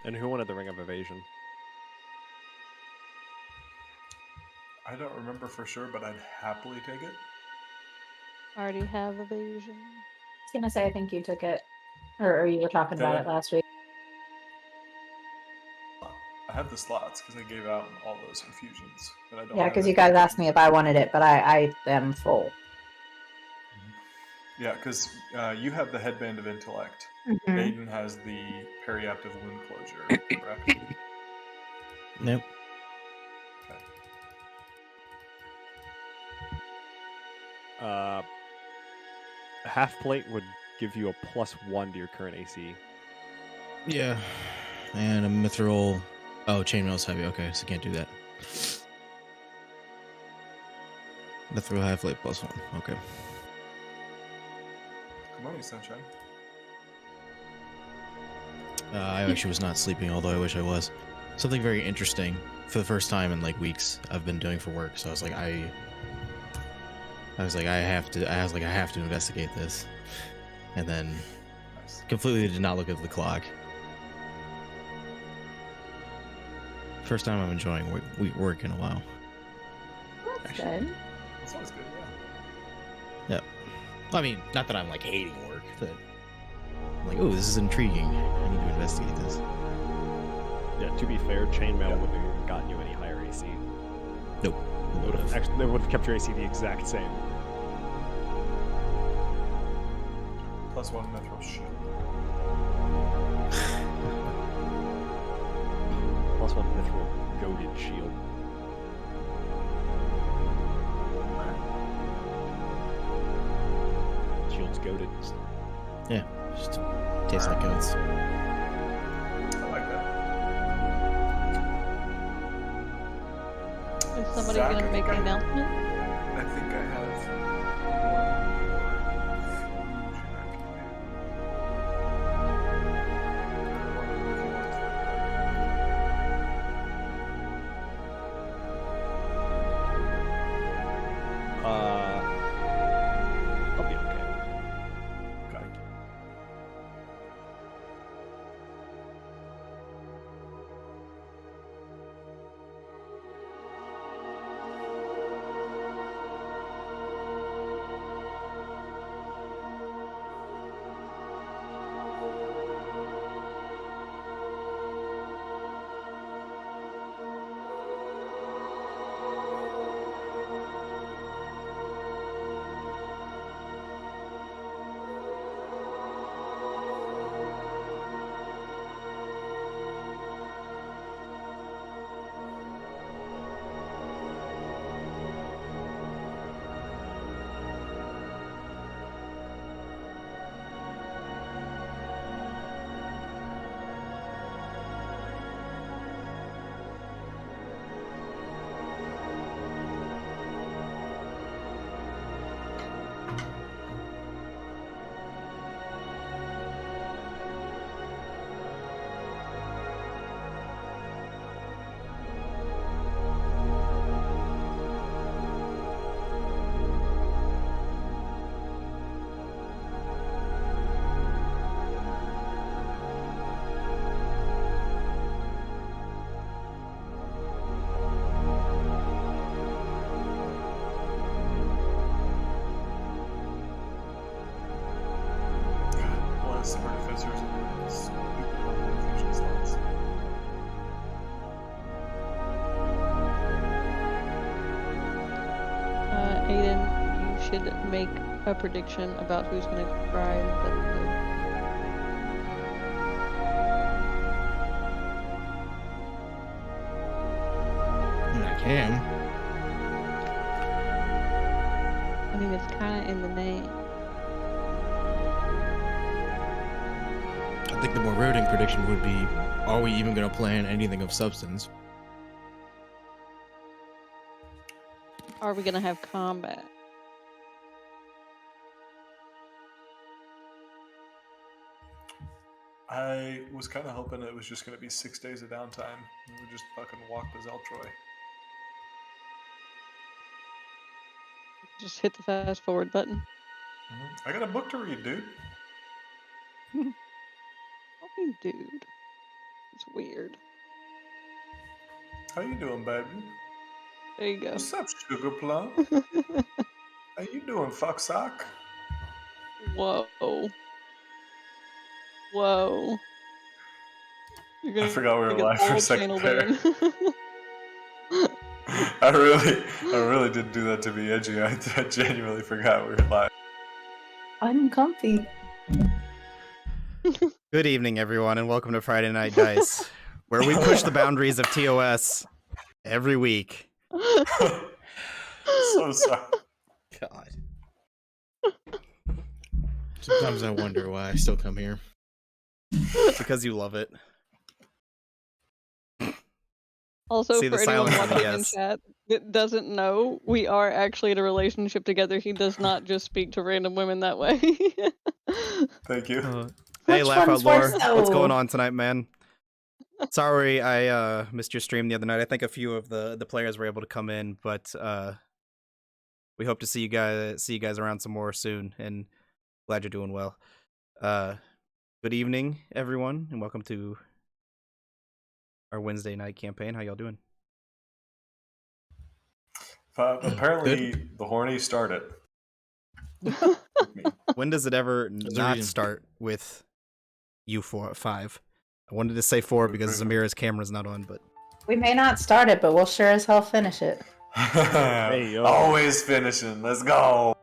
And who wanted the Ring of Evasion? I don't remember for sure, but I'd happily take it. I already have evasion. I was gonna say, I think you took it, or you were talking about it last week. I have the slots because I gave out all those infusions, but I don't. Yeah, because you guys asked me if I wanted it, but I am full. Yeah, because you have the headband of intellect. Mhm. Aiden has the periaptive wound closure, correct? Nope. Half plate would give you a +1 to your current AC. Yeah. And a mithril. Oh, chainmail's heavy. Okay, so can't do that. Mithril half plate +1. Okay. Come on, you sunshine. I actually was not sleeping, although I wish I was. Something very interesting for the first time in like weeks I've been doing for work. So I was like, I have to investigate this, and then completely did not look at the clock. First time I'm enjoying work in a while. That's good. That's always good, yeah. Yep. I mean, not that I'm like hating work, but I'm like, oh, this is intriguing. I need to investigate this. Yeah, to be fair, chainmail wouldn't have gotten you any higher AC. Nope. They would have kept your AC the exact same. +1 mithril shield. +1 mithril goaded shield. Shield's goaded. Yeah, just tastes like goats. I like that. Is somebody Zach, going to make the announcement? I think I have I'll be okay. Okay. Bless artificers and stupid infusion slots. Aiden, you should make a prediction about who's going to cry in this episode. I can. I mean, it's kind of in the name. I think the more rooting prediction would be, are we even going to plan anything of substance? Are we going to have combat? I was kind of hoping it was just going to be 6 days of downtime. And we just fucking walked the Zeltroy. Just hit the fast forward button. I got a book to read, dude. Okay, dude. It's weird. How you doing, baby? There you go. What's up, sugar plum? How you doing, fuck sock? Whoa. Whoa. You're I gonna forgot we were get live for a all second channel there. ban. I really didn't do that to be edgy. I genuinely forgot we were live. Uncomfy. Good evening, everyone, and welcome to Friday Night Dice, where we push the boundaries of TOS every week. So sorry. God. Sometimes I wonder why I still come here. Because you love it. Also, See the for anyone silence on the watching in yes. chat that doesn't know, we are actually in a relationship together. He does not just speak to random women that way. Thank you. Hey, Which Laugh Out one's worse, Lore, what's going though? on tonight, man? Sorry, I missed your stream the other night. I think a few of the players were able to come in, but we hope to see you guys around some more soon. And glad you're doing well. Good evening, everyone, and welcome to our Wednesday night campaign. How y'all doing? Apparently, the horny started. With me. When does it ever a not reason. start with you 5? I wanted to say 4 because Zamira's camera's not on, but We may not start it, but we'll sure as hell finish it. Hey, yo. Always finishing. Let's go.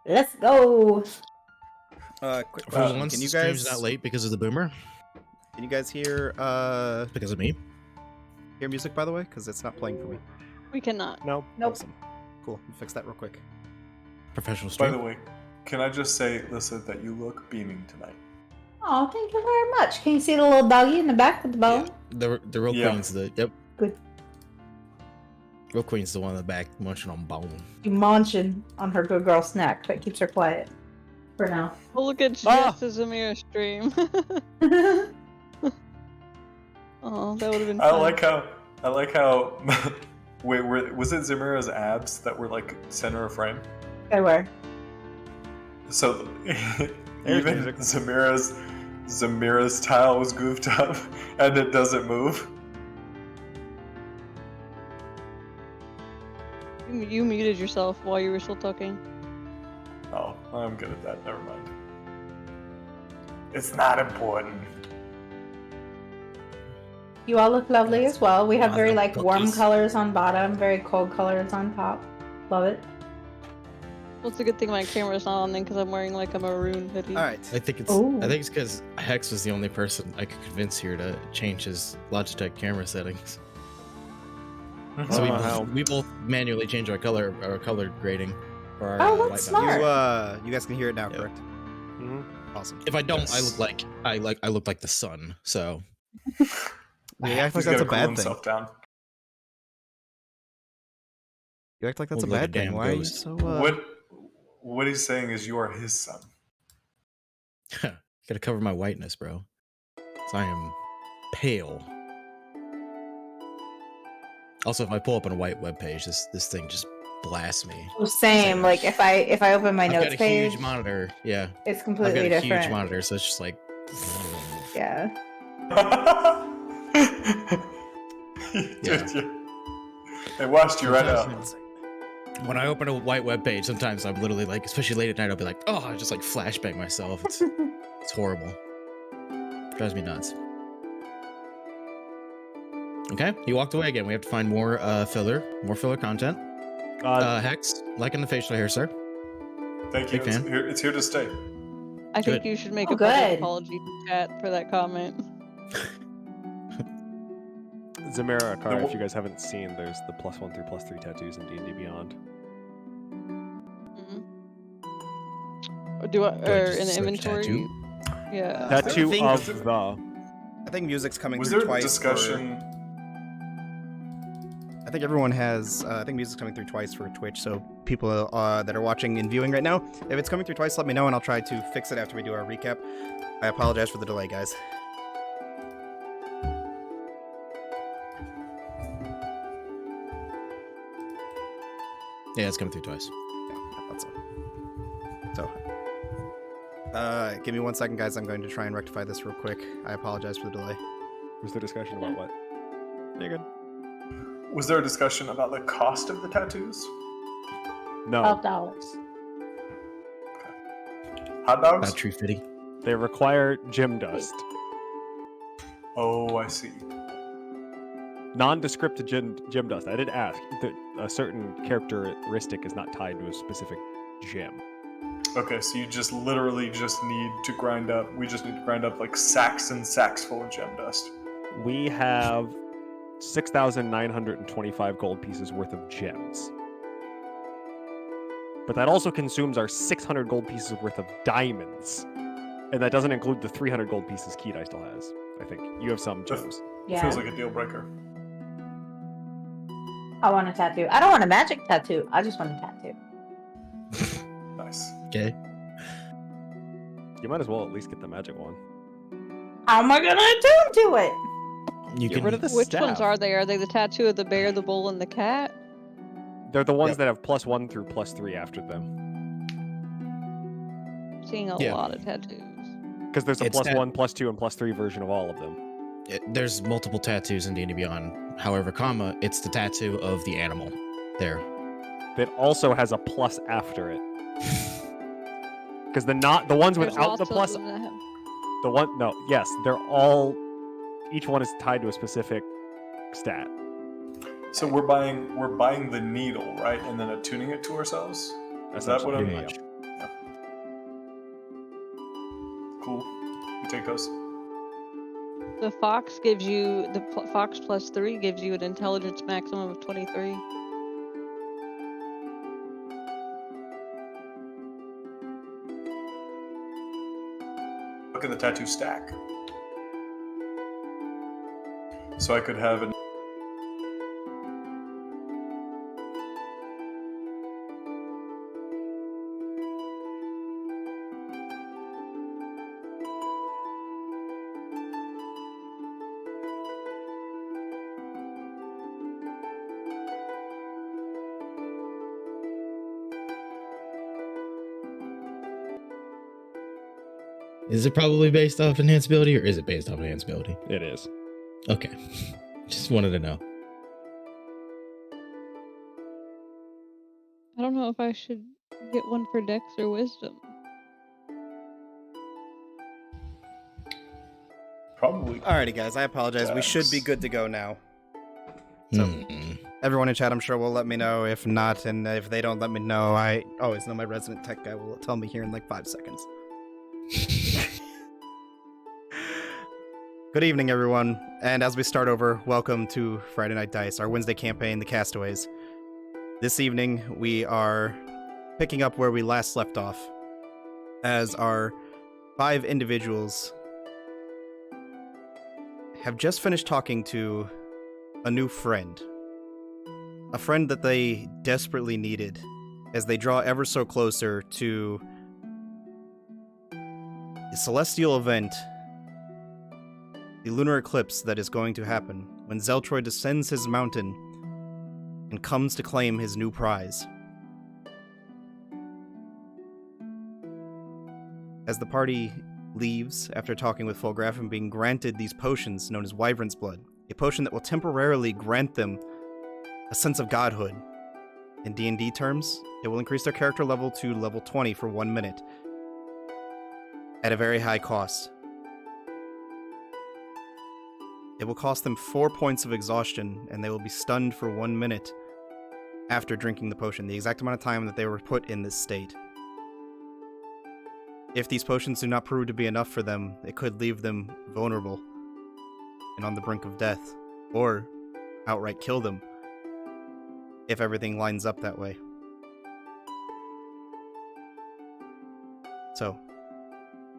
Let's go. quick For question. once, Can the you stream's guys not late because of the boomer. Can you guys hear Because of me. hear music, by the way? Because it's not playing for me. We cannot. No. Nope. Awesome. Cool. We'll fix that real quick. Professional By stream. the way, can I just say, Lissa, that you look beaming tonight? Oh, thank you very much. Can you see the little doggy in the back with the bone? The real Yeah. queen's the yep. Good. Real queen's the one in the back munching on bone. You munching on her good girl snack that keeps her quiet. For now. Oh, look at Ah! just a Zamira stream. Oh, that would have been I fun. like how. Wait, was it Zamira's abs that were like center of frame? They were. So There's even music. Zamira's tile was goofed up, and it doesn't move. You muted yourself while you were still talking. Oh, I'm good at that. Never mind. It's not important. You all look lovely as well. We have I very love like warm cookies. colors on bottom, very cold colors on top. Love it. Well, it's a good thing my camera's not on then because I'm wearing like a maroon hoodie. All right. I think it's Ooh. because Hex was the only person I could convince here to change his Logitech camera settings. So Wow. we both manually change our color grading for our Oh, light that's balance. smart. You guys can hear it now, Yeah. correct? Mhm. Awesome. If I don't, Yes. I look like the sun. So You act like He's that's gotta a cool bad thing. himself down. You act like that's a Look like a bad thing. damn Why are you ghost. so What he's saying is you are his son. gotta cover my whiteness, bro. So I am pale. Also, if I pull up on a white webpage, this thing just blasts me. Oh, same. Like if I open my I've notes got a page, huge monitor. Yeah, it's I've completely got a different. huge monitor, so it's just like. Yeah. Dude, they watched you right now. When I open a white web page, sometimes I'm literally like, especially late at night, I'll be like, oh, I just like flashbang myself. It's horrible. Drives me nuts. Okay, he walked away again. We have to find more filler content. Hex, liking the facial hair, sir. Thank you. Big fan. It's here to stay. I think Good. you should make Oh, a public good. apology to chat for that comment. Zamira, Akara, The if you guys haven't seen, there's the +1 through +3 tattoos in D&D Beyond. Or do I, I or just in the search inventory? tattoo? Yeah. Tattoo think- of the. I think music's coming Was through there a twice. discussion? I think everyone has. I think music's coming through twice for Twitch, so people that are watching and viewing right now, if it's coming through twice, let me know and I'll try to fix it after we do our recap. I apologize for the delay, guys. Yeah, it's coming through twice. I thought so. Give me 1 second, guys. I'm going to try and rectify this real quick. I apologize for the delay. Was there discussion about what? You're good. Was there a discussion about the cost of the tattoos? No, $12. Hot dogs? Not true fitty. they require gem dust. Oh, I see. Nondescript gem dust. I did ask that a certain characteristic is not tied to a specific gem. Okay, so you just literally just need to grind up. We just need to grind up like sacks and sacks full of gem dust. We have 6,925 gold pieces worth of gems. But that also consumes our 600 gold pieces worth of diamonds. And that doesn't include the 300 gold pieces Kedai still has. I think you have some gems. Yeah. Feels like a deal breaker. I want a tattoo. I don't want a magic tattoo. I just want a tattoo. Nice. Okay. You might as well at least get the magic one. How am I gonna attune to it? You Get can rid of the Which staff. ones are they? Are they the tattoo of the bear, the bull, and the cat? They're the ones Yep. that have +1 through +3 after them. Seeing a Yeah. lot of tattoos. Because there's a It's +1, +2, and +3 version of all of them. there's multiple tattoos in D&D Beyond. However, it's the tattoo of the animal. There. That also has a plus after it. Because the ones There's without the lots of plus, them that have- yes, they're all. Each one is tied to a specific stat. So we're buying the needle, right, and then attuning it to ourselves. Is that what Essentially, I'm? Pretty much. Cool. We take those. The fox gives you fox +3 gives you an intelligence maximum of 23. Look at the tattoo stack. So I could have an. Is it probably based off enhanceability or is it based off enhanceability? It is. Okay. Just wanted to know. I don't know if I should get one for Dex or Wisdom. Probably. Alrighty, guys. I apologize. We should be Yes. good to go now. So- Hmm. Everyone in chat, I'm sure, will let me know. If not, and if they don't let me know, I always know my resident tech guy will tell me here in like 5 seconds. Good evening, everyone. And as we start over, welcome to Friday Night Dice, our Wednesday campaign, The Castaways. This evening, we are picking up where we last left off, as our 5 individuals have just finished talking to a new friend. A friend that they desperately needed as they draw ever so closer to the celestial event, the lunar eclipse that is going to happen when Zeltroy descends his mountain and comes to claim his new prize. As the party leaves after talking with Fulgraf and being granted these potions known as Wyvern's Blood, a potion that will temporarily grant them a sense of godhood. In D&D terms, it will increase their character level to level 20 for 1 minute, at a very high cost. It will cost them 4 points of exhaustion, and they will be stunned for 1 minute after drinking the potion, the exact amount of time that they were put in this state. If these potions do not prove to be enough for them, it could leave them vulnerable and on the brink of death, or outright kill them, if everything lines up that way. So,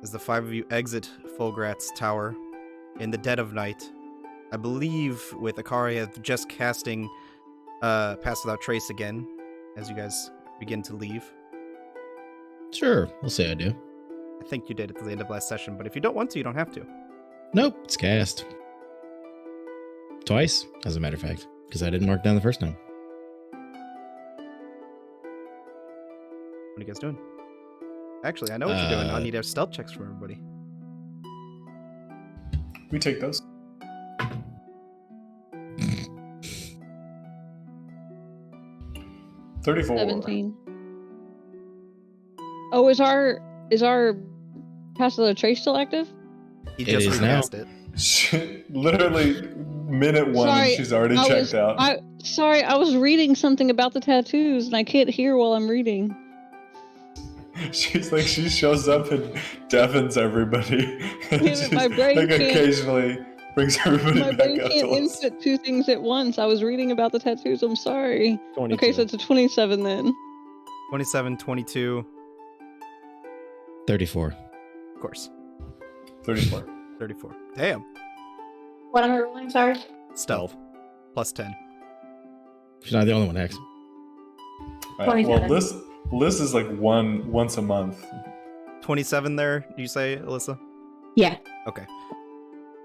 as the 5 of you exit Fulgrat's tower in the dead of night, I believe with Akari just casting Pass Without Trace again, as you guys begin to leave. Sure, we'll say I do. I think you did at the end of last session, but if you don't want to, you don't have to. Nope, it's cast. Twice, as a matter of fact, because I didn't mark down the first time. What are you guys doing? Actually, I know what you're doing. I'll need stealth checks from everybody. We take those. 34. 17. Oh, is our Pass of the Trace still active? He It just is now. recast it. Literally, minute 1 and Sorry, she's already checked out. I was reading something about the tattoos and I can't hear while I'm reading. She's like, she shows up and deafens everybody. And Yeah, she's my brain like, can't- occasionally brings everybody My back brain up can't to us. input two things at once. I was reading about the tattoos. I'm sorry. 22. Okay, so it's a 27 then. 27, 22, 34. of course. 34. 34. Damn. What am I rolling? Sorry. Stealth. Plus 10. She's not the only one, Hex. All right. Well, 27. Liz is like once a month. 27 there, you say, Alyssa? Yeah. Okay.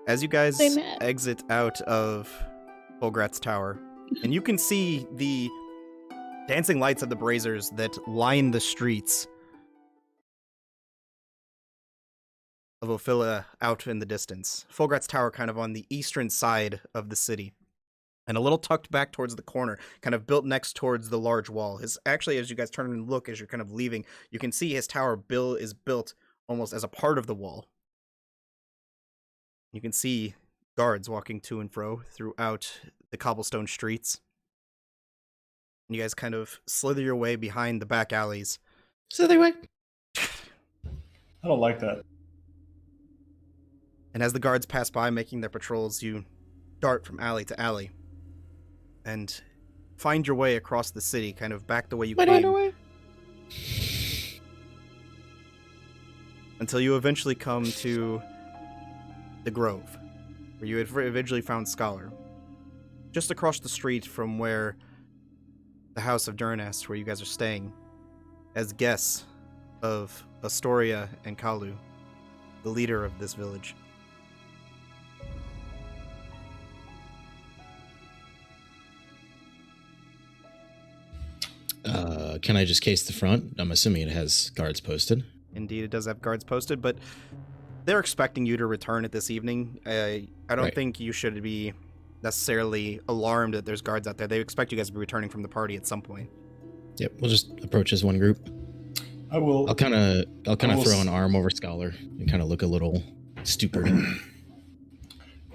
As you guys Say Matt. exit out of Fulgrat's tower, and you can see the dancing lights of the braziers that line the streets of Ophila out in the distance. Fulgrat's tower kind of on the eastern side of the city, and a little tucked back towards the corner, kind of built next towards the large wall. Actually, as you guys turn and look, as you're kind of leaving, you can see his tower is built almost as a part of the wall. You can see guards walking to and fro throughout the cobblestone streets. And you guys kind of slither your way behind the back alleys. So they wait. I don't like that. And as the guards pass by making their patrols, you dart from alley to alley and find your way across the city, kind of back the way you came. Until you eventually come to the Grove, where you had eventually found Scholar. Just across the street from where the House of Durnest, where you guys are staying, as guests of Astoria and Kalu, the leader of this village. Can I just case the front? I'm assuming it has guards posted. Indeed, it does have guards posted, but they're expecting you to return it this evening. I don't Right. think you should be necessarily alarmed that there's guards out there. They expect you guys to be returning from the party at some point. Yep, we'll just approach as one group. I will. I'll kind of will throw s- an arm over Scholar and kind of look a little stupid.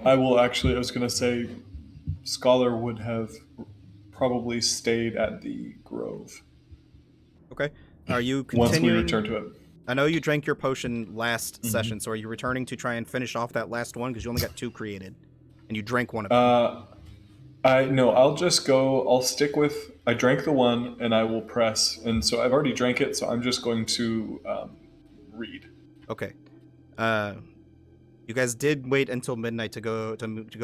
I will actually. I was gonna say, Scholar would have probably stayed at the Grove Okay. Are you once we continuing? return to it. I know you drank your potion last Mhm. session, so are you returning to try and finish off that last one? Because you only got 2 created, and you drank one of them. I'll just go. I'll stick with. I drank the one, and I will press. And so I've already drank it, so I'm just going to read. Okay. You guys did wait until midnight to go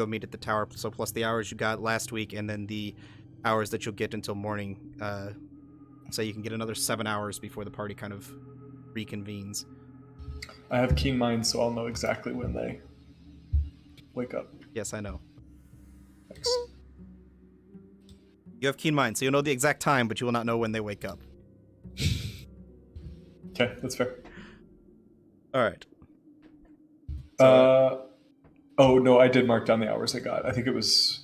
meet at the tower. So plus the hours you got last week, and then the hours that you'll get until morning. So you can get another 7 hours before the party kind of reconvenes. I have keen mind, so I'll know exactly when they wake up. Yes, I know. Thanks. You have keen mind, so you'll know the exact time, but you will not know when they wake up. Okay, that's fair. All right. Oh no, I did mark down the hours I got. I think it was.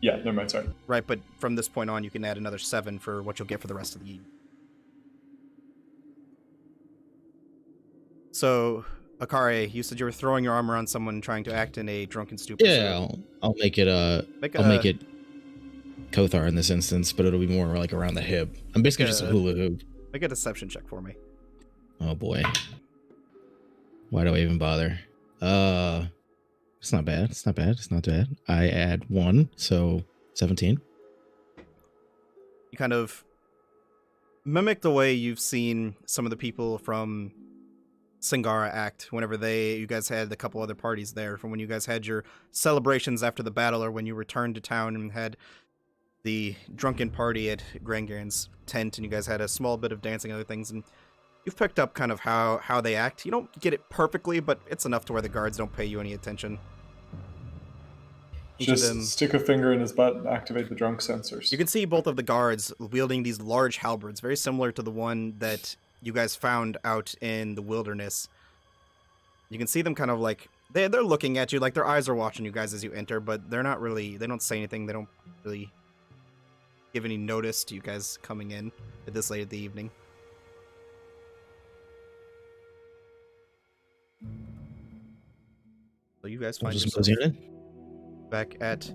Yeah, never mind. Sorry. Right, but from this point on, you can add another 7 for what you'll get for the rest of the evening. So, Akare, you said you were throwing your arm around someone trying to act in a drunken stupor. Yeah, I'll make it. I'll make it Kothar in this instance, but it'll be more like around the hip. I'm basically just a hula hoop. Make a deception check for me. Oh boy, why do I even bother? It's not bad. It's not bad. It's not bad. I add 1, so 17. You kind of mimic the way you've seen some of the people from Singara act whenever you guys had a couple other parties there, from when you guys had your celebrations after the battle, or when you returned to town and had the drunken party at Grangaren's tent, and you guys had a small bit of dancing and other things, and you've picked up kind of how they act. You don't get it perfectly, but it's enough to where the guards don't pay you any attention. Each of them, Just stick a finger in his butt and activate the drunk sensors. you can see both of the guards wielding these large halberds, very similar to the one that you guys found out in the wilderness. You can see them kind of like, they're looking at you, like their eyes are watching you guys as you enter, but they're not really, they don't say anything, they don't really give any notice to you guys coming in at this late of the evening. So you guys I'll find just yourself close it. back at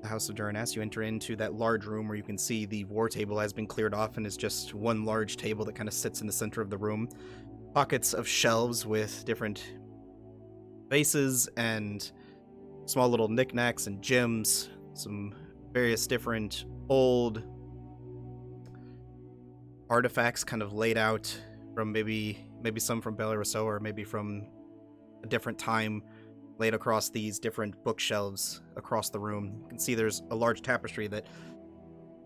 the House of Duran. As you enter into that large room where you can see the war table has been cleared off and is just one large table that kind of sits in the center of the room. Pockets of shelves with different vases and small little knickknacks and gems, some various different old artifacts kind of laid out from maybe some from Belarus or maybe from a different time, laid across these different bookshelves across the room. You can see there's a large tapestry that,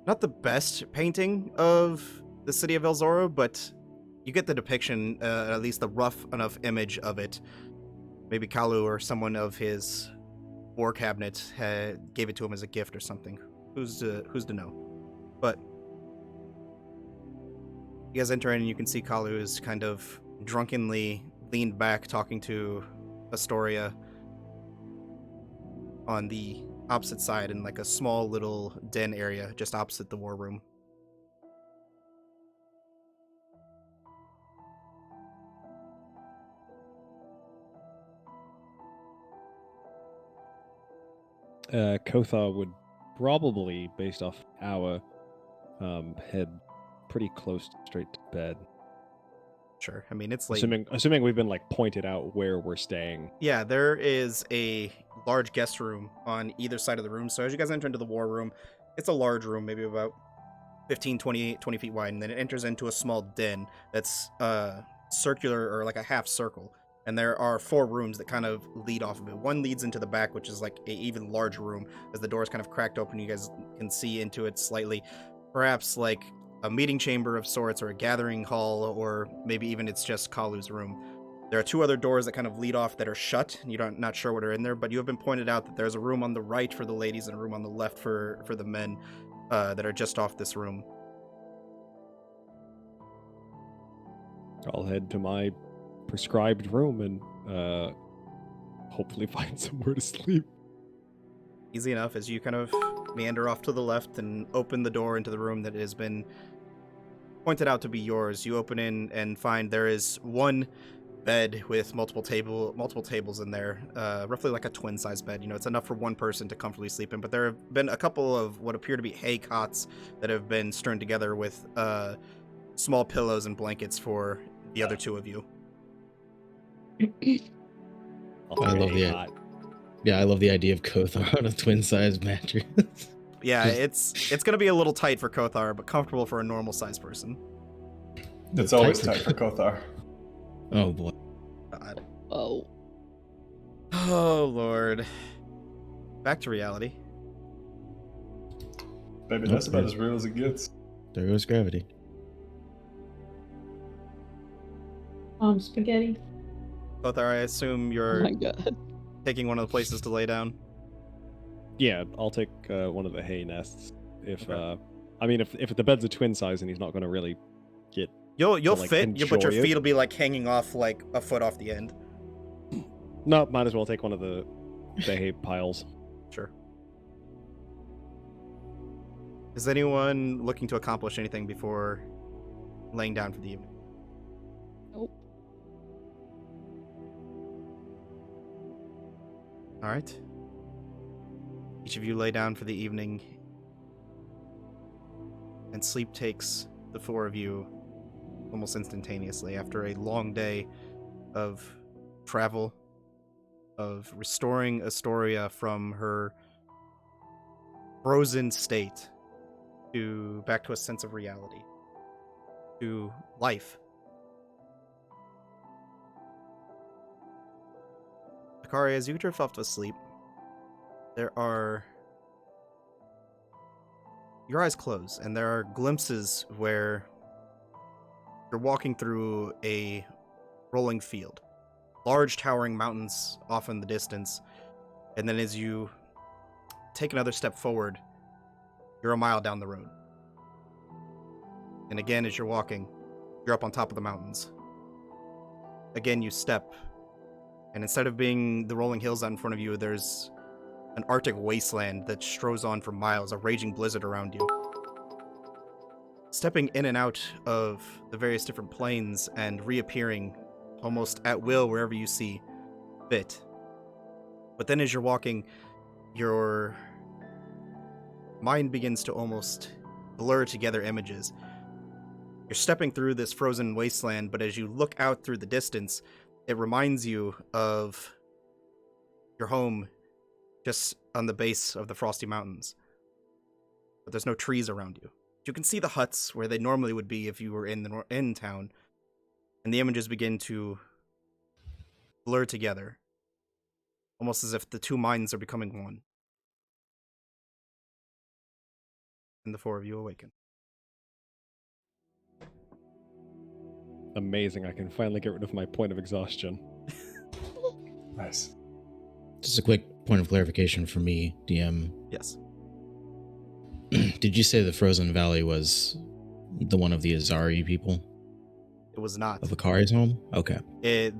not the best painting of the city of Elzora, but you get the depiction, at least the rough enough image of it. Maybe Kalu or someone of his war cabinet gave it to him as a gift or something. Who's to know? But you guys enter in and you can see Kalu is kind of drunkenly leaned back talking to Astoria on the opposite side in like a small little den area just opposite the war room. Kothar would probably, based off our head pretty close straight to bed. Sure. I mean, it's late. Assuming we've been like pointed out where we're staying. Yeah, there is a large guest room on either side of the room. So as you guys enter into the war room, it's a large room, maybe about 15, 20 feet wide, and then it enters into a small den that's circular or like a half circle. And there are 4 rooms that kind of lead off of it. One leads into the back, which is like an even larger room. As the door is kind of cracked open, you guys can see into it slightly. Perhaps like a meeting chamber of sorts, or a gathering hall, or maybe even it's just Kalu's room. There are 2 other doors that kind of lead off that are shut, and you're not sure what are in there, but you have been pointed out that there's a room on the right for the ladies and a room on the left for the men that are just off this room. I'll head to my prescribed room and hopefully find somewhere to sleep. Easy enough as you kind of meander off to the left and open the door into the room that has been pointed out to be yours. You open in and find there is one bed with multiple tables in there, roughly like a twin-size bed. You know, it's enough for one person to comfortably sleep in, but there have been a couple of what appear to be hay cots that have been strewn together with small pillows and blankets for the other 2 of you. I love the I love the idea of Kothar on a twin-size mattress. Yeah, it's gonna be a little tight for Kothar, but comfortable for a normal-sized person. It's always tight for Kothar. Oh boy. God. Oh. Oh Lord. Back to reality. Baby, that's about as real as it gets. There goes gravity. Spaghetti. Kothar, I assume Oh you're my god. taking one of the places to lay down. Yeah, I'll take one of the hay nests. If Okay. I mean, if the bed's a twin size and he's not going to really get. You'll like, fit, but your enjoy it. feet will be like hanging off like a foot off the end. No, might as well take one of the hay piles. Sure. Is anyone looking to accomplish anything before laying down for the evening? Nope. All right. Each of you lay down for the evening, and sleep takes the 4 of you almost instantaneously after a long day of travel, of restoring Astoria from her frozen state to back to a sense of reality, to life. Akari, as you drift off to sleep, your eyes close, and there are glimpses where you're walking through a rolling field, large towering mountains off in the distance, and then as you take another step forward, you're a mile down the road. And again, as you're walking, you're up on top of the mountains. Again, you step, and instead of being the rolling hills out in front of you, there's an Arctic wasteland that strolls on for miles, a raging blizzard around you. Stepping in and out of the various different planes and reappearing almost at will wherever you see fit. But then as you're walking, your mind begins to almost blur together images. You're stepping through this frozen wasteland, but as you look out through the distance, it reminds you of your home just on the base of the Frosty Mountains. But there's no trees around you. You can see the huts where they normally would be if you were in town, and the images begin to blur together, almost as if the two minds are becoming one. And the four of you awaken. Amazing. I can finally get rid of my point of exhaustion. Nice. Just a quick point of clarification for me, DM. Yes. Did you say the Frozen Valley was the one of the Azari people? It was not. Of Akari's home? Okay. It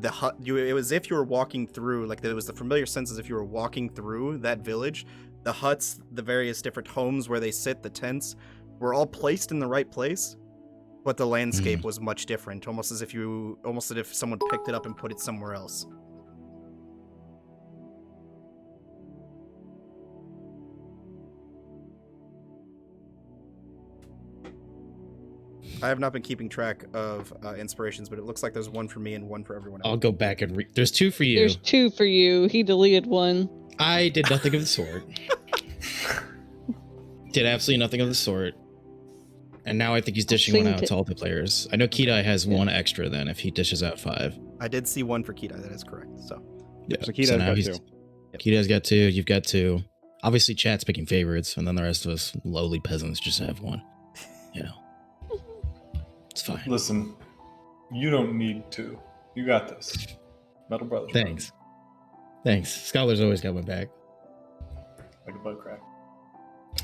was if you were walking through, like, it was the familiar sense as if you were walking through that village. The huts, the various different homes where they sit, the tents, were all placed in the right place, but the landscape was much different, almost as if someone picked it up and put it somewhere else. I have not been keeping track of inspirations, but it looks like there's one for me and one for everyone else. I'll go back and read. There's two for you. There's two for you. He deleted one. I did nothing of the sort. Did absolutely nothing of the sort. And now I think he's dishing one out to all the players. I know Kidai has one extra then if he dishes out 5. I did see one for Kidai, that is correct. So yeah, so Kidai's got 2. Yep. Kidai's got 2, you've got 2. Obviously chat's picking favorites, and then the rest of us lowly peasants just have 1. You know. It's fine. Listen, you don't need to. You got this. Metal Brothers. Thanks. Thanks. Scholar's always got my back. Like a butt crack.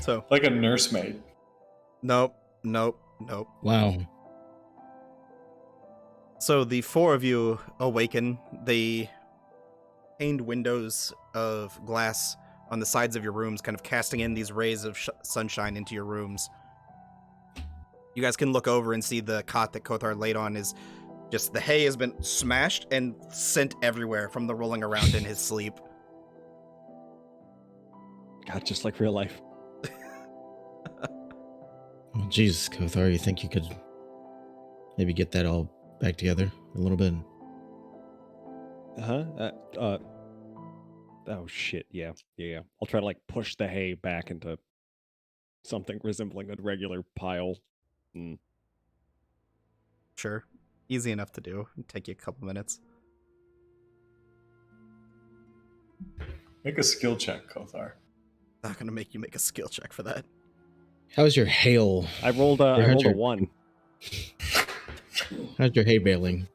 So like a nursemaid. Nope. Wow. So the four of you awaken. The paned windows of glass on the sides of your rooms kind of casting in these rays of sunshine into your rooms. You guys can look over and see the cot that Kothar laid on is just the hay has been smashed and sent everywhere from the rolling around in his sleep. God, just like real life. Well, Jesus, Kothar, you think you could maybe get that all back together a little bit? Oh shit, yeah. I'll try to like push the hay back into something resembling a regular pile. Sure. Easy enough to do. It'll take you a couple minutes. Make a skill check, Kothar. Not gonna make you make a skill check for that. How's your hail? I rolled a 1. How's your hay baling?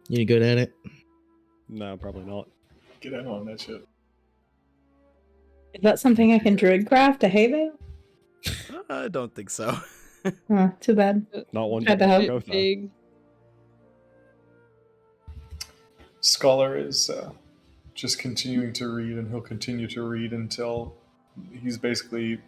You good at it? No, probably not. Get in on that shit. Is that something I can druid craft, a hay bale? I don't think so. Too bad. Not one. Tried to help. Kothar. Big. Scholar is just continuing to read, and he'll continue to read until he's basically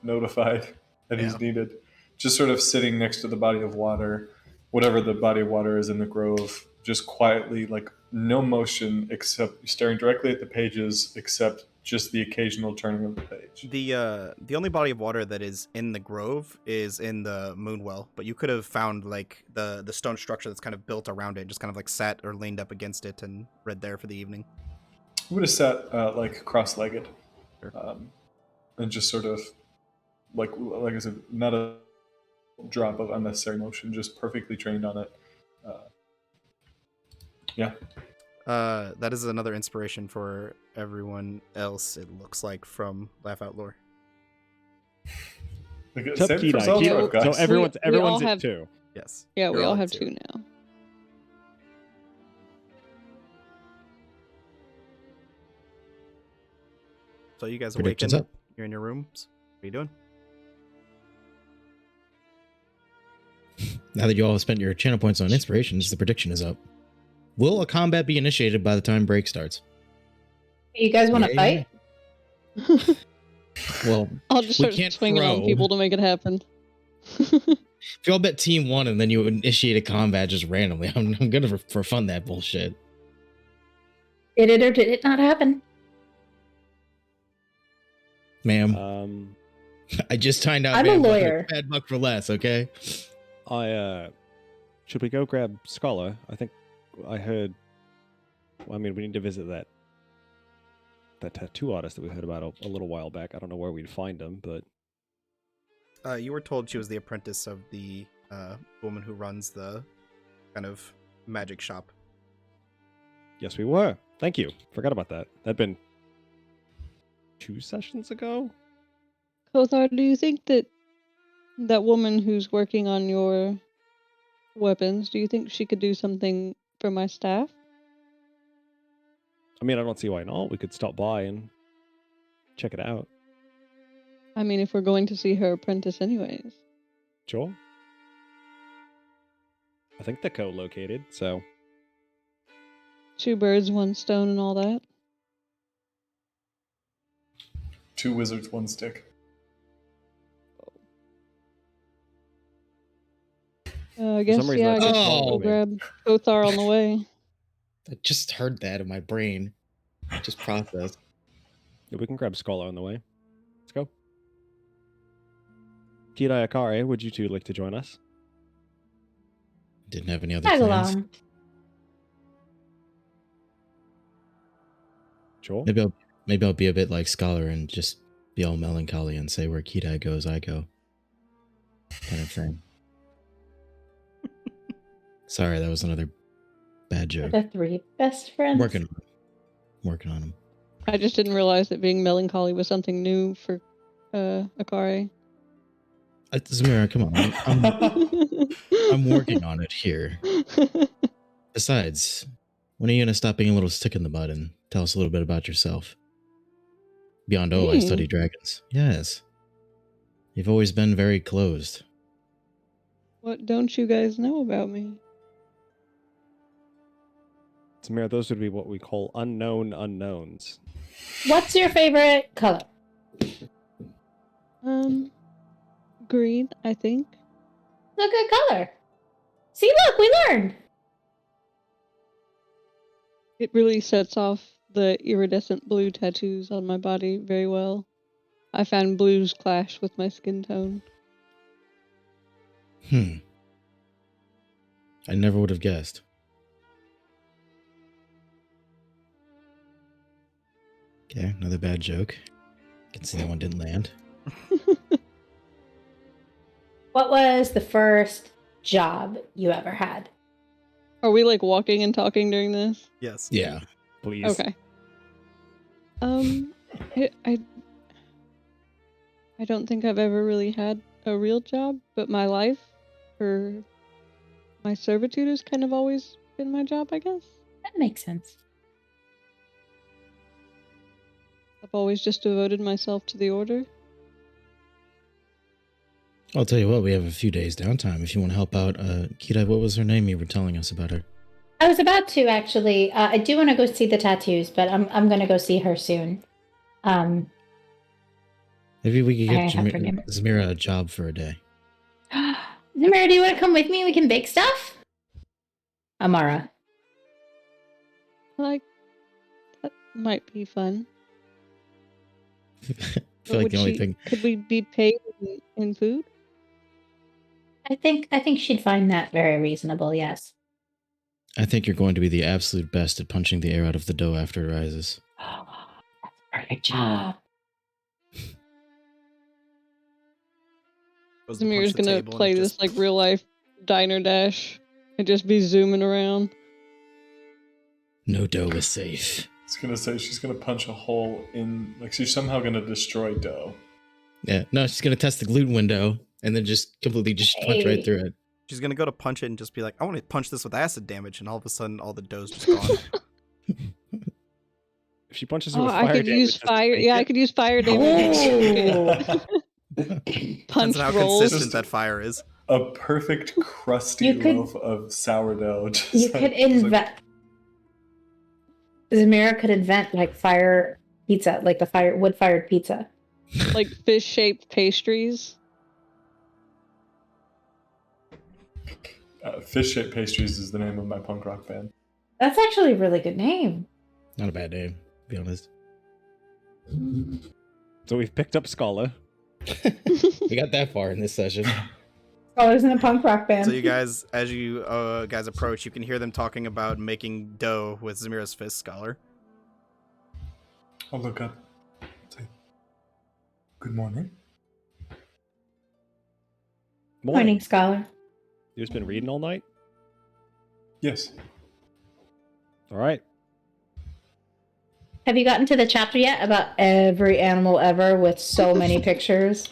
notified that he's needed. Just sort of sitting next to the body of water, whatever the body of water is in the grove, just quietly, like no motion except staring directly at the pages, except just the occasional turning of the page. The only body of water that is in the grove is in the Moonwell, but you could have found like the stone structure that's kind of built around it, just kind of like sat or leaned up against it and read there for the evening. We would have sat like cross-legged, Sure. And just sort of like I said, not a drop of unnecessary motion, just perfectly trained on it. Yeah. That is another inspiration for everyone else, it looks like, from Laugh Out Lore. Except Same for Kidai. Zeltrop, guys. So everyone's We all at have- 2. Yes. Yeah, You're we all at have 2 now. So you guys Predictions awaken. up. You're in your rooms. What are you doing? Now that you all have spent your channel points on inspirations, the prediction is up. Will a combat be initiated by the time break starts? You guys want to Yay. fight? Well, I'll just we start can't swinging on throw. people to make it happen. If y'all bet team one and then you initiate a combat just randomly, I'm gonna for fun that bullshit. Did it or did it not happen? Ma'am, I just timed out. I'm a ma'am, lawyer. Bad luck for less, okay? Should we go grab Scholar? I think I heard. Well, I mean, we need to visit that tattoo artist that we heard about a little while back. I don't know where we'd find him, but You were told she was the apprentice of the woman who runs the kind of magic shop. yes, we were. Thank you. Forgot about that. That'd been 2 sessions ago. Kothar, do you think that woman who's working on your weapons, do you think she could do something for my staff? I mean, I don't see why not. We could stop by and check it out. I mean, if we're going to see her apprentice anyways. Sure. I think they're co-located, so 2 birds, 1 stone and all that. 2 wizards, 1 stick. I guess, some reason yeah, I that guess sounds we'll wrong go to grab Kothar on the way. I just heard that in my brain. Just processed. yeah, we can grab Scholar on the way. Let's go. Kidai Akare, would you two like to join us? Didn't have any other Tag plans. along. Sure. Maybe I'll be a bit like Scholar and just be all melancholy and say where Kidai goes, I go. Kind of thing. Sorry, that was another bad joke. The 3 best friends. Working on them. I just didn't realize that being melancholy was something new for Akare. Zamira, come on. I'm working on it here. Besides, when are you gonna stop being a little stick in the mud and tell us a little bit about yourself? Beyond, I Me? study dragons. Yes. You've always been very closed. What don't you guys know about me? Samira, those would be what we call unknown unknowns. What's your favorite color? Green, I think. It's a good color. See, look, we learned. It really sets off the iridescent blue tattoos on my body very well. I found blues clash with my skin tone. I never would have guessed. Okay, another bad joke. Can see that one didn't land. What was the first job you ever had? Are we like walking and talking during this? Yes. Yeah. Please. Okay. I don't think I've ever really had a real job, but my life, or my servitude, has kind of always been my job, I guess. That makes sense. I've always just devoted myself to the order. I'll tell you what, we have a few days downtime if you want to help out. Kidai, what was her name you were telling us about her? I was about to actually. I do want to go see the tattoos, but I'm going to go see her soon. Maybe we could I get have forgiven. Zamira a job for a day. Zamira, do you want to come with me? We can bake stuff. Amara. Like, that might be fun. I feel like the only thing. Could we be paid in food? I think she'd find that very reasonable. Yes. I think you're going to be the absolute best at punching the air out of the dough after it rises. Oh, that's a perfect job. Goes to Zamir's punch the gonna table and play it this just- like real life diner dash and just be zooming around. No dough is safe. I was gonna say she's gonna punch a hole in, like she's somehow gonna destroy dough. Yeah, no, she's gonna test the gluten window and then just completely just punch right through it. She's gonna go to punch it and just be like, I want to punch this with acid damage, and all of a sudden all the dough's just gone. If she punches it Oh, with I fire could damage, use does it fire. make Yeah, I it? could use fire damage. Depends Punch on how rolls. consistent that fire is. A perfect crusty You could- loaf of sourdough. Just You like- could just like- invent. Zamira could invent like fire, pizza, like the wood-fired pizza. Like fish-shaped pastries. Fish-shaped pastries is the name of my punk rock band. That's actually a really good name. Not a bad name, to be honest. So we've picked up Scholar. We got that far in this session. Scholars in a punk rock band. So you guys, as you guys approach, you can hear them talking about making dough with Zamira's fist, Scholar. I'll look up. Say, good morning. Morning, Scholar. You just been reading all night? Yes. All right. Have you gotten to the chapter yet about every animal ever with so many pictures?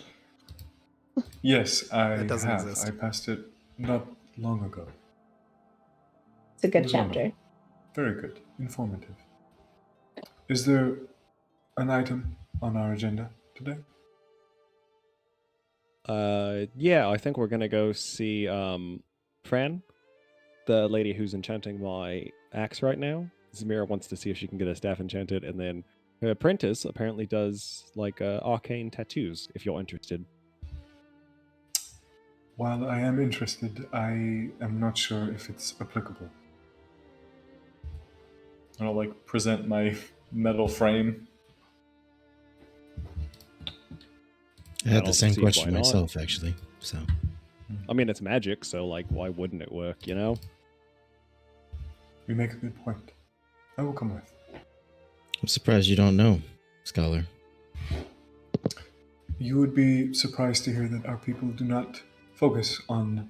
Yes, I It doesn't have. exist. I passed it not long ago. It's a good It was chapter. Very good. Informative. Is there an item on our agenda today? Yeah, I think we're gonna go see Fran, the lady who's enchanting my axe right now. Zamira wants to see if she can get a staff enchanted, and then her apprentice apparently does like arcane tattoos. If you're interested. While I am interested, I am not sure if it's applicable. And I'll like present my metal frame. I I had don't the same see question why not. myself, actually. So I mean, it's magic, so like, why wouldn't it work? You know? You make a good point. I will come with. I'm surprised you don't know, Scholar. You would be surprised to hear that our people do not focus on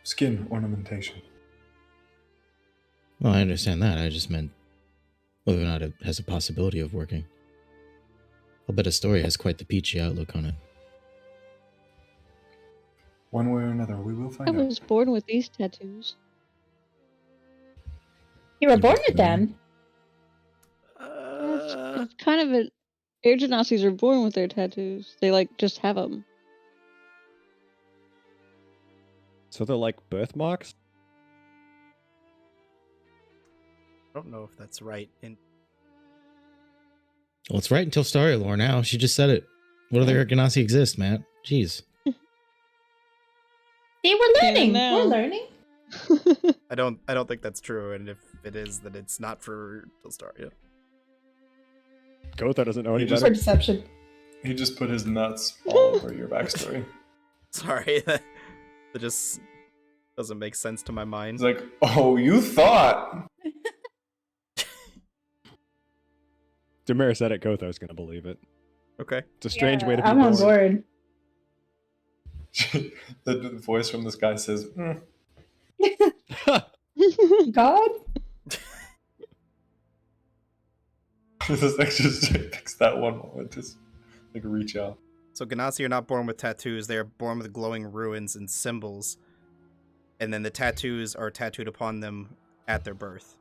skin ornamentation. Well, I understand that. I just meant whether or not it has a possibility of working. I'll bet a story has quite the peachy outlook on it. One way or another, we will I find out. was born with these tattoos. You were born with them. It's kind of an. Air Genasi's are born with their tattoos. They like just have them. So they're like birthmarks. I don't know if that's right. Well, it's right until story lore now. She just said it. What other Ganassi exist, Matt? Jeez. See, we're learning. now. We're learning. I don't think that's true, and if it is, then it's not for Tilstaria. Gotha doesn't know any You just- For better. deception. He just put his nuts all over your backstory. Sorry, that just doesn't make sense to my mind. He's like, oh, you thought. Demir said it. Gotha's gonna believe it. Okay. It's a strange way to be I'm on born. board. The voice from the sky says, God? This like just picks that one moment, just like reach out. So Ganassi are not born with tattoos, they are born with glowing ruins and symbols. And then the tattoos are tattooed upon them at their birth.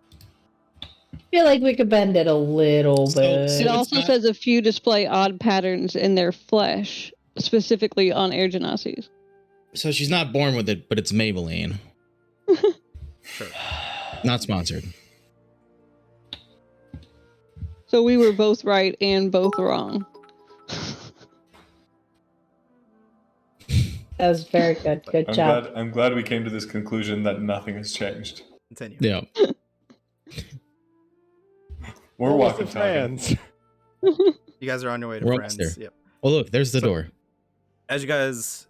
I feel like we could bend it a little So- bit. so It it's also not- says a few display odd patterns in their flesh, specifically on Air Genasi's. So she's not born with it, but it's Maybelline. Sure. Not sponsored. So we were both right and both wrong. That was very good. Good job. I'm glad we came to this conclusion that nothing has changed. Continue. Yeah. We're Almost walking the talking. fans. You guys are on your way to We're almost France. there. Yep. Oh, look, there's the So- door. As you guys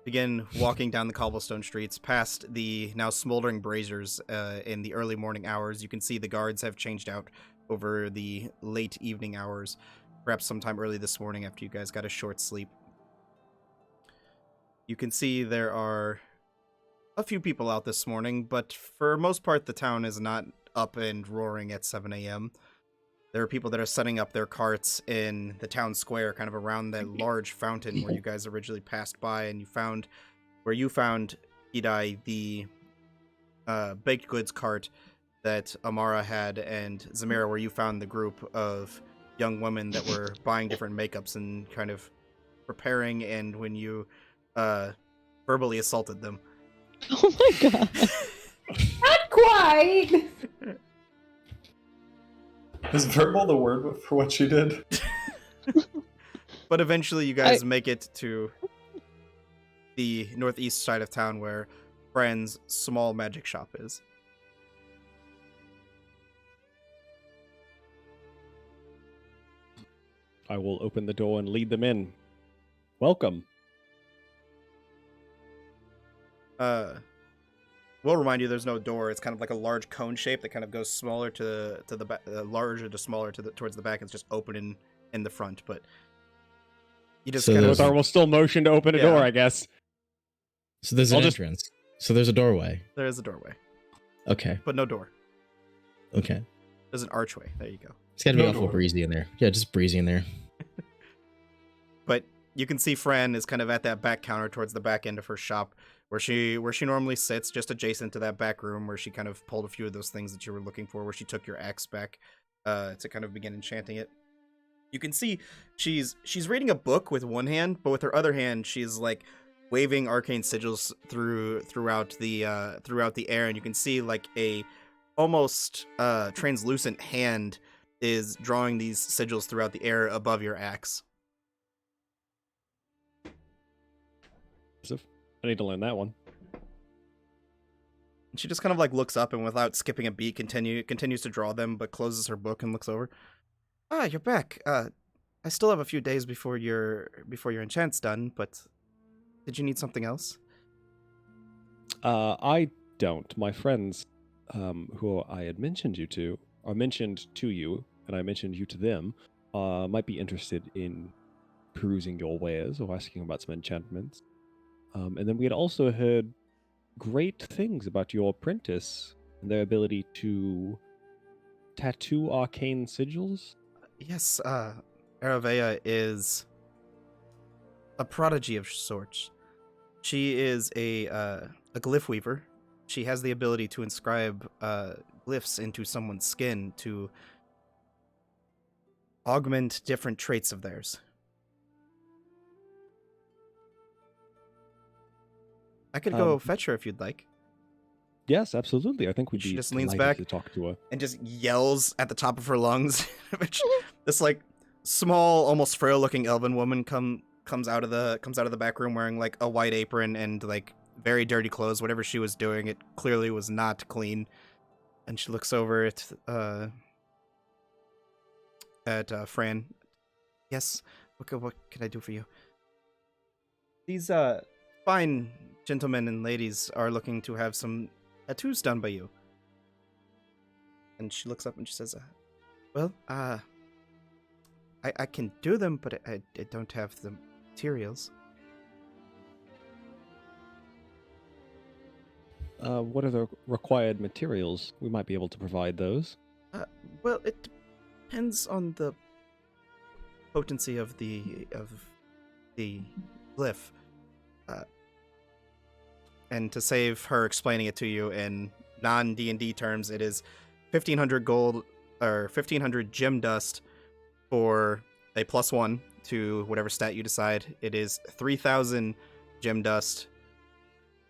begin walking down the cobblestone streets past the now smoldering braziers in the early morning hours, you can see the guards have changed out over the late evening hours, perhaps sometime early this morning after you guys got a short sleep. You can see there are a few people out this morning, but for most part the town is not up and roaring at 7 a.m. There are people that are setting up their carts in the town square, kind of around that large fountain where you guys originally passed by, and you found Hidai, the baked goods cart that Amara had, and Zamira, where you found the group of young women that were buying different makeups and kind of preparing, and when you verbally assaulted them. Oh my god. Not quite. Is verbal the word for what she did? But eventually you guys make it to the northeast side of town where Fran's small magic shop is. I will open the door and lead them in. Welcome. We'll remind you there's no door. It's kind of like a large cone shape that kind of goes smaller to the back, larger to smaller towards the back. It's just open in the front, but you just So kind of there's Lothar will still motion to open a door, I guess. So there's an entrance. So there's a doorway. there is a doorway, Okay. but no door. Okay. There's an archway. There you go. It's gotta be No awful door. breezy in there. Yeah, just breezy in there. But you can see Fran is kind of at that back counter towards the back end of her shop, where she normally sits, just adjacent to that back room where she kind of pulled a few of those things that you were looking for, where she took your axe back to kind of begin enchanting it. You can see she's reading a book with one hand, but with her other hand she's like waving arcane sigils throughout the air, and you can see like a almost translucent hand is drawing these sigils throughout the air above your axe. I need to learn that one. And she just kind of like looks up and without skipping a beat continues to draw them, but closes her book and looks over. Ah, you're back. I still have a few days before your enchant's done, but did you need something else? I don't. My friends, who I had mentioned you to, or mentioned to you, and I mentioned you to them, might be interested in perusing your wares or asking about some enchantments. And then we had also heard great things about your apprentice and their ability to tattoo arcane sigils. Yes, Aravea is a prodigy of sorts. She is a glyph weaver. She has the ability to inscribe glyphs into someone's skin to augment different traits of theirs. I could go fetch her if you'd like. Yes, absolutely. I think we'd She be just leans delighted back. to talk to her. And just yells at the top of her lungs. Which this like small, almost frail-looking elven woman comes out of the back room wearing like a white apron and like very dirty clothes. Whatever she was doing, it clearly was not clean. And she looks over at Fran. Yes, what can I do for you? These fine gentlemen and ladies are looking to have some tattoos done by you. And she looks up and she says, well, I can do them, but I don't have the materials. What are the required materials? We might be able to provide those. Well, it depends on the potency of the glyph. And to save her explaining it to you in non-D&D terms, it is 1,500 gold or 1,500 gem dust for a +1 to whatever stat you decide. It is 3,000 gem dust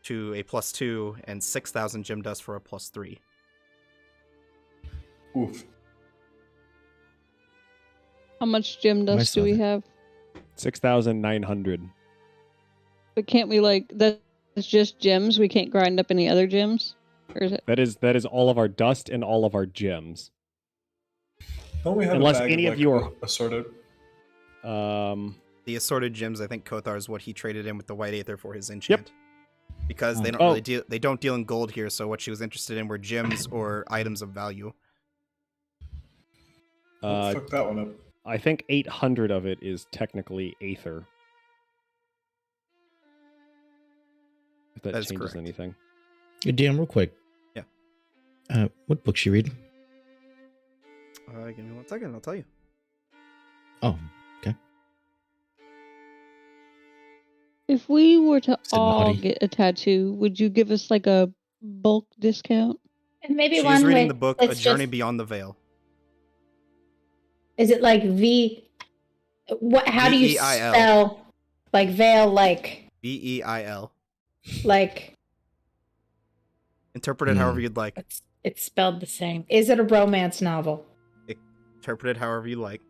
to a +2 and 6,000 gem dust for a +3. Oof. How much gem dust do we saw have? 6,900. But can't we that's just gems? We can't grind up any other gems? Or is it? That is all of our dust and all of our gems. Don't we have Unless a bag any of, of like, you are- assorted? The assorted gems, I think Kothar is what he traded in with the White Aether for his enchant. Because they don't Oh. really they don't deal in gold here, so what she was interested in were gems or items of value. Fuck that one up. I think 800 of it is technically Aether. If that That is changes correct. anything. Hey, DM, real quick. Yeah. What book she read? Give me 1 second, I'll tell you. Oh, okay. If we were to Said all naughty. get a tattoo, would you give us like a bulk discount? And maybe She's one reading with, the book A let's Journey just- Beyond the Veil. Is it like what? How do you V-E-I-L. spell like veil? Like Veil. like Interpret it however you'd like. it's spelled the same. Is it a romance novel? Interpret it however you like.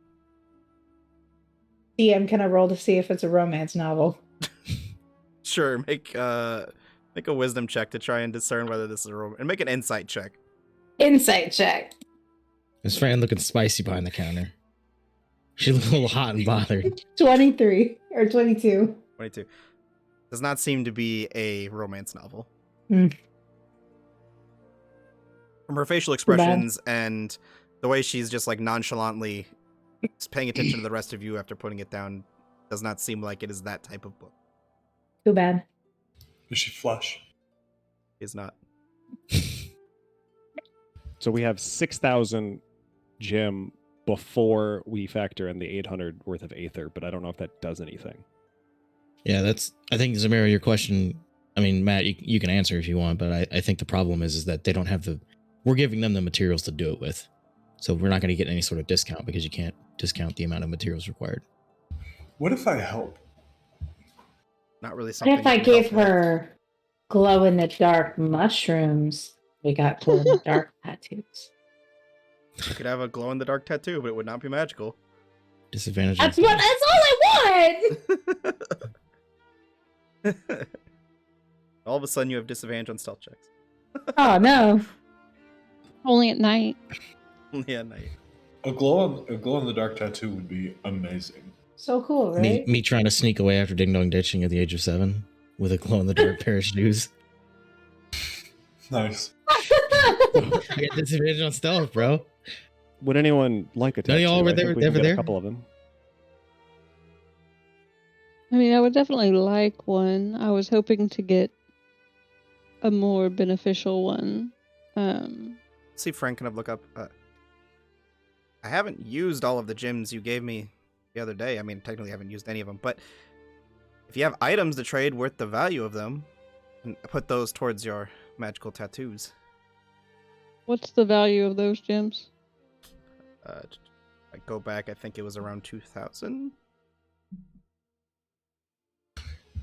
DM, can I roll to see if it's a romance novel? Sure, make a wisdom check to try and discern whether this is a romance, and make an insight check. Insight check. His friend looking spicy behind the counter. She looked a little hot and bothered. 23 or 22. 22. Does not seem to be a romance novel. Hmm. From her facial expressions and the way she's just like nonchalantly just paying attention to the rest of you after putting it down, does not seem like it is that type of book. Too bad. Is she flush? Is not. So we have 6,000 gem before we factor in the 800 worth of Aether, but I don't know if that does anything. Yeah, I think, Zamira, your question, I mean, Matt, you can answer if you want, but I think the problem is that they don't have we're giving them the materials to do it with. So we're not going to get any sort of discount because you can't discount the amount of materials required. What if I help? Not really something. What if I you can gave help with. her glow in the dark mushrooms? We got glow in the dark tattoos. You could have a glow in the dark tattoo, but it would not be magical. Disadvantage. That's all I want! All of a sudden, you have disadvantage on stealth checks. Oh no. Only at night. Yeah, night. A glow in the dark tattoo would be amazing. So cool, right? Me trying to sneak away after ding dong ditching at the age of 7 with a glow in the dark pair of shoes. Nice. I got disadvantage on stealth, bro. Would anyone like a No, tattoo? y'all were I think there- we they can were get there. a couple of them. I mean, I would definitely like one. I was hoping to get a more beneficial one. See, Frank, can I look up? I haven't used all of the gems you gave me the other day. I mean, technically, I haven't used any of them. But if you have items to trade worth the value of them, put those towards your magical tattoos. What's the value of those gems? I go back. I think it was around 2,000.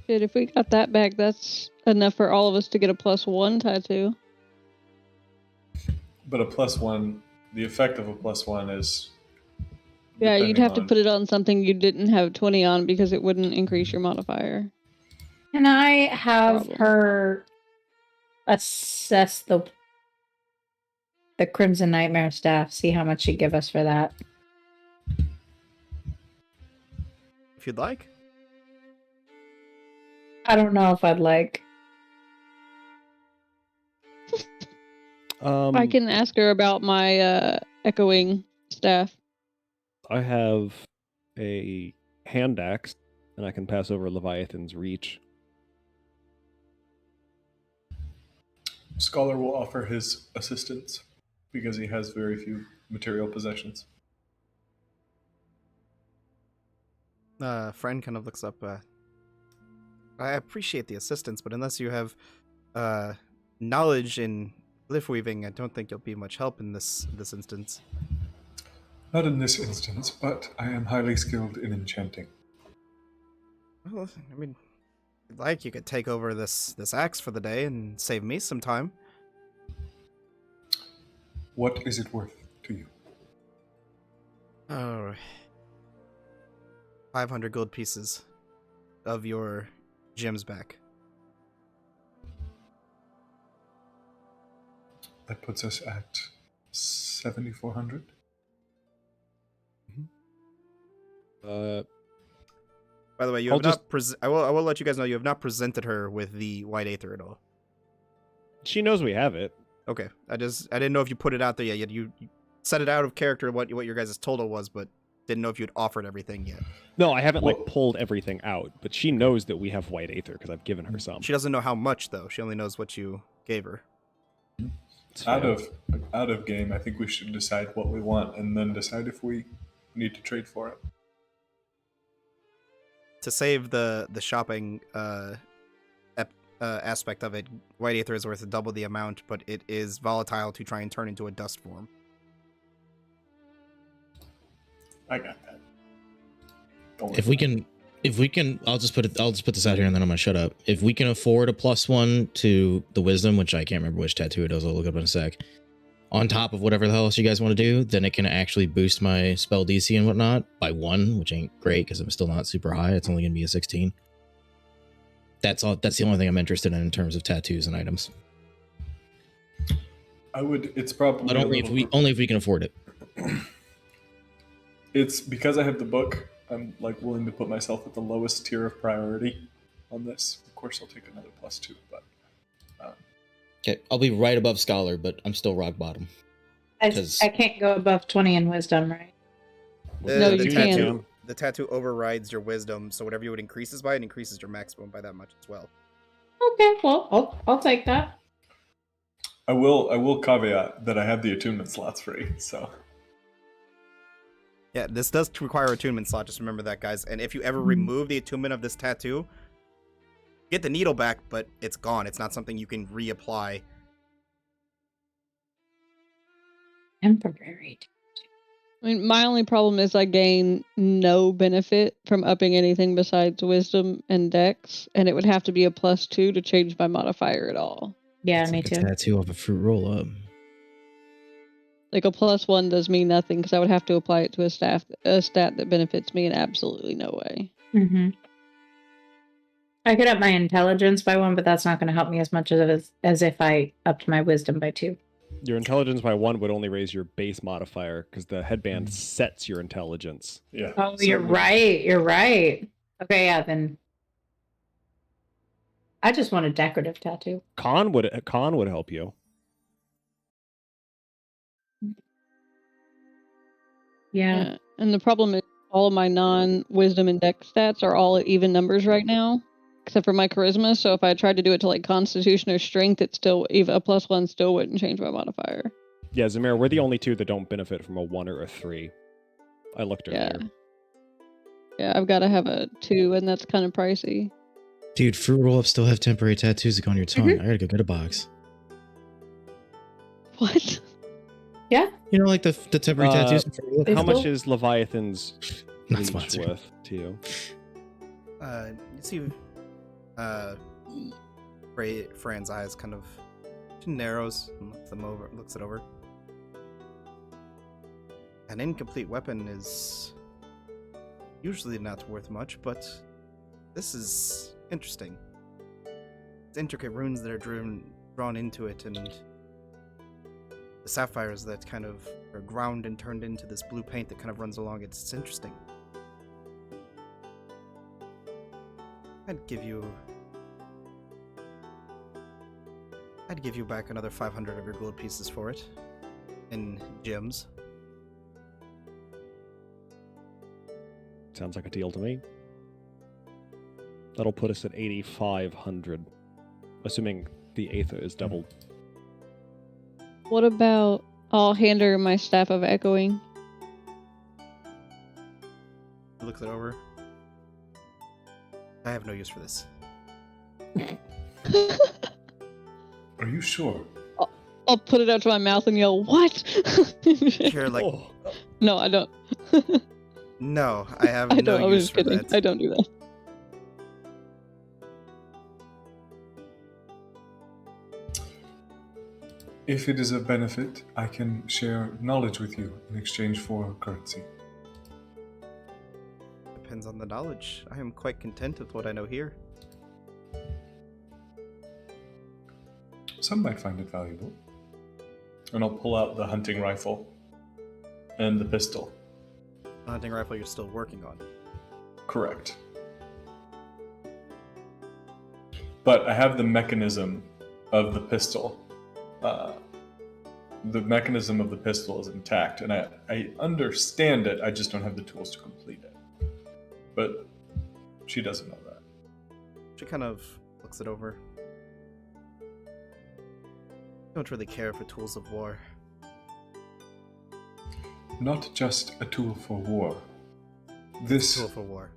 Shit, if we got that back, that's enough for all of us to get a +1 tattoo. But a +1, the effect of a +1 is. Yeah, you'd depending have to on- put it on something you didn't have 20 on because it wouldn't increase your modifier. Can I have Problem. her assess the Crimson Nightmare staff, see how much she'd give us for that? If you'd like. I don't know if I'd like. I can ask her about my echoing staff. I have a hand axe, and I can pass over Leviathan's reach. Scholar will offer his assistance because he has very few material possessions. Friend kind of looks up. I appreciate the assistance, but unless you have knowledge in glyph weaving, I don't think you'll be much help in this instance. Not in this instance, but I am highly skilled in enchanting. Well, I mean, if you'd like, you could take over this axe for the day and save me some time. What is it worth to you? Oh, 500 gold pieces of your gems back. That puts us at 7,400. By the way, you I'll have not. I will let you guys know you have not presented her with the white aether at all. She knows we have it. Okay, I didn't know if you put it out there yet. You set it out of character what your guys' total was, but didn't know if you'd offered everything yet. No, I haven't Well- pulled everything out, but she knows that we have white aether because I've given her some. She doesn't know how much though. She only knows what you gave her. It's Out fair. of game, I think we should decide what we want and then decide if we need to trade for it. To save the shopping aspect of it, white aether is worth double the amount, but it is volatile to try and turn into a dust form. I got that. Don't worry If we about can, I'll just put this out here and then I'm gonna shut up. If we can afford a +1 to the wisdom, which I can't remember which tattoo it is, I'll look up in a sec. on top of whatever the hell else you guys want to do, then it can actually boost my spell DC and whatnot by 1, which ain't great because I'm still not super high. It's only going to be a 16. That's all. That's the only thing I'm interested in terms of tattoos and items. It's probably But only if we can afford it. It's because I have the book. I'm like willing to put myself at the lowest tier of priority on this. Of course, I'll take another +2, but Okay, I'll be right above scholar, but I'm still rock bottom. I 'Cause- can't go above 20 in wisdom, right? No, the you tattoo, can't. The tattoo overrides your wisdom, so whatever you would increases by, it increases your maximum by that much as well. Okay, well, I'll take that. I will caveat that I have the attunement slots free. So Yeah, this does require attunement slot. Just remember that, guys. And if you ever Mhm. remove the attunement of this tattoo, get the needle back, but it's gone. It's not something you can reapply. Temporary. I mean, my only problem is I gain no benefit from upping anything besides wisdom and dex, and it would have to be a +2 to change my modifier at all. Yeah, It's me like too. a tattoo of a fruit roll up. Like a +1 does me nothing because I would have to apply it to a stat that benefits me in absolutely no way. Mm-hmm. I could up my intelligence by 1, but that's not going to help me as much as if I upped my wisdom by 2. Your intelligence by 1 would only raise your base modifier because the headband sets your intelligence. yeah. Oh, so you're right. You're right. Okay, yeah, then. I just want a decorative tattoo. Con would help you. Yeah. And the problem is all of my non-wisdom and dex stats are all at even numbers right now, except for my charisma. So if I tried to do it to like constitution or strength, it's still even a +1 still wouldn't change my modifier. Yeah, Zamir, we're the only two that don't benefit from a 1 or a 3. I looked Yeah. earlier. Yeah, I've got to have a 2, and that's kind of pricey. Dude, fruit roll ups still have temporary tattoos that go on your tongue. I gotta go get a box. What? Yeah. You know, like the temporary tattoos. from fruit roll-ups? They How much still- is Leviathan's Not leech sponsored. worth to you? You see, Fran's eyes kind of narrows and looks it over. An incomplete weapon is usually not worth much, but this is interesting. It's intricate runes that are drawn into it, and the sapphires that kind of are ground and turned into this blue paint that kind of runs along it. It's interesting. I'd give you back another 500 of your gold pieces for it in gems. Sounds like a deal to me. That'll put us at 8,500, assuming the Aether is doubled. What about I'll hand her my staff of echoing? He looks it over. I have no use for this. Are you sure? I'll put it out to my mouth and yell, "What?" You're like, Oh. No, I don't. no, I have I no don't. I was use just for kidding. that. I don't do that. If it is of benefit, I can share knowledge with you in exchange for currency. Depends on the knowledge. I am quite content with what I know here. Some might find it valuable. And I'll pull out the hunting rifle and the pistol. The hunting rifle you're still working on. Correct. But I have the mechanism of the pistol. The mechanism of the pistol is intact, and I understand it, I just don't have the tools to complete it. But she doesn't know that. She kind of looks it over. Don't really care for tools of war. Not just a tool for war. This, Tool for war.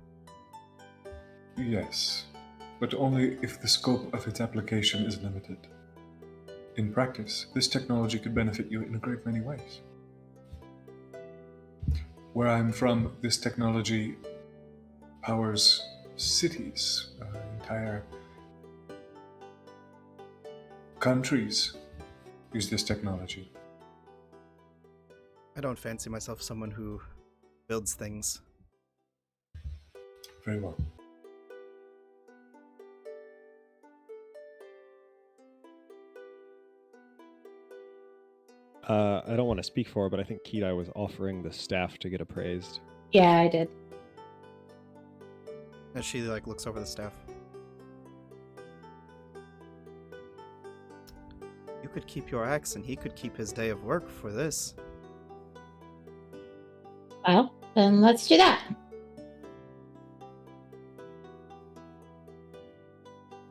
yes, but only if the scope of its application is limited. In practice, this technology could benefit you in a great many ways. Where I'm from, this technology powers cities, entire countries use this technology. I don't fancy myself someone who builds things. Very well. I don't want to speak for her, but I think Kedai was offering the staff to get appraised. Yeah, I did. As she like looks over the staff. You could keep your axe and he could keep his day of work for this. Well, then let's do that.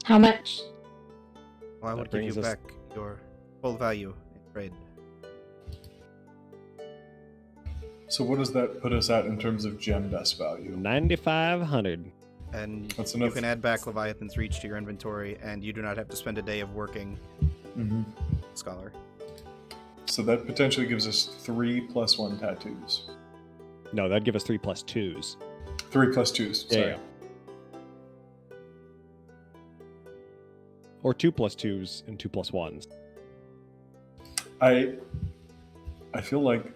How much? Well, I That would give you brings us- back your full value in trade. So what does that put us at in terms of gem dust value? 9,500. And That's you enough. can add back Leviathan's Reach to your inventory, and you do not have to spend a day of working, Mm-hmm. Scholar. So that potentially gives us 3 + 1 tattoos. No, that'd give us 3 + 2s. 3 + 2s. Yeah, Sorry. yeah. Or 2 + 2s and 2 + 1s. I feel like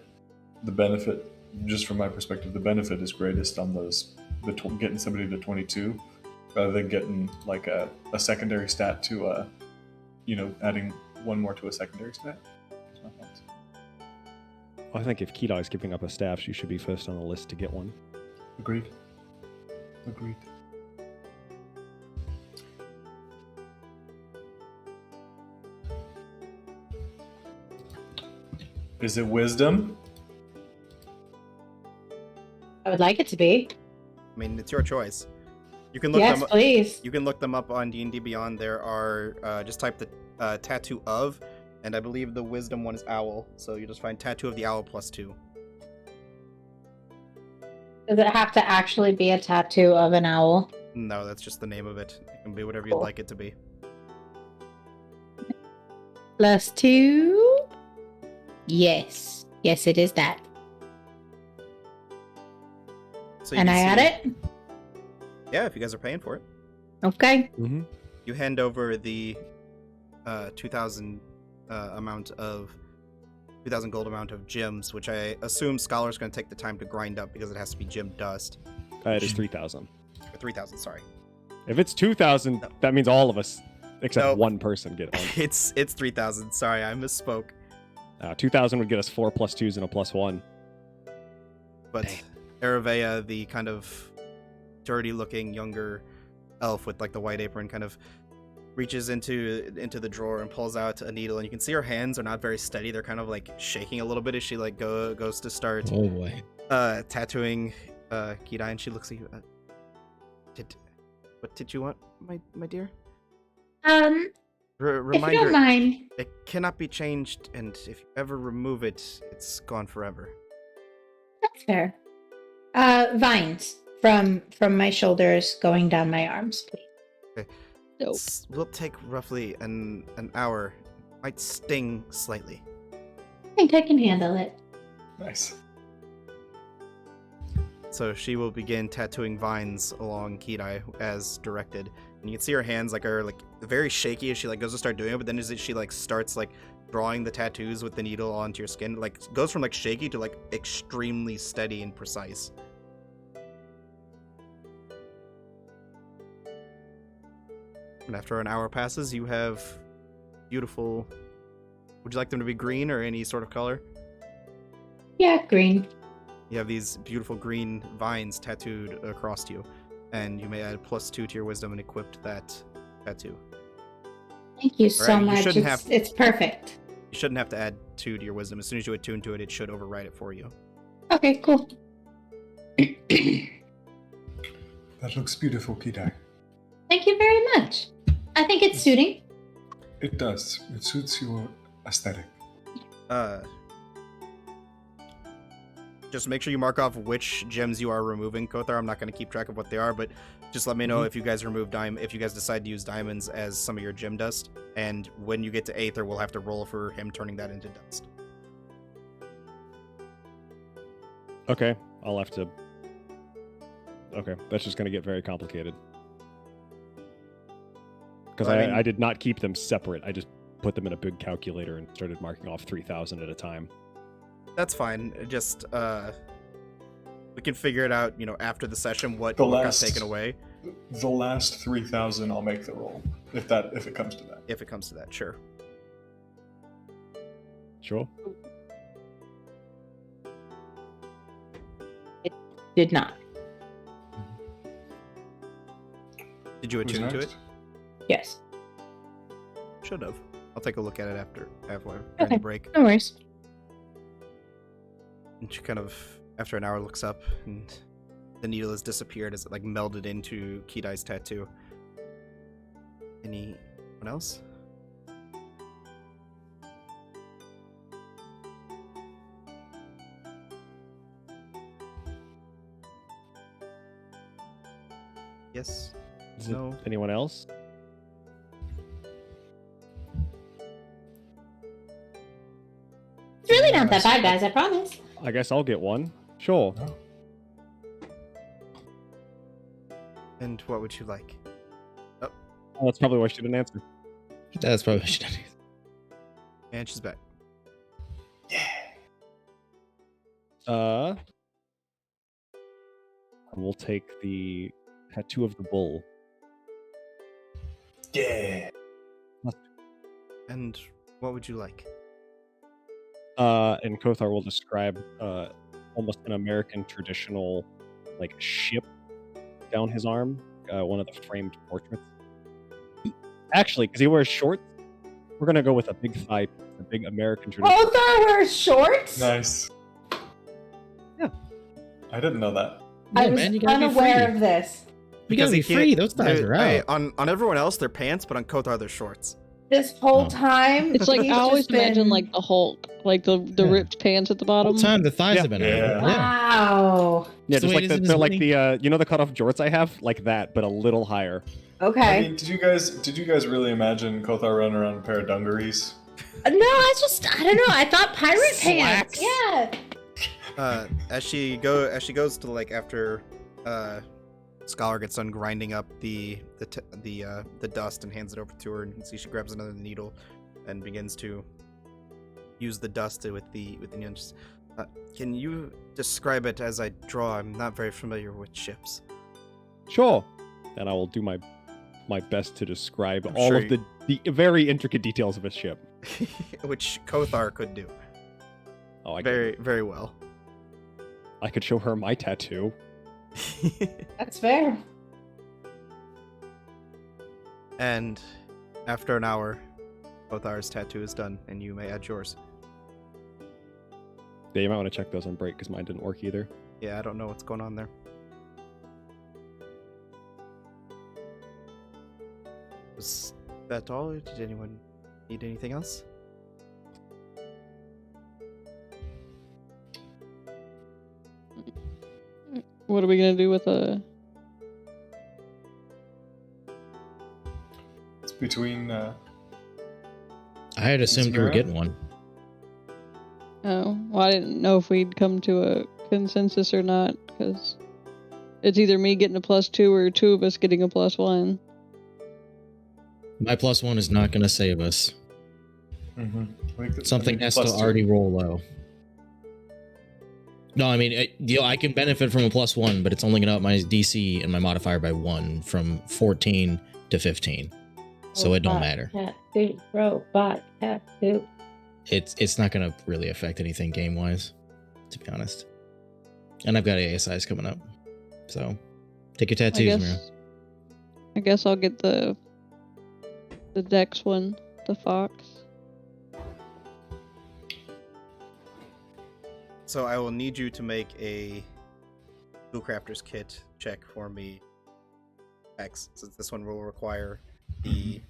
the benefit, just from my perspective, the benefit is greatest on those getting somebody to 22, rather than getting like a secondary stat to adding one more to a secondary stat. That's my thoughts. I think if Kedai's giving up a staff, she should be first on the list to get one. Agreed. Agreed. Is it wisdom? I would like it to be. I mean, it's your choice. You can look Yes, them. please. You can look them up on D&D Beyond. There are just type the tattoo of, and I believe the wisdom one is owl. So you just find tattoo of the owl +2. Does it have to actually be a tattoo of an owl? No, that's just the name of it. It can be whatever Cool. you'd like it to be. +2? Yes. Yes, it is that. So you And can I add see- it? Yeah, if you guys are paying for it. Okay. Mm-hmm. You hand over the 2,000 amount of 2,000 gold amount of gems, which I assume Scholar's going to take the time to grind up because it has to be gem dust. It is 3,000. Or 3,000, sorry. If it's 2,000, No. that means all of us, except Nope. one person, get one. It's 3,000. Sorry, I misspoke. 2,000 would get us 4 + 2s and a +1. But Aravea, the kind of dirty-looking younger elf with like the white apron, kind of reaches into the drawer and pulls out a needle, and you can see her hands are not very steady. They're kind of like shaking a little bit as she like goes to start Oh boy. tattooing Kedai, and she looks at you. What did you want, my dear? If you Reminder, don't mind. it cannot be changed, and if you ever remove it, it's gone forever. That's fair. Vines from my shoulders going down my arms, please. Dope. Will take roughly an hour. Might sting slightly. I think I can handle it. Nice. So she will begin tattooing vines along Kedai as directed, and you can see her hands are very shaky as she goes to start doing it. But then as she starts drawing the tattoos with the needle onto your skin, goes from shaky to extremely steady and precise. And after an hour passes, you have beautiful. Would you like them to be green or any sort of color? Yeah, green. You have these beautiful green vines tattooed across you, and you may add +2 to your wisdom and equip that tattoo. Thank you so Alright, you much. shouldn't It's perfect. You shouldn't have to add 2 to your wisdom. As soon as you attune to it, it should override it for you. Okay, cool. That looks beautiful, Kedai. Thank you very much. I think it's suiting. It does. It suits your aesthetic. Just make sure you mark off which gems you are removing, Kothar. I'm not going to keep track of what they are, but just let me know if you guys remove if you guys decide to use diamonds as some of your gem dust. And when you get to Aether, we'll have to roll for him turning that into dust. Okay, I'll have to... Okay, that's just going to get very complicated. Because Well, I mean- I did not keep them separate. I just put them in a big calculator and started marking off 3,000 at a time. That's fine. Just we can figure it out, after the session what The got last- taken away. The last 3,000, I'll make the roll if it comes to that. If it comes to that, sure. Sure. Did not. Did you Who's attune to next? it? Yes. Should have. I'll take a look at it after during Okay. the break. No worries. And she kind of, after an hour, looks up, and the needle has disappeared as it melded into Kidai's tattoo. Anyone else? Yes. Is No. it anyone else? It's really not that bad, guys. I promise. I guess I'll get one. Sure. And what would you like? Oh, that's probably why she didn't answer. That's probably what she did. And she's back. We'll take the tattoo of the bull. Yeah. And what would you like? And Kothar will describe almost an American traditional ship down his arm, one of the framed portraits. Actually, because he wears shorts, we're gonna go with a big thigh, a big American traditional. Kothar wears shorts? Nice. Yeah. I didn't know that. I Yeah, was man, you gotta be unaware free. of this. You gotta be he can't- free. Those thighs are Hey, out. on everyone else, they're pants, but on Kothar, they're shorts. This whole Oh. time, It's like he's I always just been- imagine like the Hulk, like the Yeah. ripped pants at the The whole bottom. time the thighs Yeah. have been Yeah. out. Yeah. Wow. Yeah, It's the just way like it is in his they're like money. the the cutoff jorts I have, like that, but a little higher. Okay. I mean, did you guys really imagine Kothar running around in a pair of dungarees? No, I don't know. I thought pirate pants. Slacks. Yeah. As she goes to after Scholar gets done grinding up the dust and hands it over to her, and you can see she grabs another needle and begins to use the dust with the needle. Can you describe it as I draw? I'm not very familiar with ships. Sure. And I will do my best to describe I'm all sure of the very intricate details of a ship. Which Kothar could do Oh, I very, very well. I could show her my tattoo. That's fair. And after an hour, Kothar's tattoo is done, and you may add yours. Yeah, you might want to check those on break because mine didn't work either. Yeah, I don't know what's going on there. Was that all, or did anyone need anything else? What are we gonna do with a? It's between. I had assumed you were Zmira? getting one. Oh, well, I didn't know if we'd come to a consensus or not because it's either me getting a +2 or two of us getting a +1. My +1 is not going to save us. Something has to already roll low. No, I mean, I can benefit from a +1, but it's only going to up my DC and my modifier by 1 from 14 to 15. So it don't matter. Tattoo, robot tattoo. It's not going to really affect anything game-wise, to be honest. And I've got ASIs coming up. So take your tattoos, Mira. I guess I'll get the Dex one, the fox. So I will need you to make a Tool Crafter's Kit check for me, X, since this one will require the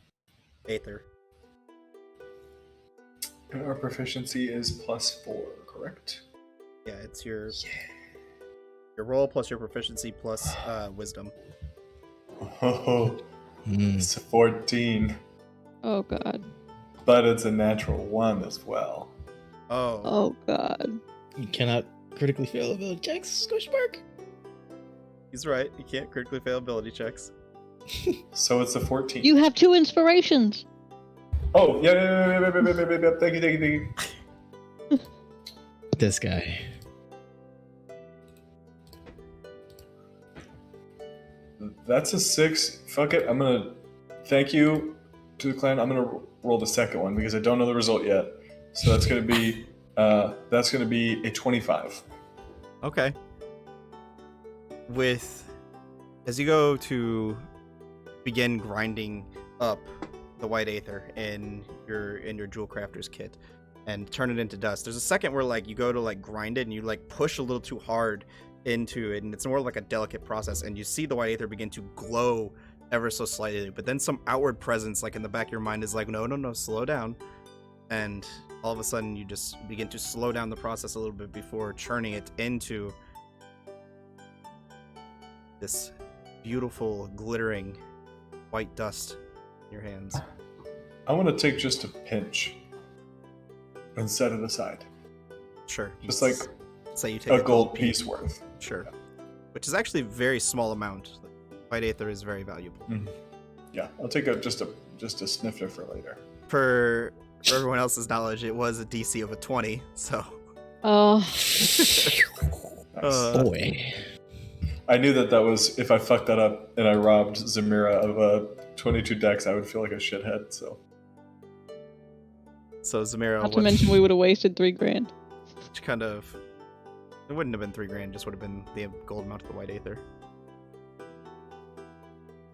Aether. And our proficiency is +4, correct? Yeah, it's your roll plus your proficiency plus wisdom. Oh, it's a 14, Oh god. but it's a natural 1 as well. Oh. Oh god. You cannot critically fail ability checks, squish mark. He's right. You can't critically fail ability checks. So it's a 14. You have 2 inspirations. Oh, yeah. Thank you. This guy. That's a 6. Fuck it. I'm gonna thank you to the clan. I'm gonna roll the second one because I don't know the result yet. So that's gonna be a 25. Okay. As you go to begin grinding up the white aether in your jewel crafter's kit and turn it into dust, there's a second where like you go to like grind it and you like push a little too hard into it, and it's more like a delicate process, and you see the white aether begin to glow ever so slightly, but then some outward presence like in the back of your mind is like, no, slow down, and all of a sudden you just begin to slow down the process a little bit before churning it into this beautiful glittering white dust in your hands. I want to take just a pinch and set it aside. Sure. Just like say you take a gold piece worth. Sure. Which is actually a very small amount. White aether is very valuable. Mm-hmm. Yeah, I'll take just a snifter for later. For everyone else's knowledge, it was a DC of a 20, so. Oh. Nice. Boy. I knew that was, if I fucked that up and I robbed Zamira of a 22 dex, I would feel like a shithead, so. So Zamira, Not to mention we would have wasted $3,000. Which kind of, it wouldn't have been $3,000, just would have been the gold amount of the white aether.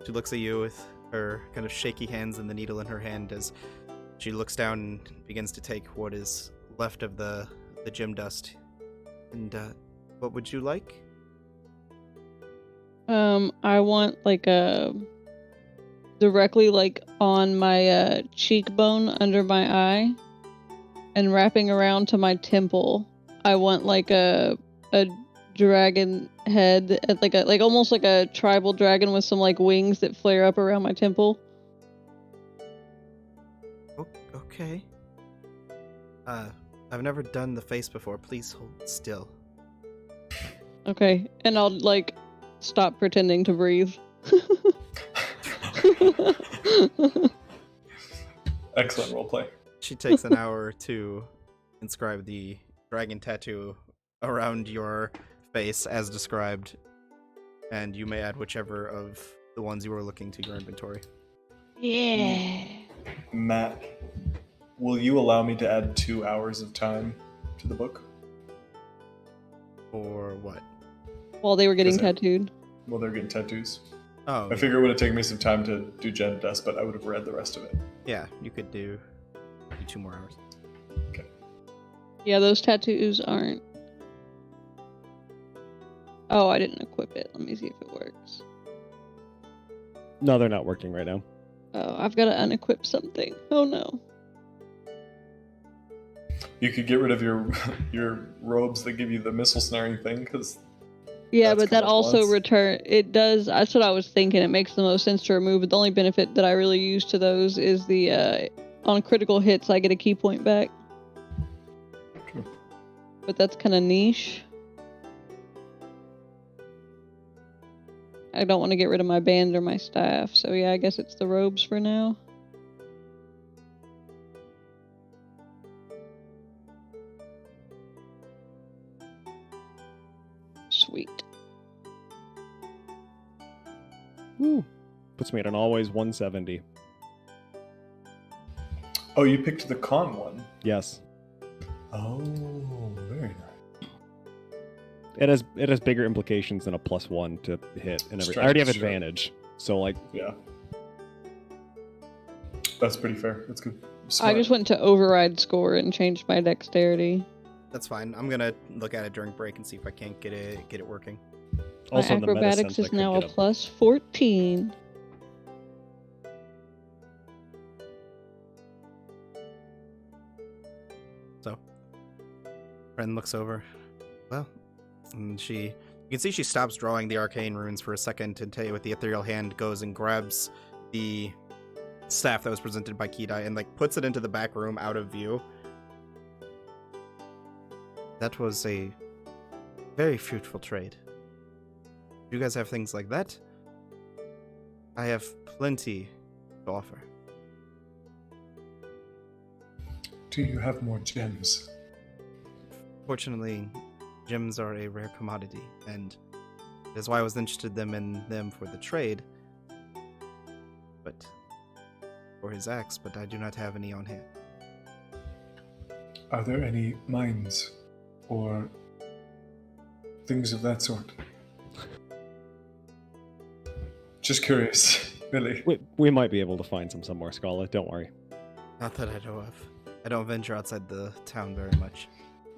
She looks at you with her kind of shaky hands and the needle in her hand as she looks down and begins to take what is left of the gem dust. And what would you like? I want like a directly like on my cheekbone under my eye and wrapping around to my temple. I want like a dragon head, like almost like a tribal dragon with some like wings that flare up around my temple. Okay. I've never done the face before. Please hold still. Okay, and I'll like stop pretending to breathe. Excellent roleplay. She takes an hour to inscribe the dragon tattoo around your face as described, and you may add whichever of the ones you were looking to your inventory. Yeah. Matt, will you allow me to add 2 hours of time to the book? Or what? While they were getting 'Cause I- tattooed. Well, they're getting tattoos. Oh, I figure it would have taken me some time to do gem dust, but I would have read the rest of it. yeah, you could do 2 more hours. Yeah, those tattoos aren't. Oh, I didn't equip it. Let me see if it works. No, they're not working right now. Oh, I've got to unequip something. Oh no. You could get rid of your robes that give you the missile snaring thing, because Yeah, That's but that come up also once. it does, that's what I was thinking. It makes the most sense to remove it. The only benefit that I really use to those is the, on critical hits, I get a key point back. True. But that's kind of niche. I don't want to get rid of my band or my staff, so yeah, I guess it's the robes for now. Sweet. Woo. Puts me at an always 170. Oh, you picked the con one. Yes. Oh, very nice. It has bigger implications than a +1 to hit and everything. I already have Strength, sure. advantage. So like Yeah. That's pretty fair. That's good. I Smart. just went to override score and changed my dexterity. That's fine. I'm gonna look at it during break and see if I can't get it working. also My in the meta acrobatics sense, I is could now a get plus 14. So, Ren looks over. Well, and you can see she stops drawing the arcane runes for a second and Tay with the ethereal hand goes and grabs the staff that was presented by Kidai and like puts it into the back room out of view. That was a very fruitful trade. You guys have things like that? I have plenty to offer. Do you have more gems? Fortunately, gems are a rare commodity, and that's why I was interested in them for the trade. But for his axe, but I do not have any on hand. Are there any mines or things of that sort? Just curious, really. We might be able to find some somewhere, Scholar. Don't worry. Not that I know of. I don't venture outside the town very much.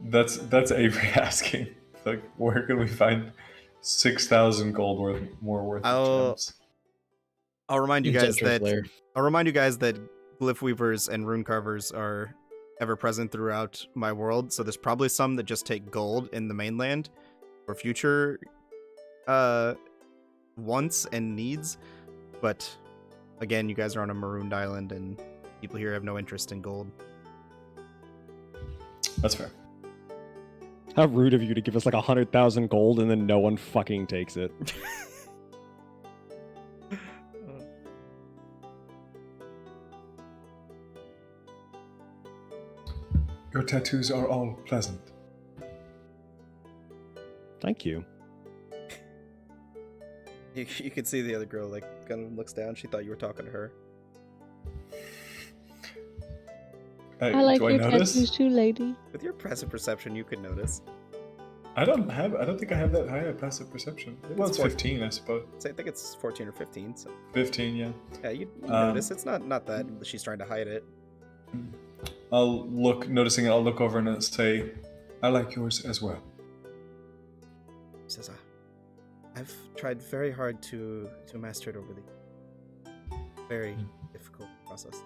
That's Avery asking. Like, where can we find 6,000 gold worth of gems? I'll remind you guys Indenture that flare. glyph weavers and rune carvers are ever present throughout my world. So there's probably some that just take gold in the mainland for future wants and needs. But again, you guys are on a marooned island, and people here have no interest in gold. That's fair. How rude of you to give us like 100,000 gold and then no one fucking takes it. Your tattoos are all pleasant. Thank you. You can see the other girl like kind of looks down. She thought you were talking to her. I like do your I notice? tattoos too, lady. With your passive perception, you could notice. I don't think I have that high a passive perception. Well, it's 15, I suppose. So I think it's 14 or 15. So 15, yeah. yeah, you notice. It's not that she's trying to hide it. Noticing it, I'll look over and I'll say, I like yours as well. He says, I've tried very hard to master it over the very difficult process.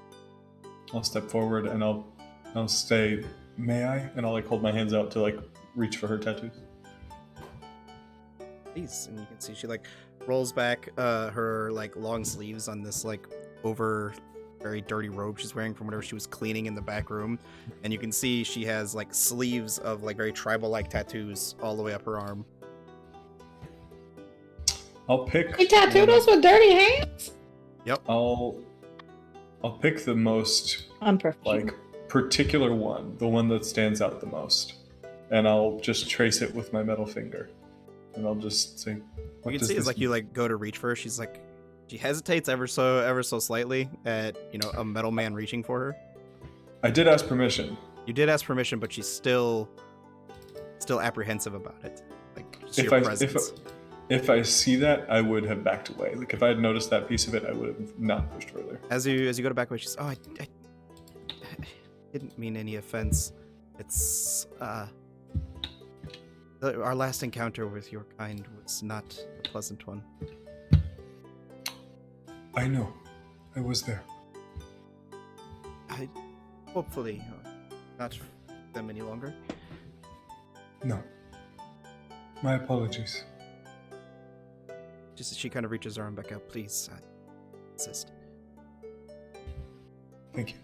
I'll step forward and I'll say, may I? And I'll like hold my hands out to like reach for her tattoos. Please. And you can see she like rolls back her like long sleeves on this like over very dirty robe she's wearing from whatever she was cleaning in the back room, and you can see she has like sleeves of like very tribal like tattoos all the way up her arm. I'll pick. He tattooed us with dirty hands? Yep. I'll pick the most Unprofessional. like particular one, the one that stands out the most, and I'll just trace it with my metal finger, and I'll just say, You can see it's like you like go to reach for her. She hesitates ever so slightly at a metal man reaching for her. I did ask permission. You did ask permission, but she's still apprehensive about it. Like just If your presence. If I see that, I would have backed away. Like if I had noticed that piece of it, I would have not pushed further. As you go to back away, she's I didn't mean any offense. It's our last encounter with your kind was not a pleasant one. I know. I was there. Hopefully not them any longer. No. My apologies. Just as she kind of reaches her arm back out, please, insist. Thank you.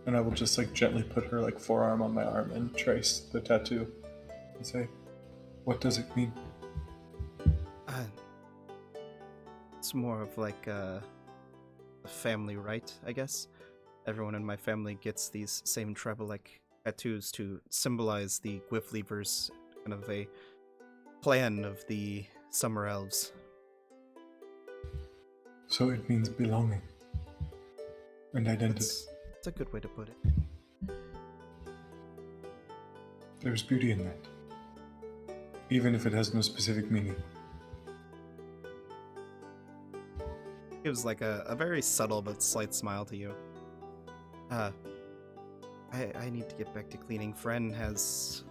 And I will just like gently put her like forearm on my arm and trace the tattoo and say, what does it mean? It's more of like a family right, I guess. Everyone in my family gets these same tribal-like tattoos to symbolize the glyph leavers, kind of a plan of the summer elves. So it means belonging and identity. It's a good way to put it. There's beauty in that, even if it has no specific meaning. Gives like a very subtle but slight smile to you. I need to get back to cleaning. Fren has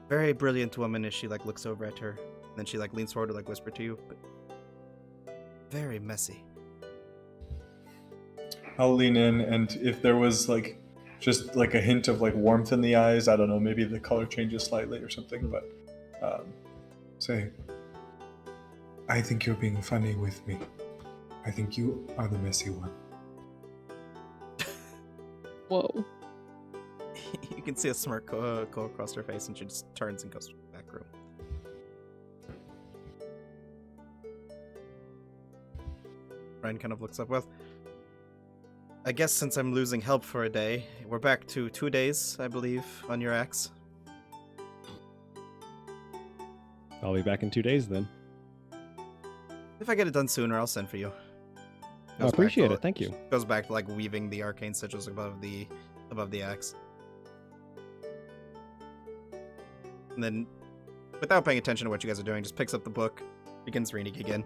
very brilliant woman as she like looks over at her. Then she like leans forward to like whisper to you, but very messy. I'll lean in, and if there was like just like a hint of like warmth in the eyes, I don't know, maybe the color changes slightly or something, but say, I think you're being funny with me. I think you are the messy one. Whoa. You can see a smirk go across her face, and she just turns and goes to the back room. Ryan kind of looks up. Well, I guess since I'm losing help for a day, we're back to 2 days, I believe, on your axe. I'll be back in 2 days then. If I get it done sooner, I'll send for you. I appreciate it. Thank you. Goes back to like weaving the arcane sigils above the axe. And then, without paying attention to what you guys are doing, just picks up the book, begins reading again.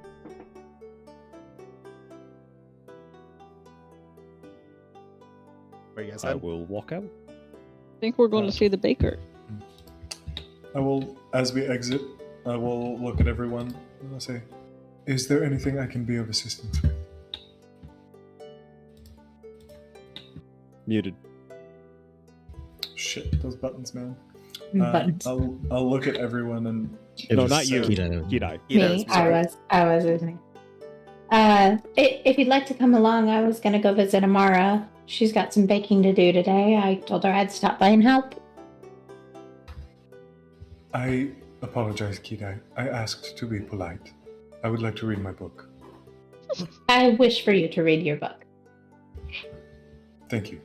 Where you guys I head? will walk out. I think we're going to see the baker. I will, as we exit, I will look at everyone and I'll say, "Is there anything I can be of assistance with?" Muted. Shit, those buttons, man. Buttons. I'll look at everyone and No, not you. Kita. Kidai. Me, I was listening. If you'd like to come along, I was gonna go visit Amara. She's got some baking to do today. I told her I'd stop by and help. I apologize, Kidai. I asked to be polite. I would like to read my book. I wish for you to read your book. Thank you.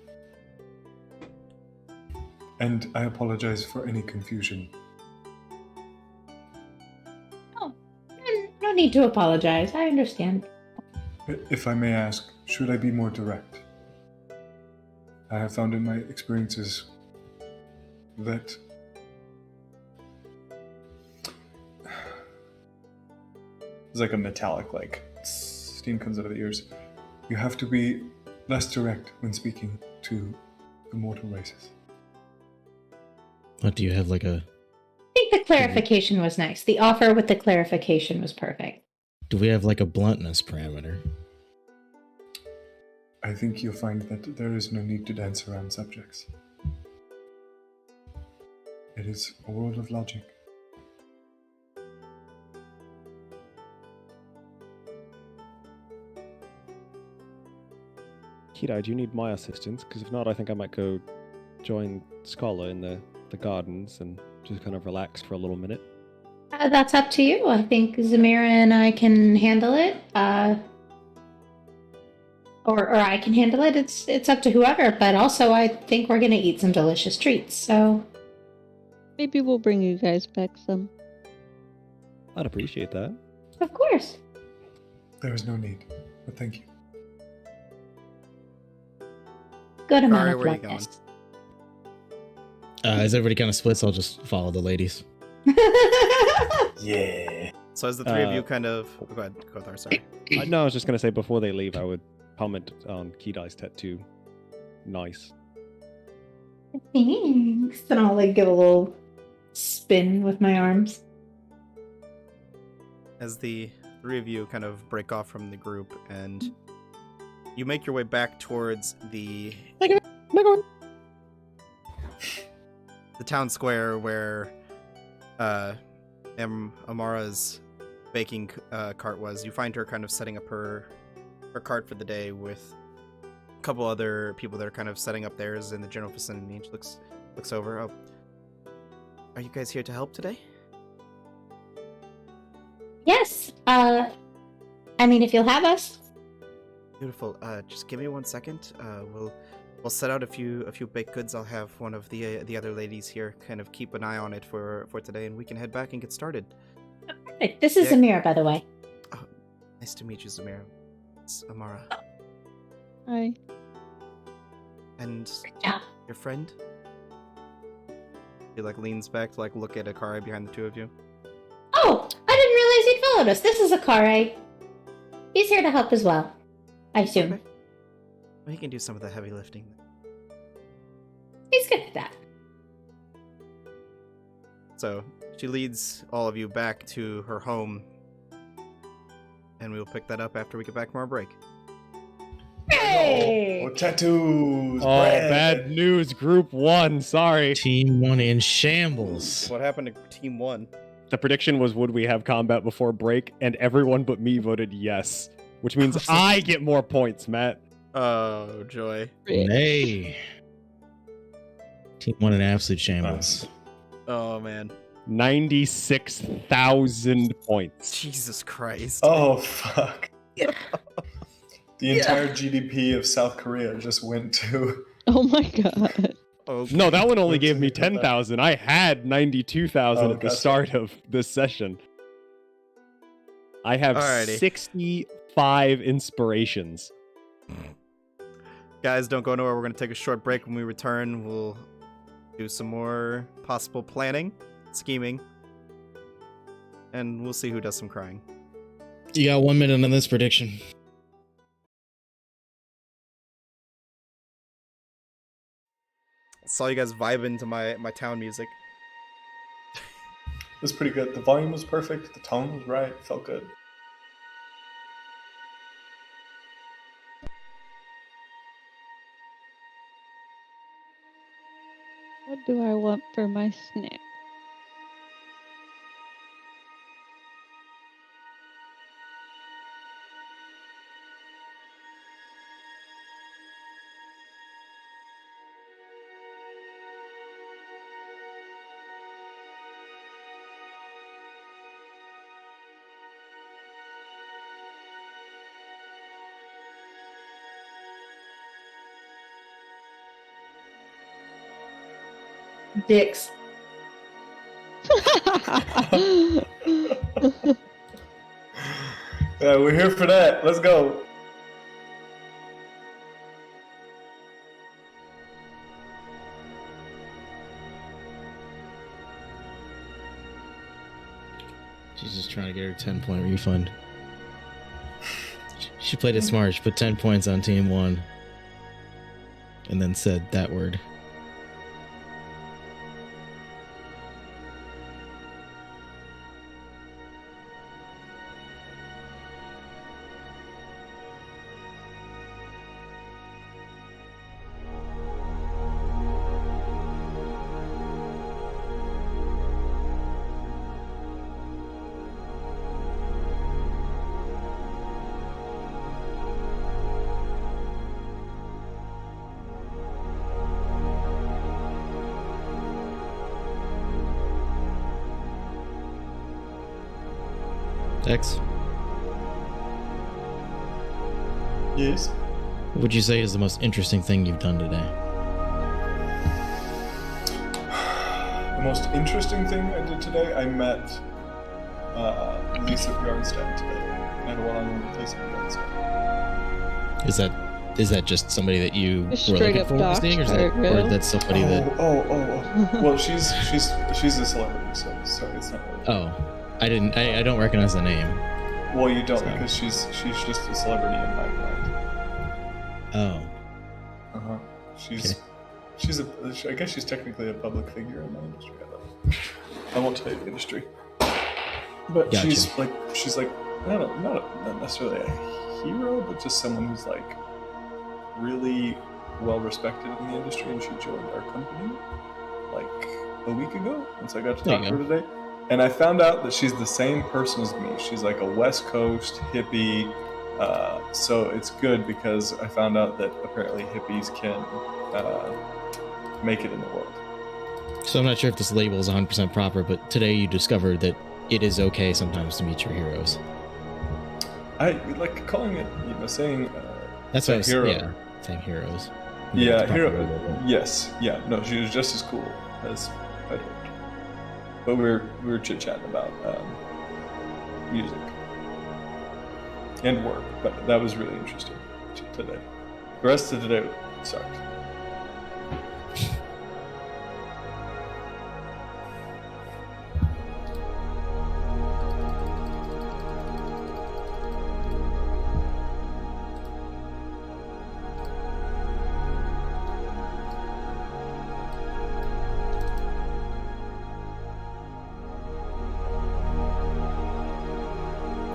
And I apologize for any confusion. Oh, no need to apologize. I understand. If I may ask, should I be more direct? I have found in my experiences that it's like a metallic, like steam comes out of the ears. You have to be less direct when speaking to the mortal races. What do you have like a? I think the clarification was nice. The offer with the clarification was perfect. Do we have like a bluntness parameter? I think you'll find that there is no need to dance around subjects. It is a world of logic. Kidai, do you need my assistance? Because if not, I think I might go join Scholar in the gardens and just kind of relax for a little minute. That's up to you. I think Zamira and I can handle it. Or I can handle it. It's up to whoever. But also, I think we're gonna eat some delicious treats. So Maybe we'll bring you guys back some. I'd appreciate that. of course. There is no need, but thank you. Good amount Alright, of where are you bluntness. As everybody kind of splits, I'll just follow the ladies. Yeah. So as the three of you kind of... Oh, go ahead, Kothar, sorry. No, I was just going to say before they leave, I would comment on Kidai's tattoo. Nice. Thanks. And I'll like give a little spin with my arms. As the three of you kind of break off from the group and you make your way back towards the town square where Amara's baking cart was. You find her kind of setting up her cart for the day with a couple other people that are kind of setting up theirs in the general vicinity. She looks over. Oh, are you guys here to help today? Yes. I mean, if you'll have us. Beautiful. Just give me 1 second. We'll set out a few baked goods. I'll have one of the other ladies here kind of keep an eye on it for today, and we can head back and get started. Perfect. This is Yeah. Zamira, by the way. Oh, nice to meet you, Zamira. It's Amara. Hi. And job. your friend? He like leans back to like look at Akari behind the two of you. Oh, I didn't realize you'd followed us. This is Akari. He's here to help as well, I assume. Okay. Well, he can do some of the heavy lifting. He's good at that. So she leads all of you back to her home, and we'll pick that up after we get back from our break. Hey! Oh, tattoos. Oh, bread. bad news, Group 1. Sorry. Team 1 in shambles. What happened to Team 1? The prediction was, would we have combat before break? And everyone but me voted yes. Which means I get more points, Matt. Oh, joy. Nay. Team 1 in absolute shambles. Oh, man. 96,000 points. Jesus Christ. Oh, fuck. The entire GDP of South Korea just went to. Oh my god. Okay. No, that one only Went gave to me hit that. 10,000. I had 92,000 Oh, at the gotcha. start of this session. I have Alrighty. 65 inspirations. Guys, don't go nowhere. We're going to take a short break. When we return, we'll do some more possible planning, scheming, and we'll see who does some crying. You got 1 minute on this prediction. Saw you guys vibing to my town music. It was pretty good. The volume was perfect. The tone was right. It felt good. What do I want for my snack? Dicks. Yeah, we're here for that. Let's go. She's just trying to get her 10-point refund. She played it smart. She put 10 points on team 1. And then said that word. Dex, Yes. what would you say is the most interesting thing you've done today? The most interesting thing I did today, I met Lisa Bjornstad today. I had a one-on-one with Lisa Bjornstad. Is that just somebody that you were Straight looking up forward to seeing, or that's somebody that? Well, she's a celebrity, so sorry, it's not really. Oh, I don't recognize the name. Well, you don't So- because she's just a celebrity in my mind. Oh, Uh-huh. Okay. I guess she's technically a public figure in my industry. I won't tell you the industry. But Gotcha. she's like I don't know, not necessarily a hero, but just someone who's like really well respected in the industry, and she joined our company like a week ago, and so I got to There talk you to her today. And I found out that she's the same person as me. She's like a West Coast hippie. So it's good because I found out that apparently hippies can make it in the world. so I'm not sure if this label is 100% proper, but today you discovered that it is okay sometimes to meet your heroes. I like calling it, saying That's what I was hero. Yeah, saying heroes. Yeah, It's hero. proper label. Yes, yeah. No, she was just as cool as I'd hoped. But we were chit chatting about music and work, but that was really interesting today. The rest of today sucked.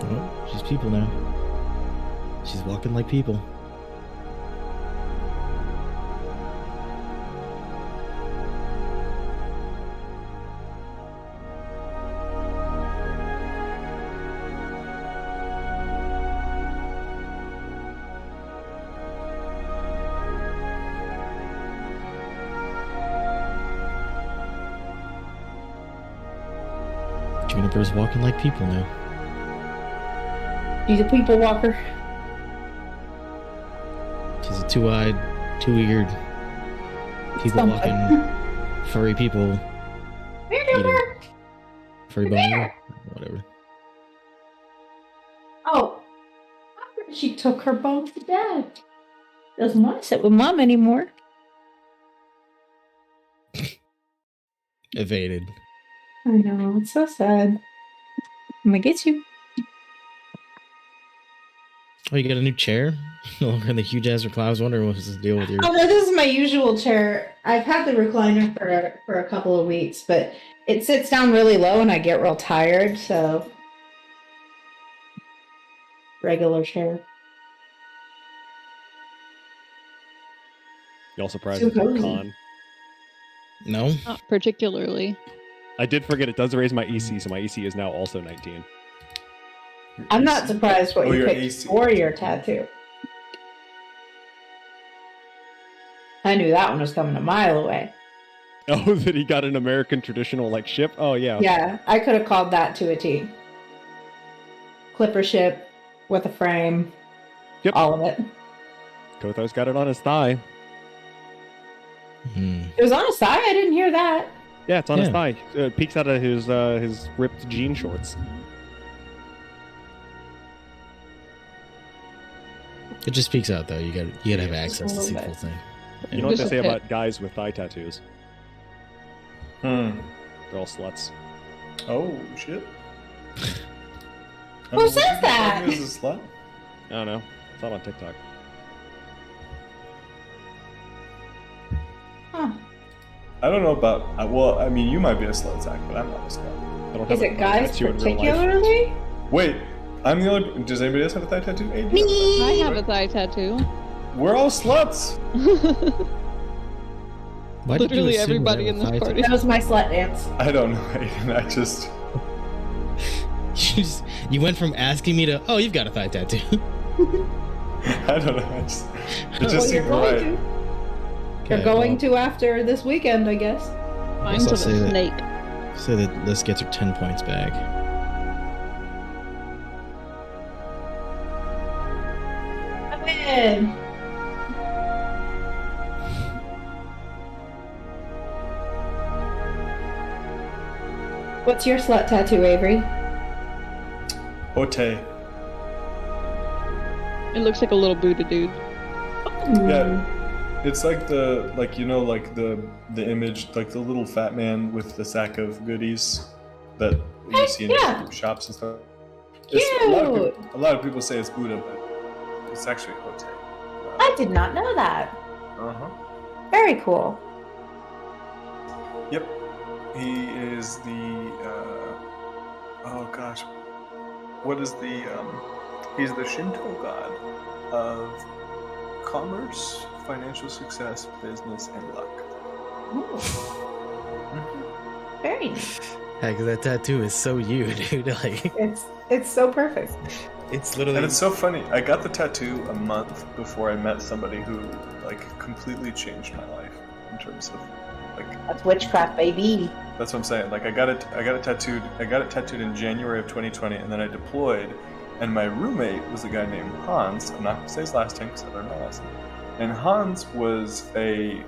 Oh, she's people now. She's walking like people. Juniper's walking like people now. She's a people walker. She's a two-eyed, two-eared, people-walking, furry people. Eater. Furry bone eater? Whatever. Oh, she took her bone to bed. Doesn't want to sit with mom anymore. Evaded. I know, it's so sad. I'm gonna get you. Oh, you got a new chair? No longer in the huge ass recliner. I was wondering what was the deal with your. Oh no, this is my usual chair. I've had the recliner for a couple of weeks, but it sits down really low and I get real tired, so regular chair. Y'all surprised Too it's a cozy. con? No? Not particularly. I did forget it does raise my EC, so my EC is now also 19. I'm not surprised what Oh, you your picked AC. for your tattoo. I knew that one was coming a mile away. Oh, that he got an American traditional like ship? Oh yeah. Yeah, I could have called that to a T. Clipper ship with a frame. Yep. All of it. Kothar's got it on his thigh. Hmm. It was on his thigh. I didn't hear that. Yeah, it's on his Yeah. thigh. It peeks out of his ripped jean shorts. It just peeks out though. You gotta have access to little see the bit. full thing. You know what they Just say a bit. about guys with thigh tattoos? Hmm. They're all sluts. Oh shit. Who says that? Is a slut? I don't know. It's not on TikTok. Huh. I don't know about. Well, I mean, you might be a slut, Zach, but I'm not a slut. I don't Is have a it thigh guys tattoo in real life. particularly? Wait, I'm the only. Does anybody else have a thigh tattoo? Hey, do you have a thigh Me. I tattoo? have a thigh tattoo. We're all sluts. Why did you Literally assume everybody that in with this thigh party. That was my slut dance. I don't know, Aiden. I just. You went from asking me to, oh, you've got a thigh tattoo. I don't know. It just Well, seemed you're going right. to. Okay, You're going well, to after this weekend, I guess. Mine's I'll of say a that- snake. So that this gets her 10 points back. I win. What's your slut tattoo, Avery? Ote. It looks like a little Buddha dude. Yeah. It's like the the image, like the little fat man with the sack of goodies that you see in Yeah. shops and stuff. Cute. A lot of people say it's Buddha, but it's actually Ote. I did not know that. Uh-huh. Very cool. Yep. He is the oh gosh. What is the he's the Shinto god of commerce, financial success, business, and luck. Very nice. Heck, that tattoo is so you, dude. Like, It's so perfect. it's literally. And it's so funny. I got the tattoo a month before I met somebody who like completely changed my life in terms of like That's witchcraft, baby. that's what I'm saying. Like I got it tattooed in January of 2020, and then I deployed, and my roommate was a guy named Hans. I'm not gonna say his last name because I learned my lesson. And Hans was he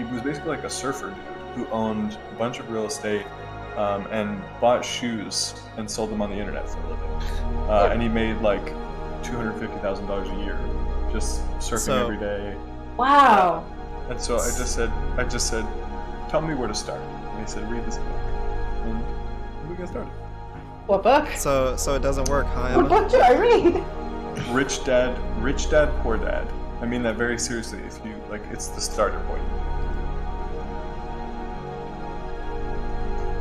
was basically like a surfer dude who owned a bunch of real estate and bought shoes and sold them on the internet for a living. And he made like $250,000 a year just surfing every day. Wow. And so I just said, tell me where to start. And he said, read this book. And we got started. What book? So it doesn't work, huh, What Emma? book do I read? Rich Dad, Poor Dad. I mean that very seriously. If you like, it's the starter point.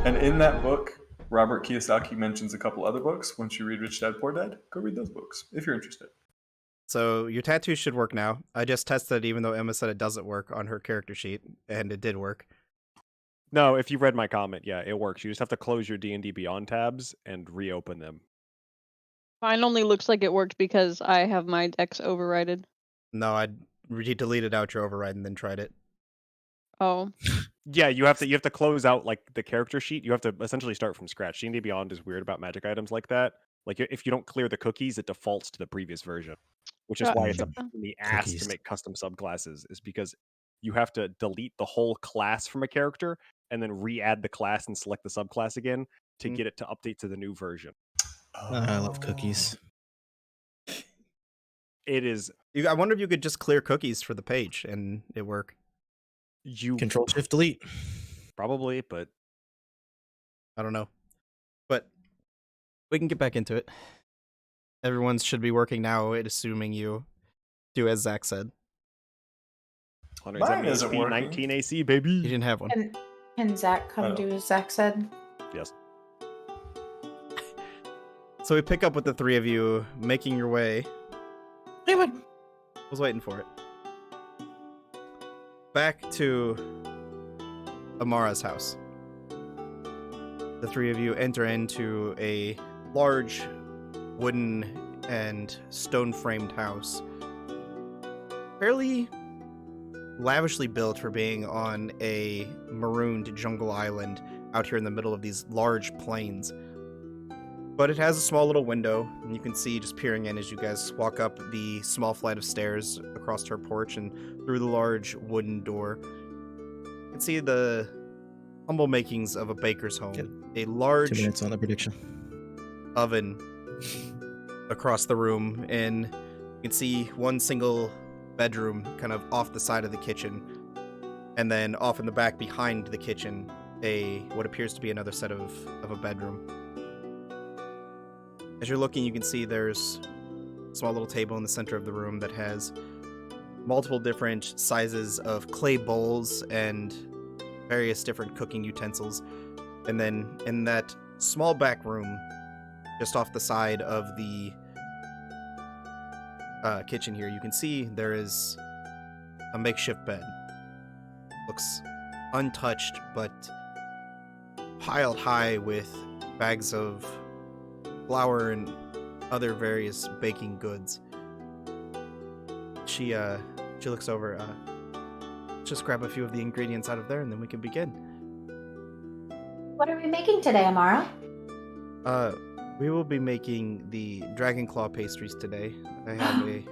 And in that book, Robert Kiyosaki mentions a couple other books. Once you read Rich Dad, Poor Dad, go read those books if you're interested. So your tattoo should work now. I just tested it, even though Emma said it doesn't work on her character sheet, and it did work. No, if you read my comment, yeah, it works. You just have to close your D&D Beyond tabs and reopen them. Mine only looks like it worked because I have my decks overridden. No, I deleted out your override and then tried it. Oh. Yeah, you have to close out like the character sheet. You have to essentially start from scratch. D&D Beyond is weird about magic items like that. Like if you don't clear the cookies, it defaults to the previous version. which is why it's a Gotcha. pain in the ass to Cookies. make custom subclasses, is because you have to delete the whole class from a character and then re-add the class and select the subclass again to Mm. get it to update to the new version. I love cookies. It is I wonder if you could just clear cookies for the page and it work. you Control Shift Delete. probably, but I don't know. But we can get back into it. Everyone should be working now, assuming you do as Zach said. 170 isn't HP, working. 19 AC, baby. You didn't have one. Can Zach come Oh. do as Zach said? Yes. So we pick up with the three of you making your way. Damn it. Was waiting for it. Back to Amara's house. The three of you enter into a large wooden and stone-framed house. Fairly lavishly built for being on a marooned jungle island out here in the middle of these large plains. But it has a small little window, and you can see just peering in as you guys walk up the small flight of stairs across her porch and through the large wooden door. You can see the humble makings of a baker's home. Yep. A 2 large minutes on the prediction. oven across the room, and you can see one single bedroom kind of off the side of the kitchen, and then off in the back behind the kitchen, what appears to be another set of a bedroom. As you're looking, you can see there's a small little table in the center of the room that has multiple different sizes of clay bowls and various different cooking utensils. And then in that small back room, just off the side of the kitchen here, you can see there is a makeshift bed. Looks untouched, but piled high with bags of flour and other various baking goods. She looks over. Just grab a few of the ingredients out of there, and then we can begin. What are we making today, Amara? We will be making the dragon claw pastries today. I have a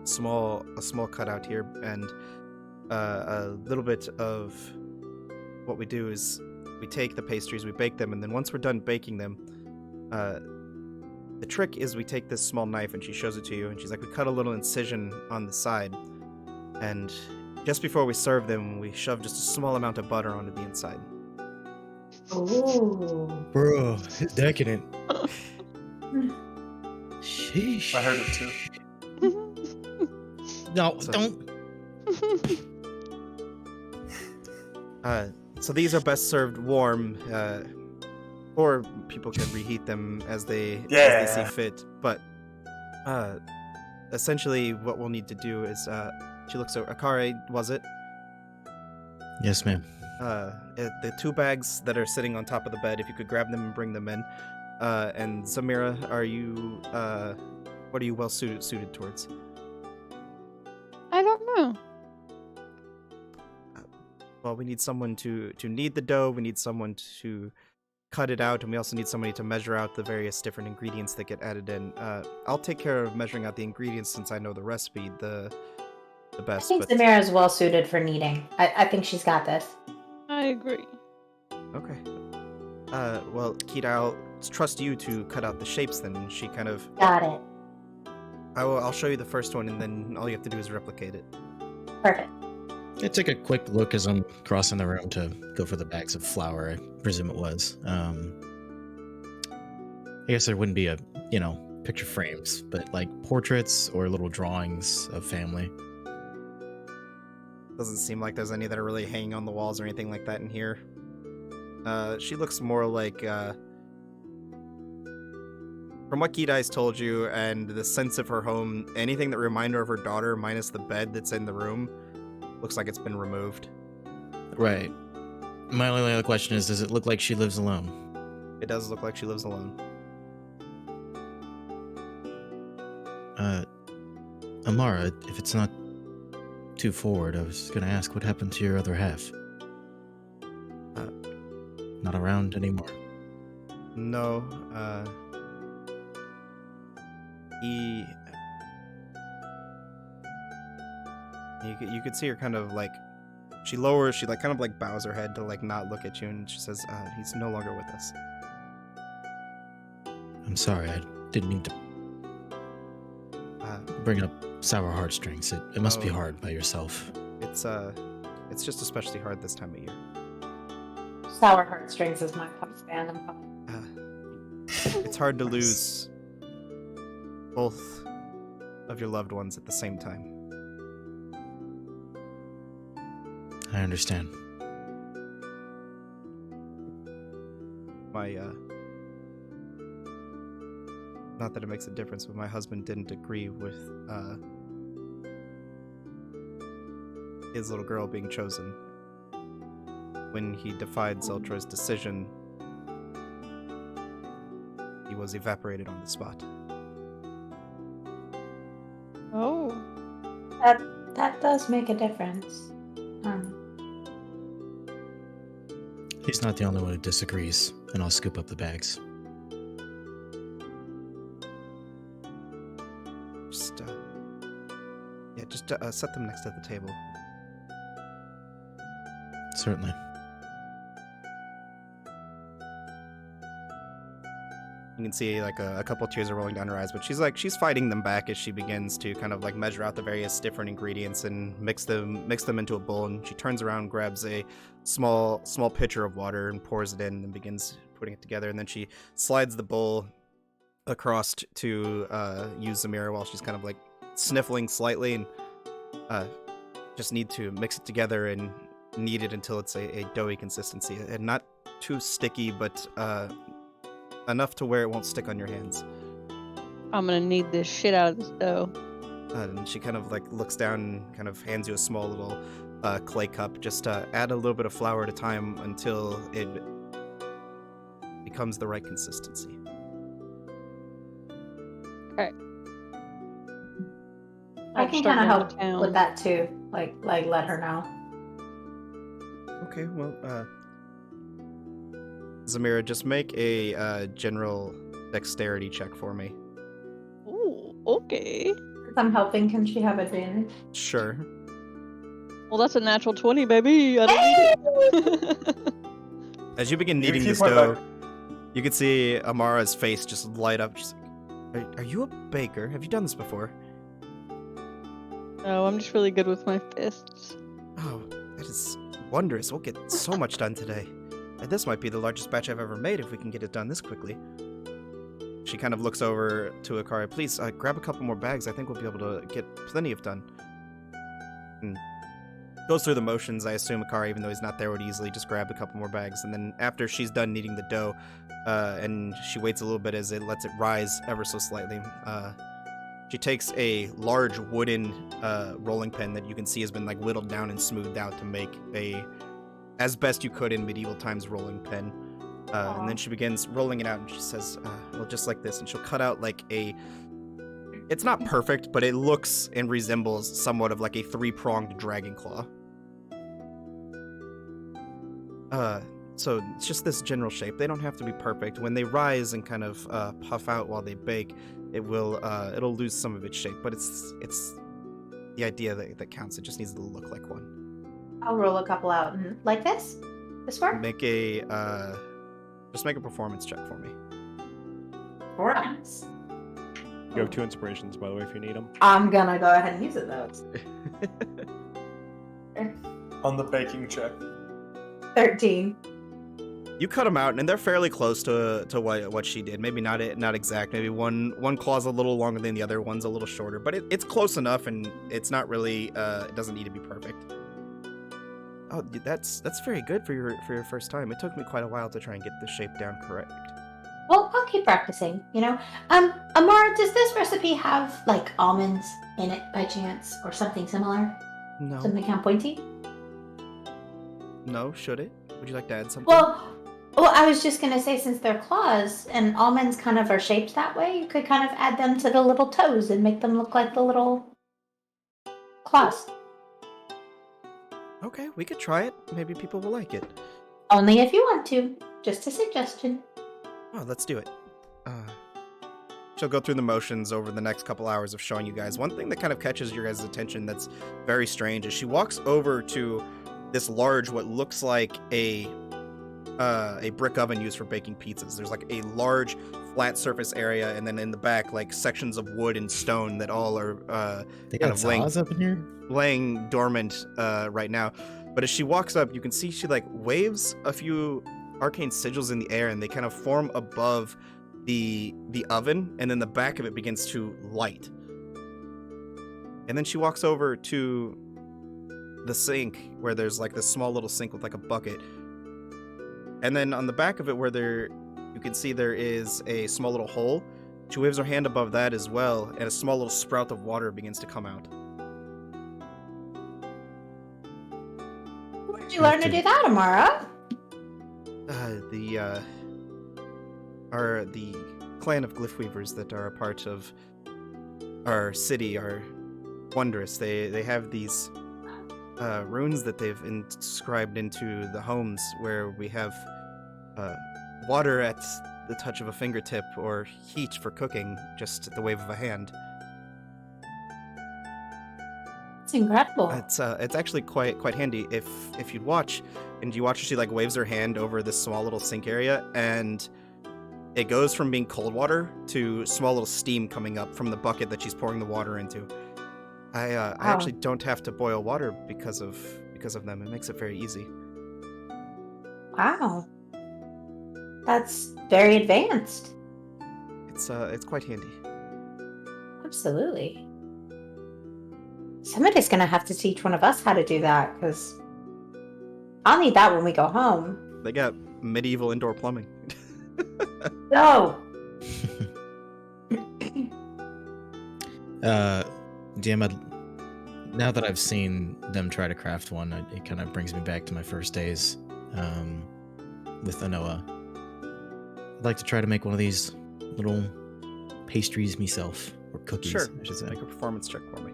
small cutout here, and a little bit of what we do is we take the pastries, we bake them, and then once we're done baking them, the trick is we take this small knife, and she shows it to you, and she's like, we cut a little incision on the side, and just before we serve them, we shove just a small amount of butter onto the inside. Ooh. Bro, it's decadent. Sheesh. I heard it too. No, So- don't. So these are best served warm, or people can reheat them as they see fit. But essentially, what we'll need to do is, she looks over. Akare, was it? Yes, ma'am. The 2 bags that are sitting on top of the bed, if you could grab them and bring them in. And Zamira, are you, what are you well suited towards? I don't know. Well, we need someone to knead the dough, we need someone to cut it out, and we also need somebody to measure out the various different ingredients that get added in. I'll take care of measuring out the ingredients since I know the recipe the I best. think But Zamira is well suited for kneading. I think she's got this. I agree. okay. Well, Keita, I'll trust you to cut out the shapes then. She kind of... Got it. I'll show you the first one, and then all you have to do is replicate it. Perfect. I take a quick look as I'm crossing the room to go for the bags of flour. I presume it was. I guess there wouldn't be picture frames, but like portraits or little drawings of family. Doesn't seem like there's any that are really hanging on the walls or anything like that in here. She looks more like, from what Keita told you and the sense of her home, anything that reminded her of her daughter minus the bed that's in the room looks like it's been removed. Right. My only other question is, does it look like she lives alone? It does look like she lives alone. Amara, if it's not too forward, I was gonna ask what happened to your other half. Not around anymore. No, You could see her kind of like she like kind of like bows her head to like not look at you, and she says, "He's no longer with us." I'm sorry, I didn't mean to bring up sour heartstrings. It must be hard by yourself. It's just especially hard this time of year. Sour heartstrings is my pop band. It's hard to lose both of your loved ones at the same time. I understand. My not that it makes a difference, but my husband didn't agree with his little girl being chosen. When he defied Zeltra's decision, he was evaporated on the spot. Oh. That does make a difference. He's not the only one who disagrees, and I'll scoop up the bags. Just set them next to the table. Certainly. You can see like a couple tears are rolling down her eyes, but she's fighting them back as she begins to kind of like measure out the various different ingredients and mix them into a bowl. And she turns around, grabs a small pitcher of water and pours it in and begins putting it together. And then she slides the bowl across to use Zamira while she's kind of like sniffling slightly and just need to mix it together and knead it until it's a doughy consistency and not too sticky, but enough to where it won't stick on your hands. I'm gonna knead this shit out of this dough. And she kind of like looks down and kind of hands you a small little clay cup. Just add a little bit of flour at a time until it becomes the right consistency. I can kind of help with that too. Like let her know. Okay, well, Zamira, just make a general dexterity check for me. Ooh, okay. If I'm helping, can she have advantage? Sure. Well, that's a natural 20, baby. I don't need it. As you begin kneading this dough, you can see Amara's face just light up. She's like, are you a baker? Have you done this before? No, I'm just really good with my fists. Oh, that is wondrous. We'll get so much done today. And this might be the largest batch I've ever made if we can get it done this quickly. She kind of looks over to Akari. Please, grab a couple more bags. I think we'll be able to get plenty of done. And goes through the motions. I assume Akari, even though he's not there, would easily just grab a couple more bags. And then after she's done kneading the dough, and she waits a little bit as it lets it rise ever so slightly, she takes a large wooden rolling pin that you can see has been like whittled down and smoothed out to make a, as best you could in medieval times, rolling pin. And then she begins rolling it out and she says, well, just like this. And she'll cut out like it's not perfect, but it looks and resembles somewhat of like a 3-pronged dragon claw. So it's just this general shape. They don't have to be perfect. When they rise and kind of puff out while they bake, it'll lose some of its shape, but it's the idea that counts. It just needs to look like one. I'll roll a couple out and like this. This work? Make just make a performance check for me. Performance. You have 2 inspirations, by the way, if you need them. I'm gonna go ahead and use it though. On the baking check. 13. You cut them out, and they're fairly close to what she did. Maybe not exact. Maybe one claw's a little longer than the other. One's a little shorter, but it's close enough, and it's not really. It doesn't need to be perfect. Oh, that's very good for your first time. It took me quite a while to try and get the shape down correct. Well, I'll keep practicing. Amara, does this recipe have like almonds in it by chance, or something similar? No. Something kind of pointy? No, should it? Would you like to add something? Well, I was just gonna say, since they're claws and almonds kind of are shaped that way, you could kind of add them to the little toes and make them look like the little claws. Okay, we could try it. Maybe people will like it. Only if you want to. Just a suggestion. Oh, let's do it. she'll go through the motions over the next couple hours of showing you guys. One thing that kind of catches your guys' attention that's very strange is she walks over to this large, what looks like a brick oven used for baking pizzas. There's like a large flat surface area, and then in the back, like sections of wood and stone that all are They kind got of laying saws up in here. laying dormant right now. But as she walks up, you can see she like waves a few arcane sigils in the air, and they kind of form above the oven, and then the back of it begins to light. And then she walks over to the sink, where there's like this small little sink with like a bucket. And then on the back of it, where you can see there is a small little hole. She waves her hand above that as well, and a small little sprout of water begins to come out. Where'd you learn to do that, Amara? The clan of glyph weavers that are a part of our city are wondrous. They have these runes that they've inscribed into the homes, where we have water at the touch of a fingertip, or heat for cooking just at the wave of a hand. It's incredible. It's actually quite handy if you'd watch, and you watch as she like waves her hand over this small little sink area, and it goes from being cold water to small little steam coming up from the bucket that she's pouring the water into. I actually don't have to boil water because of them. It makes it very easy. Wow. That's very advanced. It's quite handy. Absolutely. Somebody's gonna have to teach one of us how to do that, because I'll need that when we go home. They got medieval indoor plumbing. No. DM, now that I've seen them try to craft one, it kind of brings me back to my first days with Anoa. I'd like to try to make one of these little pastries myself, or cookies, Sure. I should say. Make a performance check for me.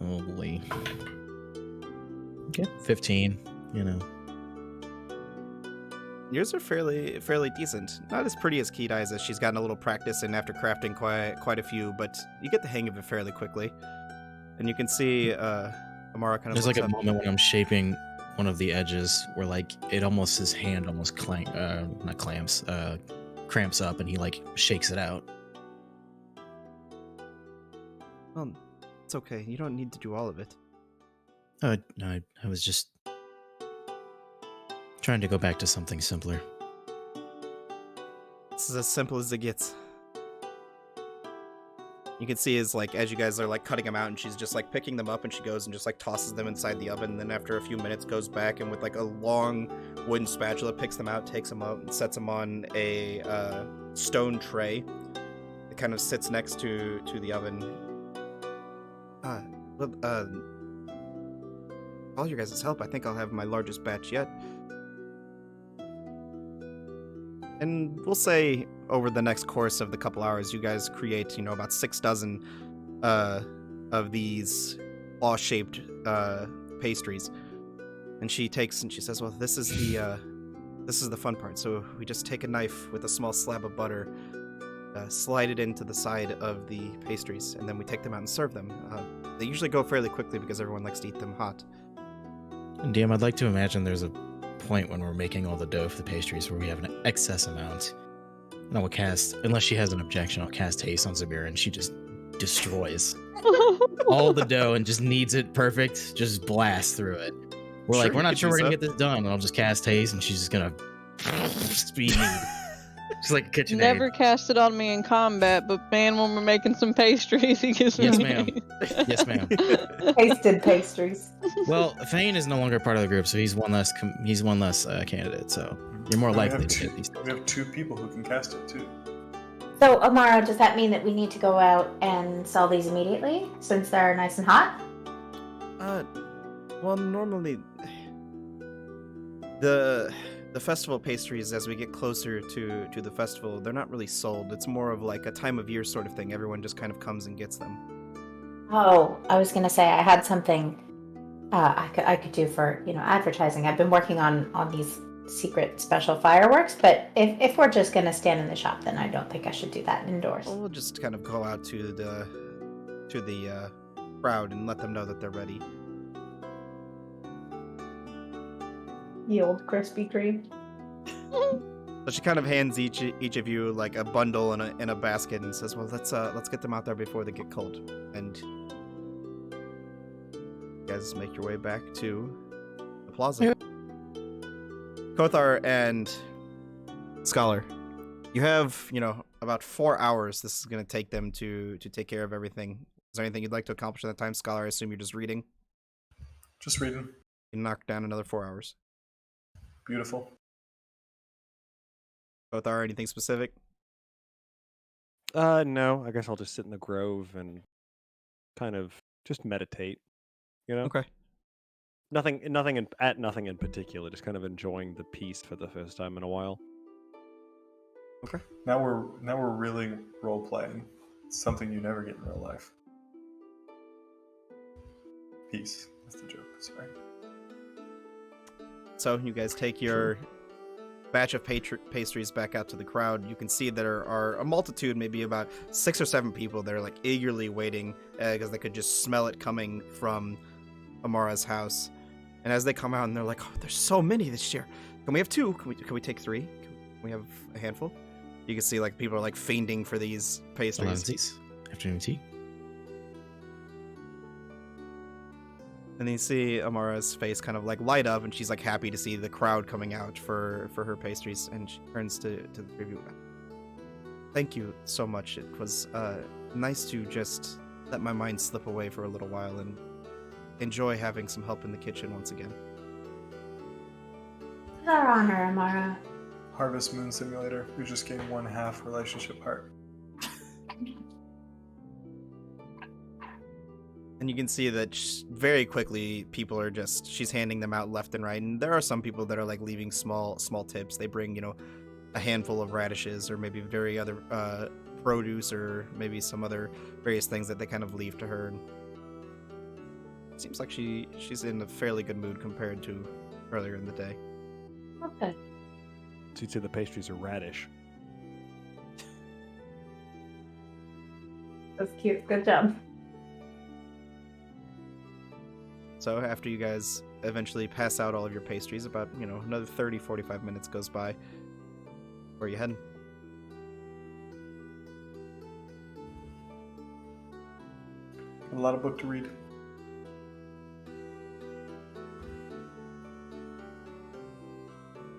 Oh boy. Okay, 15. You know. Yours are fairly decent. Not as pretty as Keyed Eyes, as she's gotten a little practice in after crafting quite a few, but you get the hang of it fairly quickly. And you can see Amara kind of There's like looks a up. moment when I'm shaping one of the edges where like his hand almost cramps up, and he like shakes it out. Well, it's okay. You don't need to do all of it. No, I was just trying to go back to something simpler. This is as simple as it gets. You can see as you guys are like cutting them out, and she's just like picking them up, and she goes and just like tosses them inside the oven, and then after a few minutes goes back and with like a long wooden spatula picks them out, takes them out, and sets them on a stone tray. It kind of sits next to the oven. All your guys' help, I think I'll have my largest batch yet. And we'll say over the next course of the couple hours, you guys create, about 6 dozen of these claw-shaped pastries. And she takes and she says, "Well, this is the fun part. So we just take a knife with a small slab of butter, slide it into the side of the pastries, and then we take them out and serve them. They usually go fairly quickly because everyone likes to eat them hot." And DM, I'd like to imagine there's a point when we're making all the dough for the pastries where we have an excess amount. And I will cast, unless she has an objection, I'll cast haste on Zabira, and she just destroys all the dough and just kneads it perfect, just blasts through it. We're Sure, like, we're you not could sure do we're gonna so. get this done, and I'll just cast haste, and she's just gonna speed me. She's like a kitchen Never cast it on me in combat, but man, when we're making some pastries, he gives Yes, me. ma'am. Yes, ma'am. Tasted pastries. Well, Thane is no longer part of the group, so he's one less candidate. So you're more We likely have to two- get these. We have 2 people who can cast it too. So, Amara, does that mean that we need to go out and sell these immediately, since they're nice and hot? Well, normally the festival pastries, as we get closer to the festival, they're not really sold. It's more of like a time of year sort of thing. Everyone just kind of comes and gets them. Oh, I was gonna say I had something I could do for advertising. I've been working on these secret special fireworks. But if we're just gonna stand in the shop, then I don't think I should do that indoors. Well, we'll just kind of go out to the crowd and let them know that they're ready. The old Krispy Kreme. So she kind of hands each of you like a bundle in a basket and says, "Well, let's get them out there before they get cold." And you guys make your way back to the plaza. Kothar and Scholar, you have about 4 hours. This is going to take them to take care of everything. Is there anything you'd like to accomplish in that time, Scholar? I assume you're just reading. Just reading. You knock down another 4 hours. Beautiful. Kothar, anything specific? No, I guess I'll just sit in the grove and kind of just meditate. Okay. Nothing in particular. Just kind of enjoying the peace for the first time in a while. Okay. Now we're really role playing. It's something you never get in real life. Peace. That's the joke. Sorry. So you guys take your batch of pastries back out to the crowd. You can see there are a multitude, maybe about 6 or 7 people that are like eagerly waiting because they could just smell it coming from Amara's house. And as they come out and they're like, "Oh, there's so many this year. Can we have 2? Can we take 3? Can we have a handful?" You can see like people are like fiending for these pastries. Afternoon tea. And then you see Amara's face kind of like light up, and she's like happy to see the crowd coming out for her pastries. And she turns to the 3 of you. "Thank you so much. It was nice to just let my mind slip away for a little while and enjoy having some help in the kitchen once again." It's our honor, Amara. Harvest Moon Simulator. We just gained 1/2 relationship heart. And you can see that very quickly people are she's handing them out left and right. And there are some people that are like leaving small tips. They bring, a handful of radishes or maybe very other produce or maybe some other various things that they kind of leave to her. And it seems like she's in a fairly good mood compared to earlier in the day. Okay. So you'd say the pastries are radish. That's cute. Good job. So after you guys eventually pass out all of your pastries, about, another 30-45 minutes goes by. Where are you heading? A lot of book to read.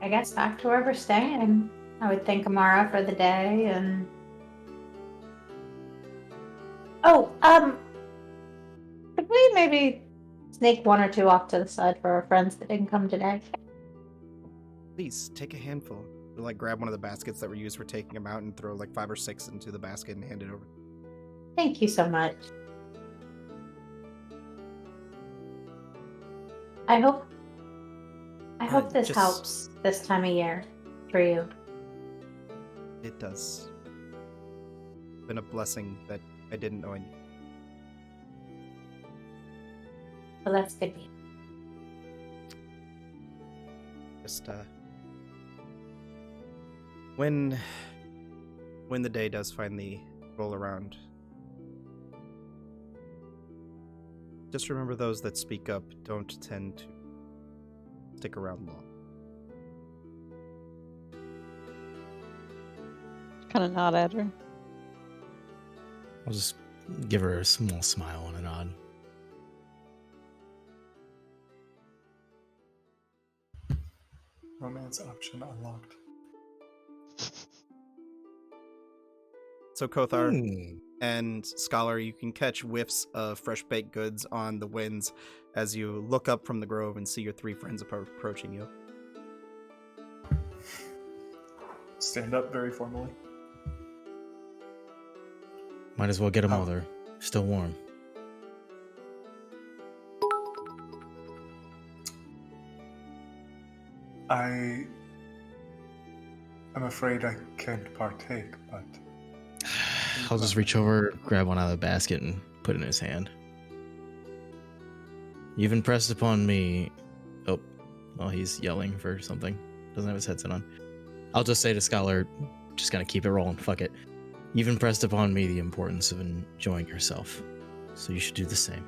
I guess back to where we're staying. I would thank Amara for the day and. Oh, could we maybe sneak 1 or 2 off to the side for our friends that didn't come today? Please take a handful. You'll like grab one of the baskets that were used for taking them out and throw like 5 or 6 into the basket and hand it over. Thank you so much. I hope this helps this time of year for you. It does. It's been a blessing that I didn't know I needed. Well, that's good news. Just when the day does finally roll around, just remember those that speak up don't tend to stick around long. Kind of nod at her. I'll just give her a small smile and a nod. Romance option unlocked. So Kothar and Scholar, you can catch whiffs of fresh baked goods on the winds as you look up from the grove and see your 3 friends approaching you. Stand up very formally. Might as well get them while they're still warm. I'm afraid I can't partake, but I'll just reach over, grab one out of the basket, and put it in his hand. You've impressed upon me. Oh, well, he's yelling for something. Doesn't have his headset on. I'll just say to Scholar, just gonna keep it rolling. Fuck it. You've impressed upon me the importance of enjoying yourself, so you should do the same.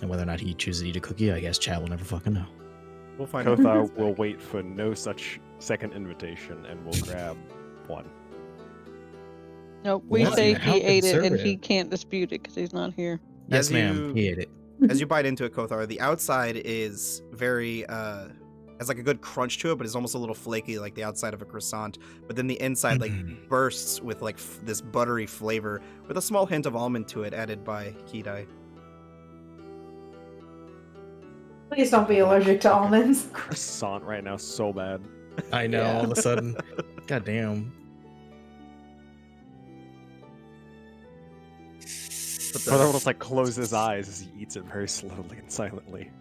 And whether or not he chooses to eat a cookie, I guess Chad will never fucking know. We'll find out. Kothar will wait for no such second invitation and will grab one. Nope, we Well, say how he ate it and he conservative. can't dispute it because he's not here. Yes, As ma'am. you- He ate it. As you bite into it, Kothar, the outside is very has like a good crunch to it, but it's almost a little flaky, like the outside of a croissant. But then the inside like bursts with like this buttery flavor, with a small hint of almond to it, added by Kidai. Please don't be allergic to almonds. Croissant right now, so bad. I know. Yeah. All of a sudden, goddamn. But the- Kothar will just like close his eyes as he eats it very slowly and silently.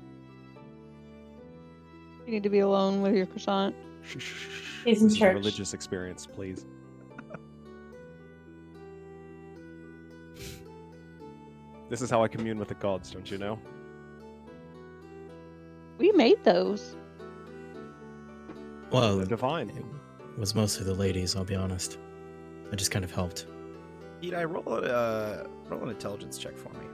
You need to be alone with your croissant. Shh, shh, shh, shh. He's in This is a church. religious experience, please. This is how I commune with the gods, don't you know? We made those. Well, The divine. it was mostly the ladies, I'll be honest. I just kind of helped. Kidai, roll an intelligence check for me.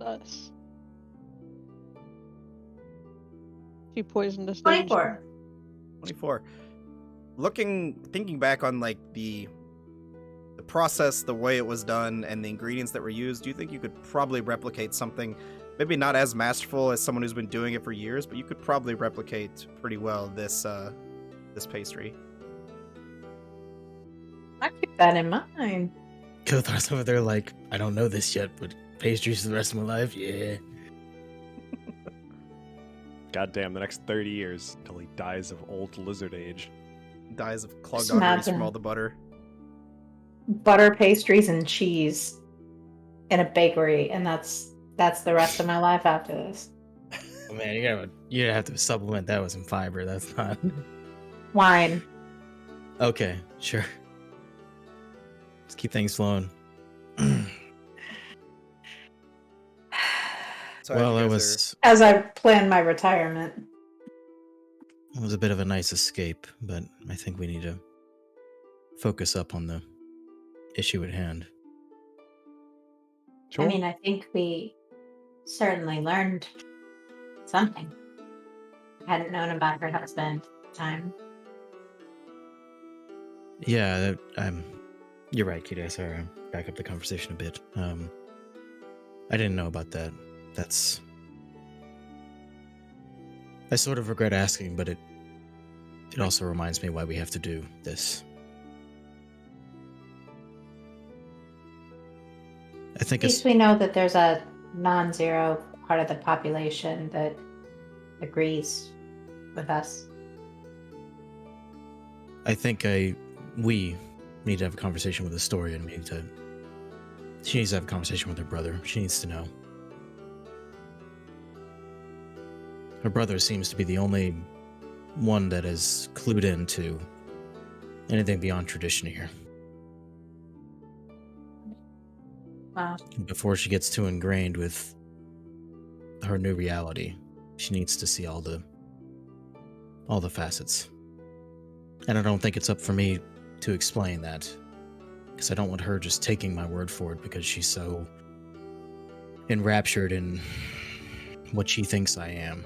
Us. She poisoned us. didn't she? 24. 24. Thinking back on like the process, the way it was done, and the ingredients that were used, do you think you could probably replicate something, maybe not as masterful as someone who's been doing it for years, but you could probably replicate pretty well this pastry? I keep that in mind. Kothar's over there like, I don't know this yet, but pastries for the rest of my life? Yeah. Goddamn, the next 30 years until he dies of old lizard age. Dies of clogged Just arteries from imagine. all the butter. Butter, pastries, and cheese in a bakery, and that's the rest of my life after this. Oh, man, you have to supplement that with some fiber. That's not... Wine. Okay, sure. Let's keep things flowing. Sorry, Well, you it guys was As I plan my retirement. a bit of a nice escape, but I think we need to focus up on the issue at hand. Sure. I mean, I think we certainly learned something. I hadn't known about her husband at the time. Yeah, you're right, Kidai. Sorry, I'll back up the conversation a bit. I didn't know about that. I sort of regret asking, but it also reminds me why we have to do this. I At think it's least we know that there's a non-zero part of the population that agrees with us. I think we need to have a conversation with the story, and she needs to have a conversation with her brother. She needs to know. Her brother seems to be the only one that is clued into anything beyond tradition here. Wow. Before she gets too ingrained with her new reality, she needs to see all the facets. And I don't think it's up for me to explain that, because I don't want her just taking my word for it because she's so enraptured in what she thinks I am.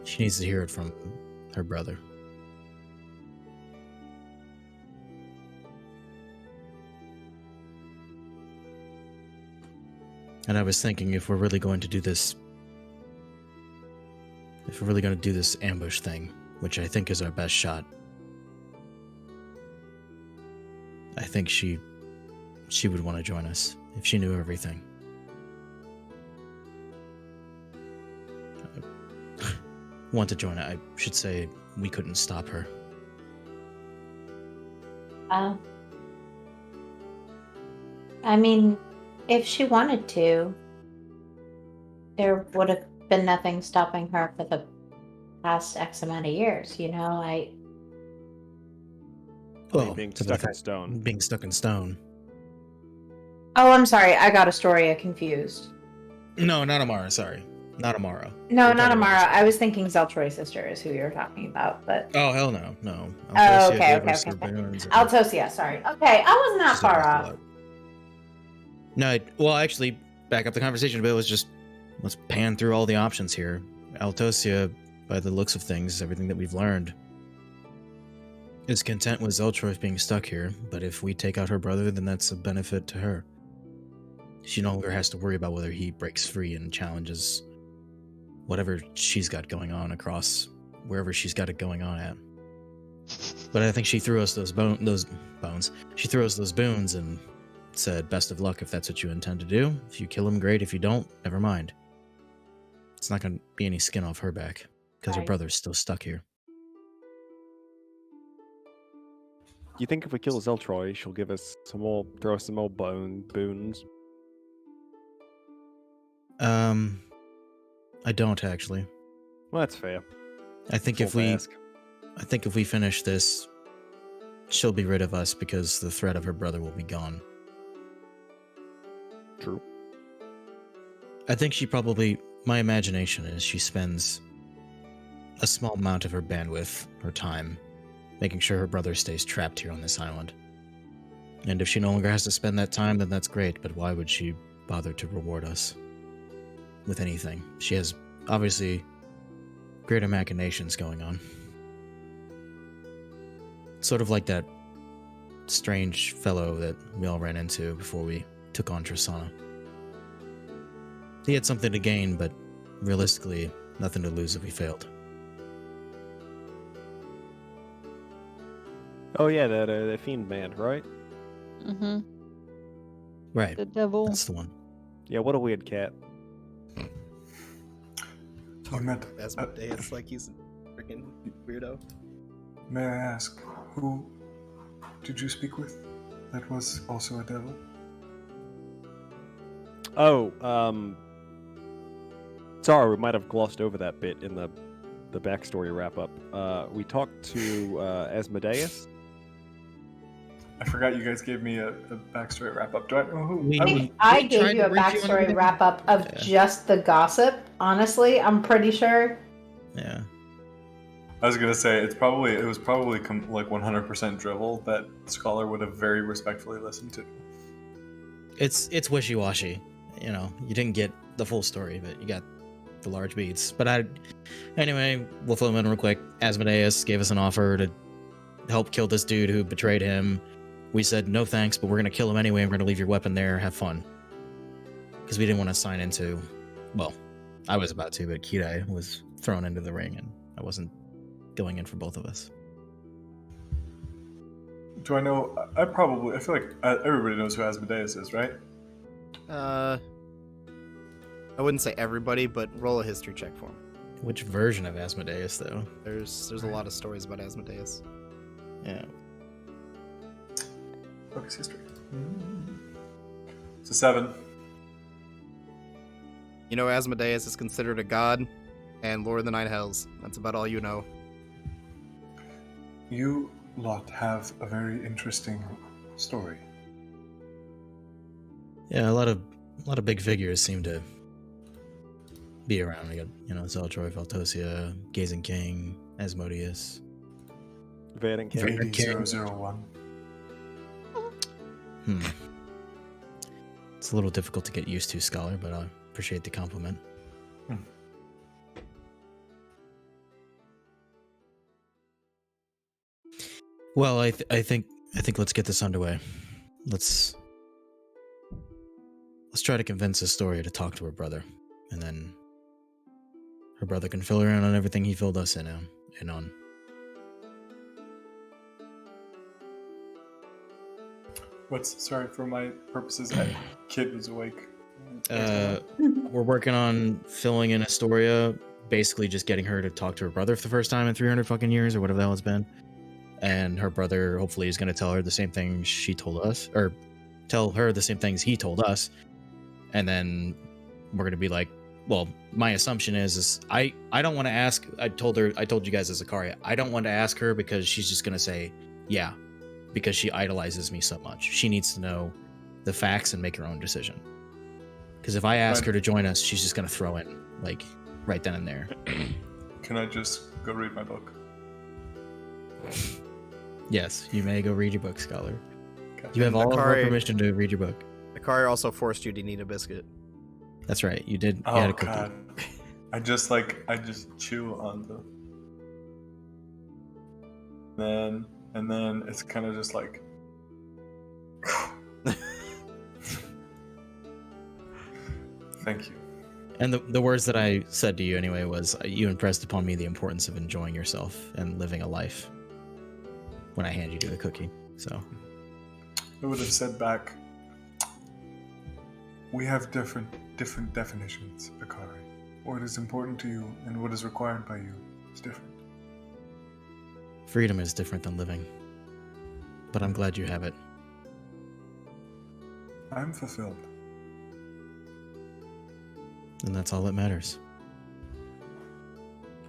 She needs to hear it from her brother. And I was thinking, if we're really going to do this ambush thing, which I think is our best shot, I think she would want to join us if she knew everything. Want to join. I should say we couldn't stop her. I mean, if she wanted to, there would have been nothing stopping her for the past X amount of years, you know? Being to the stuck in fact- stone. Being stuck in stone. Oh, I'm sorry. I got Astoria confused. No, not Amara. Sorry. Not Amara. No, We're not talking about Amara. this- I was thinking Zeltroy's sister is who you're talking about, but Oh, hell no. No. oh, Altosia okay, gave okay, us okay. her boons and Altosia, sorry. Okay, I wasn't that she's helped far us a off. lot. No, well, actually, back up the conversation a bit. Was just let's pan through all the options here. Altosia, by the looks of things, everything that we've learned, is content with Zeltroy being stuck here. But if we take out her brother, then that's a benefit to her. She no longer has to worry about whether he breaks free and challenges whatever she's got going on across wherever she's got it going on at. But I think she threw us those bones. She threw us those boons and said, "Best of luck if that's what you intend to do. If you kill him, great. If you don't, never mind." It's not going to be any skin off her back because her Right. brother's still stuck here. Do you think if we kill Zeltroy, she'll give us some more, throw us some more boons? I don't actually. Well, that's fair. I think That's all I ask. if we finish this, she'll be rid of us because the threat of her brother will be gone. True. I think she probably, my imagination is she spends a small amount of her bandwidth, her time, making sure her brother stays trapped here on this island. And if she no longer has to spend that time, then that's great, but why would she bother to reward us with anything? She has, obviously, greater machinations going on. Sort of like that strange fellow that we all ran into before we took on Tristana. He had something to gain, but realistically, nothing to lose if we failed. Oh yeah, the fiend man, right? Mm-hmm. Right, The devil. that's the one. Yeah, what a weird cat. You met, Asmodeus like he's a freaking weirdo. may I ask, who did you speak with that was also a devil? Oh, sorry, we might have glossed over that bit in the backstory wrap up. We talked to Asmodeus. I forgot you guys gave me a backstory wrap up. Do I know who? We- I I was- think I we gave tried you to a brief you on backstory everything. wrap up of Yeah. just the gossip. Honestly, I'm pretty sure. Yeah. I was gonna say it was probably like 100% drivel that Scholar would have very respectfully listened to. It's wishy-washy. You know, you didn't get the full story, but you got the large beats. But anyway, we'll fill them in real quick. Asmodeus gave us an offer to help kill this dude who betrayed him. We said no thanks, but we're gonna kill him anyway. We're gonna leave your weapon there. Have fun. Because we didn't want to sign into. Well, I was about to, but Kidai was thrown into the ring, and I wasn't going in for both of us. Do I know? I feel like everybody knows who Asmodeus is, right? I wouldn't say everybody, but roll a history check for him. Which version of Asmodeus, though? There's a lot of stories about Asmodeus. Yeah. Focus history. It's a 7. You know, Asmodeus is considered a god and Lord of the Nine Hells. That's about all you know. You lot have a very interesting story. Yeah, a lot of big figures seem to be around. We got, Zeltroy, Valtosia, Gazing King, Asmodeus. Vaden Very- King. 80001. It's a little difficult to get used to, Scholar, but I appreciate the compliment. Well, I think let's get this underway. Let's try to convince Astoria to talk to her brother, and then her brother can fill her in on everything he filled us in on. Sorry, for my purposes, that kid was awake. We're working on filling in Astoria, basically just getting her to talk to her brother for the first time in 300 fucking years, or whatever the hell it's been. And her brother hopefully is going to tell her the same thing she told us, or tell her the same things he told us. And then we're going to be like, well, my assumption is I don't want to ask. I told you guys as Zakaria, I don't want to ask her because she's just going to say, yeah, because she idolizes me so much. She needs to know the facts and make her own decision. Because if I ask her to join us, she's just going to throw in like right then and there. Can I just go read my book? Yes, you may go read your book, Scholar. Okay. You have all of our Akari- permission to read your book. Akari also forced you to eat a biscuit. That's right. You did. You Oh had a cookie. god. I just chew on the and then it's kind of just like thank you. And the words that I said to you anyway was you impressed upon me the importance of enjoying yourself and living a life when I hand you the cookie. So I would have said back, we have different definitions, Akari. What is important to you and what is required by you is different. freedom is different than living. But I'm glad you have it. I'm fulfilled. And that's all that matters.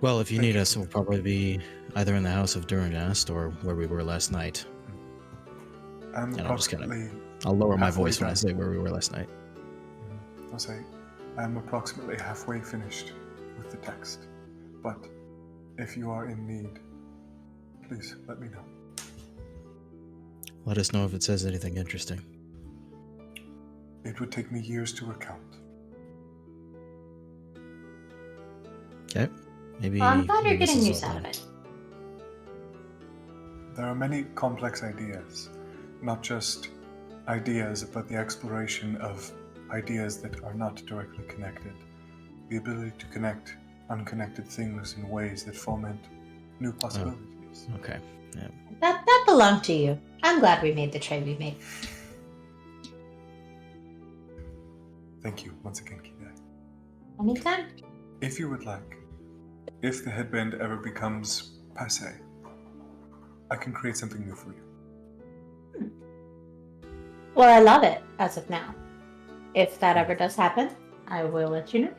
Well, if you Thank need you. us, we'll probably be either in the house of Durinast or where we were last night. I'm And I'll just kinda- approximately I'll lower my halfway voice when I done. say where we were last night. I'll say I'm approximately halfway finished with the text. But if you are in need, please let me know. Let us know if it says anything interesting. It would take me years to recount. Okay? Maybe. Well, I'm glad you're when this getting is use all out of done. it. There are many complex ideas, not just ideas, but the exploration of ideas that are not directly connected. The ability to connect unconnected things in ways that foment new possibilities. Okay. Yeah. That belonged to you. I'm glad we made the trade we made. Thank you once again, Kida. Anytime. If you would like, if the headband ever becomes passé, I can create something new for you. Well, I love it as of now. If that ever does happen, I will let you know.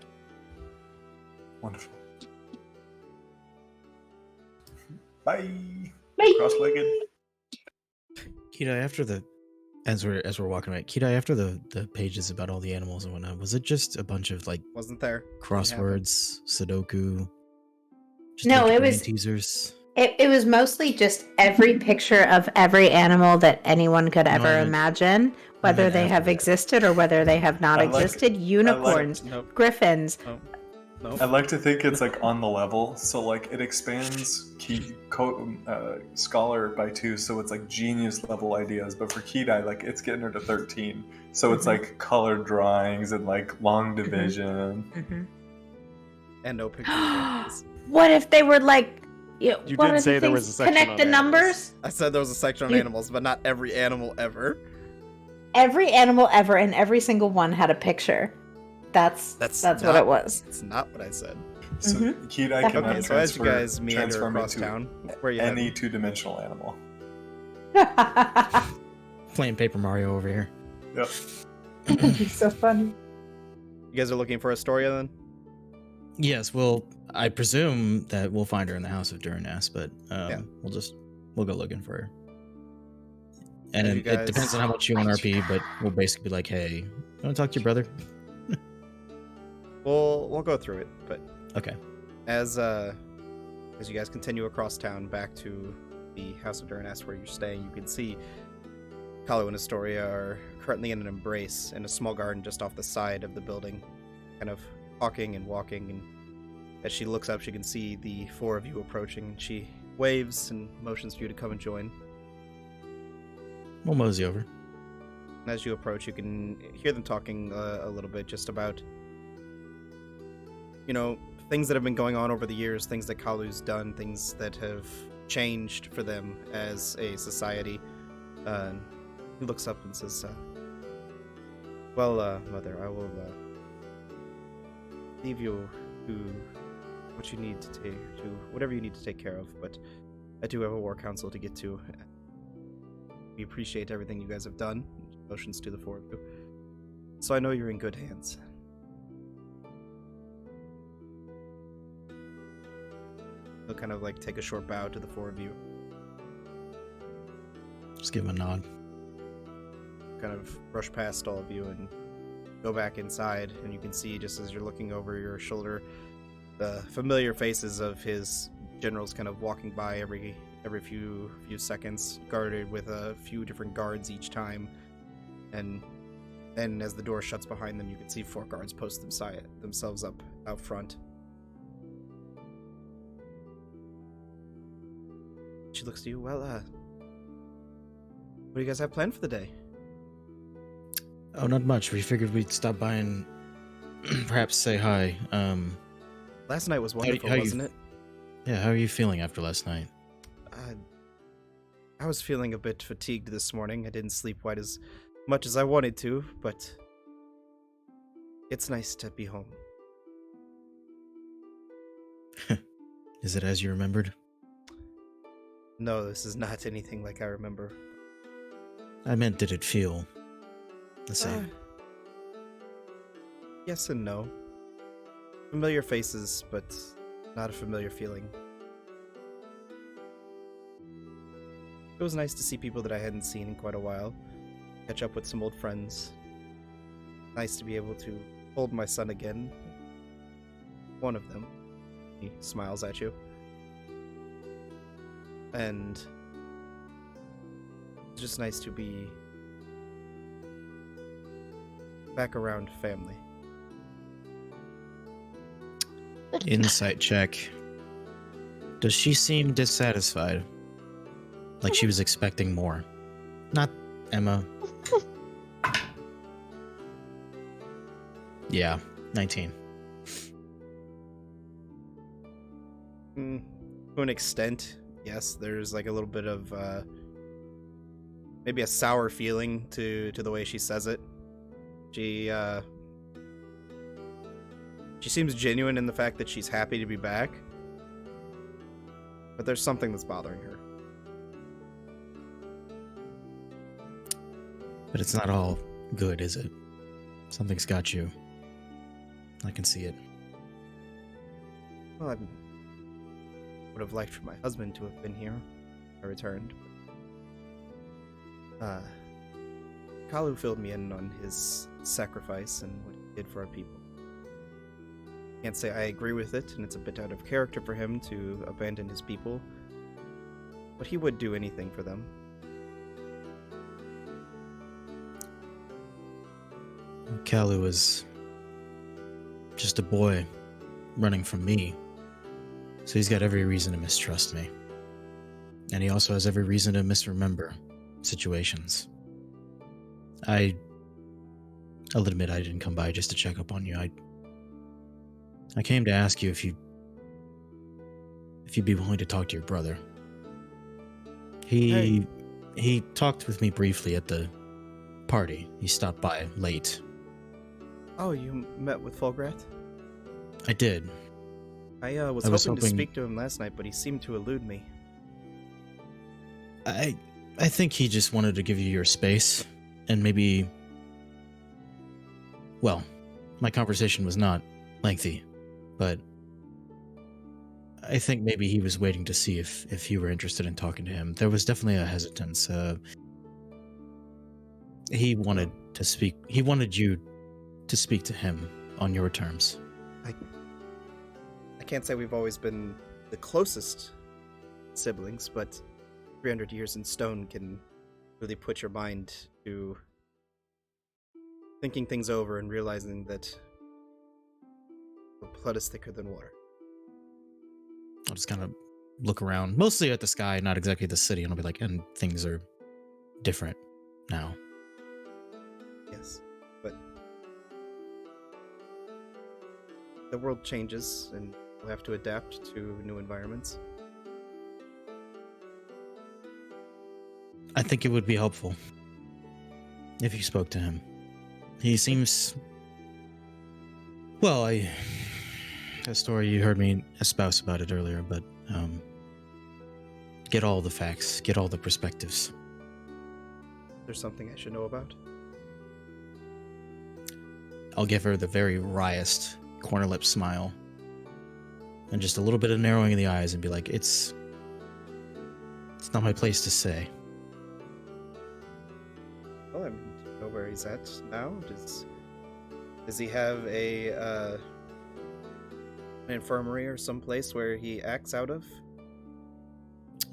Wonderful. Bye. Bye. Cross-legged. Kidai, after the as we're walking away, Kidai, after the pages about all the animals and whatnot, was it just a bunch of like Wasn't there? crosswords, Sudoku? Just a No, bunch of it brain was- teasers. It was mostly just every picture of every animal that anyone could No, ever I meant- imagine, whether meant they have after that. existed or whether they have not I like- existed. Unicorns, Nope. griffins. Nope. I like to think it's like on the level, so like it expands scholar by 2, so it's like genius level ideas. But for Kidai, like it's getting her to 13, so it's Mhm. like colored drawings and like long division. Mhm. And no pictures of animals. What if they were like? You what did are say the there things? was a section Connect on the animals. numbers. I said there was a section on You- animals, but not every animal ever. Every animal ever, and every single one had a picture. That's what not- it was. It's not what I said. So Mhm. Kidai can Okay, now so as you guys meander transform across into town, where you any heading? 2-dimensional animal. Playing Paper Mario over here. Yep. So funny. You guys are looking for Astoria then? Yes, well, I presume that we'll find her in the house of Durinast, but Yeah. we'll go looking for her. And Have you it guys- depends on how much you want RP, but we'll basically be like, hey, you want to talk to your brother? We'll go through it, but Okay. as you guys continue across town back to the House of Durinast where you're staying, you can see Kalu and Astoria are currently in an embrace in a small garden just off the side of the building, kind of talking and walking, and as she looks up she can see the 4 of you approaching, and she waves and motions for you to come and join. We'll mosey over. And as you approach, you can hear them talking a little bit just about, things that have been going on over the years, things that Kalu's done, things that have changed for them as a society. He looks up and says, Mother, I will leave you to what you need to whatever you need to take care of, but I do have a war council to get to. We appreciate everything you guys have done. Motions to the 4 of you. So I know you're in good hands. He'll kind of like take a short bow to the 4 of you, Just give him a nod. kind of brush past all of you, and go back inside, and you can see, just as you're looking over your shoulder, the familiar faces of his generals kind of walking by every few seconds, guarded with a few different guards each time. And as the door shuts behind them, you can see 4 guards post themselves up out front. She looks to you. Well, what do you guys have planned for the day? Oh, not much. We figured we'd stop by and perhaps say hi. Last night was wonderful, how wasn't it? Yeah, how are you feeling after last night? I was feeling a bit fatigued this morning. I didn't sleep quite as much as I wanted to, but it's nice to be home. Is it as you remembered? No, this is not anything like I remember. I meant, did it feel the same? Yes and no. Familiar faces, but not a familiar feeling. It was nice to see people that I hadn't seen in quite a while. Catch up with some old friends. Nice to be able to hold my son again. One of them. He smiles at you. And it's just nice to be back around family. Insight check. Does she seem dissatisfied? Like she was expecting more? Not Emma. Yeah, 19. To an extent, yes. There's like a little bit of maybe a sour feeling to the way she says it. She seems genuine in the fact that she's happy to be back, but there's something that's bothering her. But it's not all good, is it? Something's got you. I can see it. Well, I would have liked for my husband to have been here. I returned. Kalu filled me in on his sacrifice and what he did for our people. Can't say I agree with it, and it's a bit out of character for him to abandon his people, but he would do anything for them. Kalu was just a boy running from me, so he's got every reason to mistrust me. And he also has every reason to misremember situations. I'll admit I didn't come by just to check up on you. I came to ask you if you'd be willing to talk to your brother. He talked with me briefly at the party. He stopped by late. Oh, you met with Fulgrath? I did. I was hoping to speak to him last night, but he seemed to elude me. I think he just wanted to give you your space, and maybe... Well, my conversation was not lengthy, but I think maybe he was waiting to see if you were interested in talking to him. There was definitely a hesitance. He wanted to speak. He wanted you to speak to him on your terms. I can't say we've always been the closest siblings, but 300 years in stone can really put your mind to thinking things over and realizing that blood is thicker than water. I'll just kind of look around, mostly at the sky, not exactly the city, and I'll be like, and things are different now. Yes, but the world changes, and we'll have to adapt to new environments. I think it would be helpful if you spoke to him. He seems... Well, a story you heard me espouse about it earlier, but get all the facts, get all the perspectives. There's something I should know about? I'll give her the very wryest corner lip smile and just a little bit of narrowing in the eyes and be like, it's not my place to say. Well, I mean, do you know where he's at now? Does he have an infirmary or some place where he acts out of?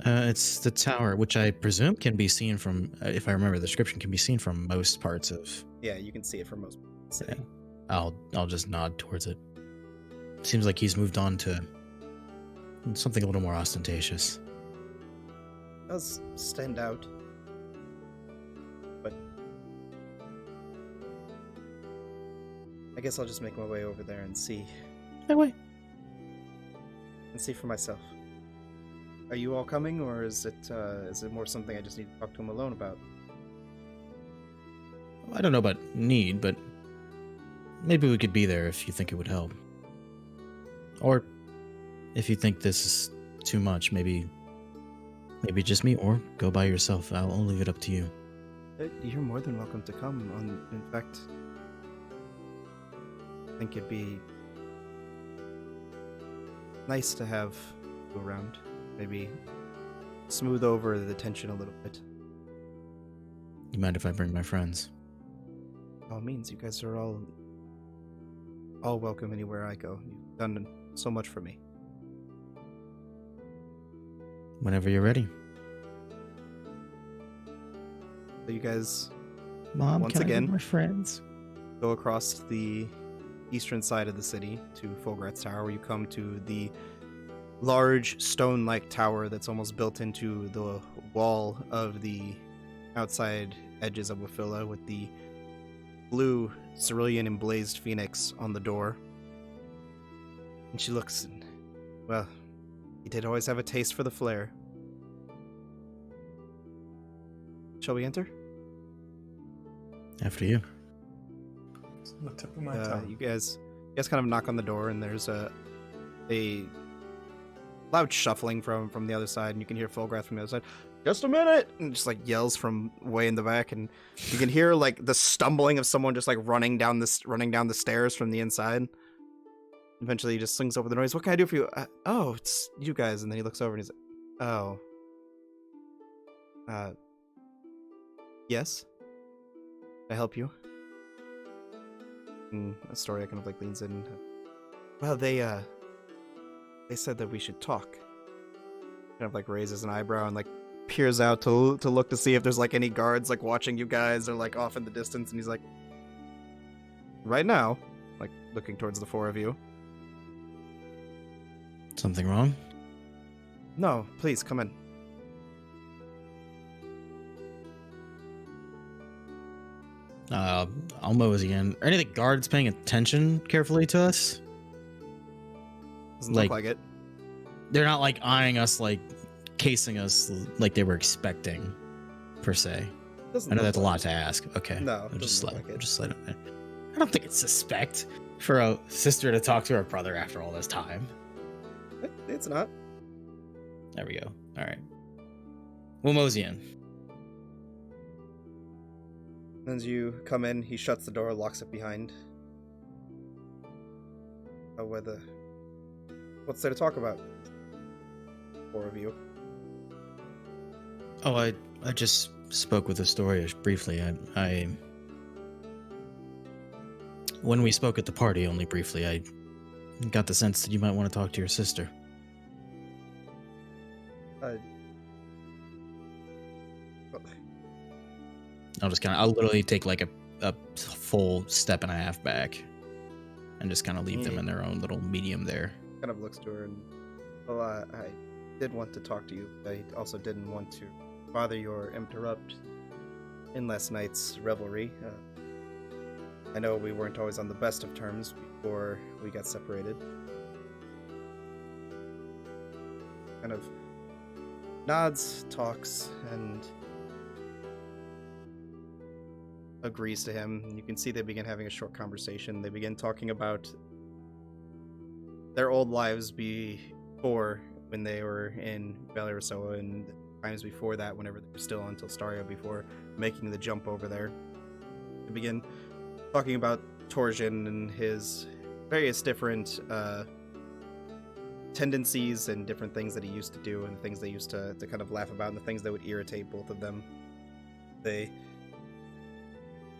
It's the tower, which I presume can be seen from, if I remember the description, can be seen from most parts of. Yeah, you can see it from most of the city. Yeah. I'll just nod towards it. Seems like he's moved on to something a little more ostentatious. Does stand out. But I guess I'll just make my way over there and see. That way. And see for myself. Are you all coming, or is it more something I just need to talk to him alone about? I don't know about need, but maybe we could be there if you think it would help. Or if you think this is too much, maybe just me, or go by yourself. I'll leave it up to you. You're more than welcome to come. In fact, I think it'd be nice to have you around. Maybe smooth over the tension a little bit. You mind if I bring my friends? By all means, you guys are all welcome anywhere I go. You've done so much for me. Whenever you're ready. So you guys, Mom, once can I again, bring my friends? go across the eastern side of the city to Fulgrat's Tower, where you come to the large stone-like tower that's almost built into the wall of the outside edges of Wafilla, with the blue cerulean emblazed phoenix on the door. And she looks and, well, he did always have a taste for the flare. Shall we enter? After you. It's on the tip of my tongue. You guys kind of knock on the door, and there's a loud shuffling from the other side, and you can hear Fulgrath from the other side. Just a minute, and just like yells from way in the back, and you can hear like the stumbling of someone just like running down the stairs from the inside. Eventually, he just slings over the noise. What can I do for you? Oh, it's you guys. And then he looks over and he's like, oh, yes. Can I help you? And Astoria kind of like leans in. Well, they said that we should talk. Kind of like raises an eyebrow and like peers out to look to see if there's like any guards like watching you guys or like off in the distance, and he's like, right now, like looking towards the four of you. Something wrong? No, please come in. I'll mosey in. Are any of the guards paying attention carefully to us? Doesn't look Like- like it. They're not like eyeing us, like casing us like they were expecting, per se. Doesn't I know look that's a like lot to ask. Okay. No, I'll just doesn't let look like it. it. I don't think it's suspect for a sister to talk to her brother after all this time. It's not. There we go. All right. We'll mosey in. As you come in, he shuts the door, locks it behind. What's there to talk about? Four of you. Oh, I just spoke with Astoria briefly. I when we spoke at the party, only briefly, I got the sense that you might want to talk to your sister. I'll literally take like a full step and a half back and just kind of leave them in their own little medium there. Kind of looks to her and, well, I did want to talk to you, but I also didn't want to bother you or interrupt in last night's revelry. I know we weren't always on the best of terms before we got separated. Kind of nods, talks, and agrees to him. You can see they begin having a short conversation. They begin talking about their old lives before, when they were in Valerisoa, and the times before that, whenever they were still on Telstaria, before making the jump over there. They begin talking about Torsion and his various different tendencies and different things that he used to do, and the things they used to kind of laugh about, and the things that would irritate both of them. They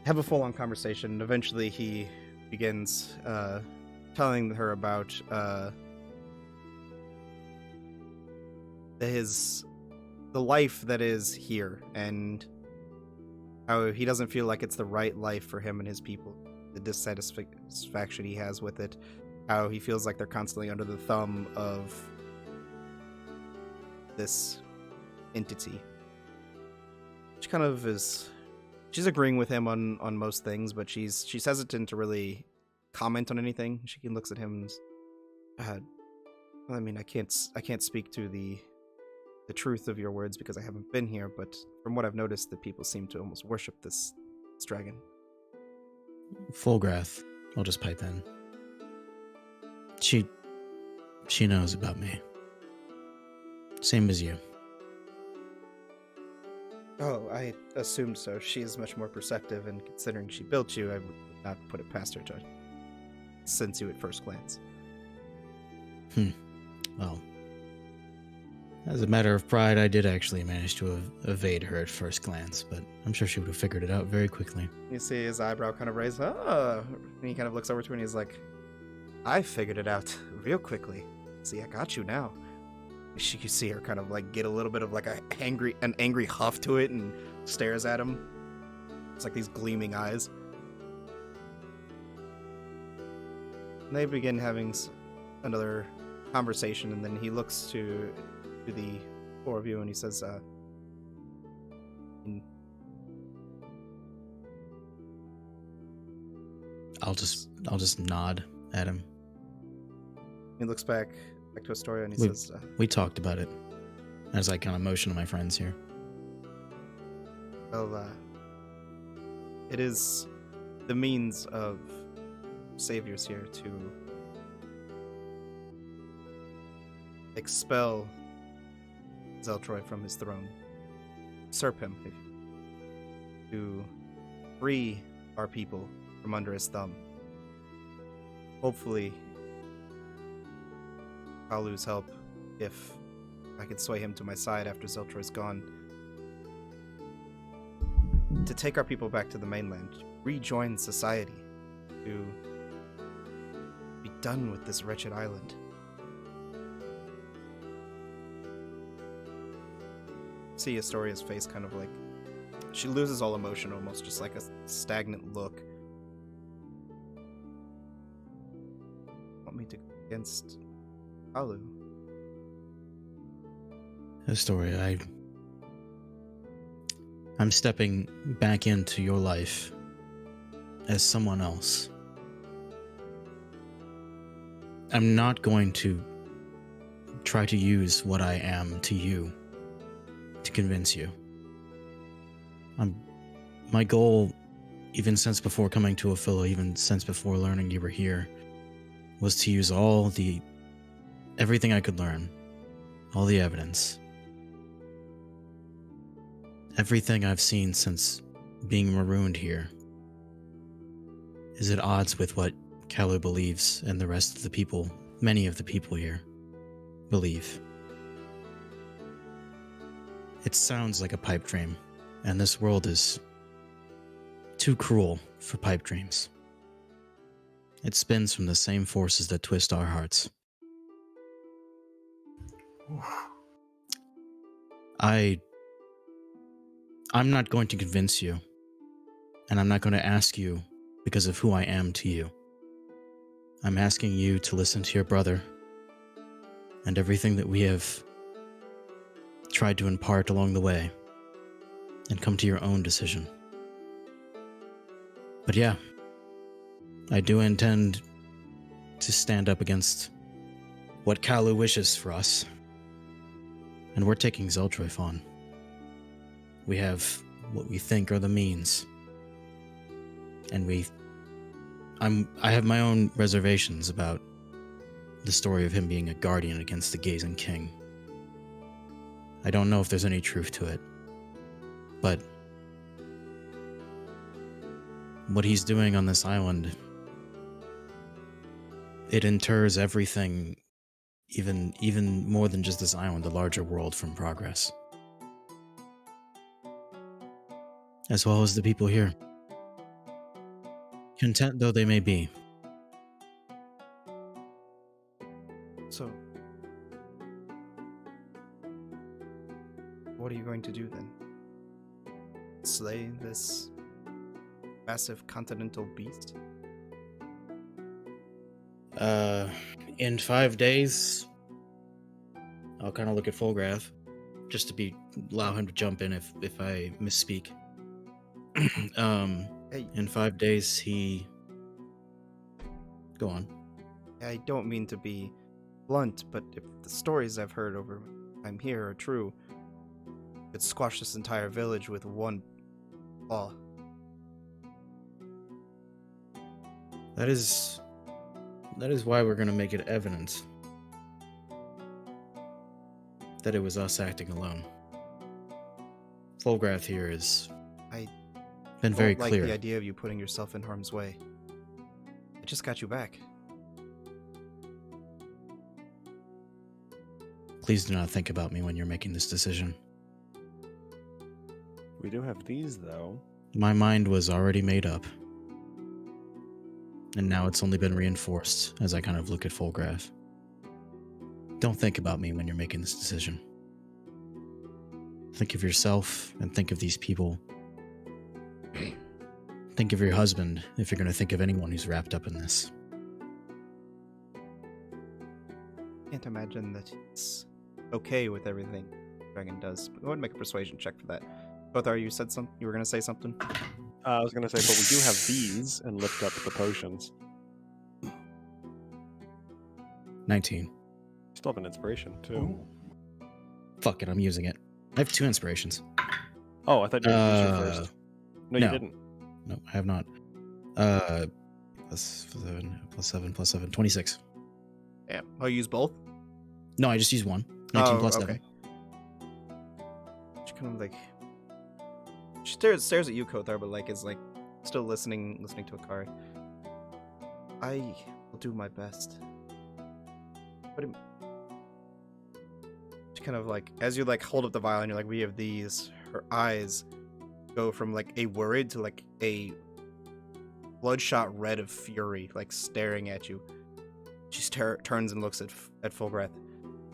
have a full-on conversation, and eventually he begins telling her about the life that is here, and how he doesn't feel like it's the right life for him and his people, the dissatisfaction he has with it, how he feels like they're constantly under the thumb of this entity. She kind of is, she's agreeing with him on most things, but she's hesitant to really comment on anything. She looks at him and I mean, I can't speak to the truth of your words because I haven't been here, but from what I've noticed, the people seem to almost worship this dragon. Fulgrath, I'll just pipe in. She knows about me. Same as you. Oh, I assumed so. She is much more perceptive, and considering she built you, I would not put it past her to sense you at first glance. Well, as a matter of pride, I did actually manage to evade her at first glance, but I'm sure she would have figured it out very quickly. You see his eyebrow kind of raise. Oh, and he kind of looks over to her and he's like, I figured it out real quickly. See, I got you now. She could see her kind of like get a little bit of like an angry huff to it and stares at him. It's like these gleaming eyes. And they begin having another conversation, and then he looks to the four of you and he says, I'll just nod at him. He looks back to Astoria and he says, we talked about it. As I kind of motion to my friends here. well, it is the means of saviors here to expel Zeltroy from his throne, usurp him, to free our people from under his thumb. Hopefully, I'll lose help if I can sway him to my side after Zeltroy's gone. To take our people back to the mainland, rejoin society, to be done with this wretched island. See Astoria's face kind of like, she loses all emotion, almost just like a stagnant look. Want me to go against Alu? Astoria, I'm stepping back into your life as someone else. I'm not going to try to use what I am to you to convince you. My goal, even since before coming to Ophila, even since before learning you were here, was to use everything I could learn, all the evidence, everything I've seen since being marooned here is at odds with what Kalu believes and the rest of the people, many of the people here, believe. It sounds like a pipe dream, and this world is too cruel for pipe dreams. It spins from the same forces that twist our hearts. I'm not going to convince you, and I'm not going to ask you because of who I am to you. I'm asking you to listen to your brother and everything that we have tried to impart along the way and come to your own decision. But yeah, I do intend to stand up against what Kalu wishes for us. And we're taking Zeltroy on. We have what we think are the means. And I have my own reservations about the story of him being a guardian against the Gazing King. I don't know if there's any truth to it. But what he's doing on this island, it inters everything, even more than just this island, the larger world, from progress. As well as the people here. Content though they may be, So, what are you going to do then? Slay this massive continental beast? In 5 days, I'll kind of look at Fulgraph, just to allow him to jump in if I misspeak. Hey, In 5 days, he. Go on. I don't mean to be blunt, but if the stories I've heard over time here are true, could squash this entire village with one claw. That is why we're gonna make it evidence that it was us acting alone. Fulgrath here has I been very don't like clear. the idea of you putting yourself in harm's way. I just got you back. Please do not think about me when you're making this decision. We do have these, though. My mind was already made up. And now it's only been reinforced as I kind of look at Fulgrath. Don't think about me when you're making this decision. Think of yourself and think of these people. Think of your husband if you're going to think of anyone who's wrapped up in this. Can't imagine that he's okay with everything Dragon does. But go ahead and make a persuasion check for that. Both are you said something? You were going to say something? I was going to say, but we do have these and lift up the potions. 19. Still have an inspiration, too. Fuck it, I'm using it. I have 2 inspirations. Oh, I thought you used your first. No, no. you didn't. No, I have not. Plus 7, 26. Yeah. Oh, you use both? No, I just used 1. 19 Oh, plus okay. 7. She kind of like she stares at you, Kothar, but like is like still listening to a card. I will do my best. She kind of like, as you like hold up the vial and you're like, we have these, her eyes go from like a worried to like a bloodshot red of fury, like staring at you. She turns and looks at Fulgrath.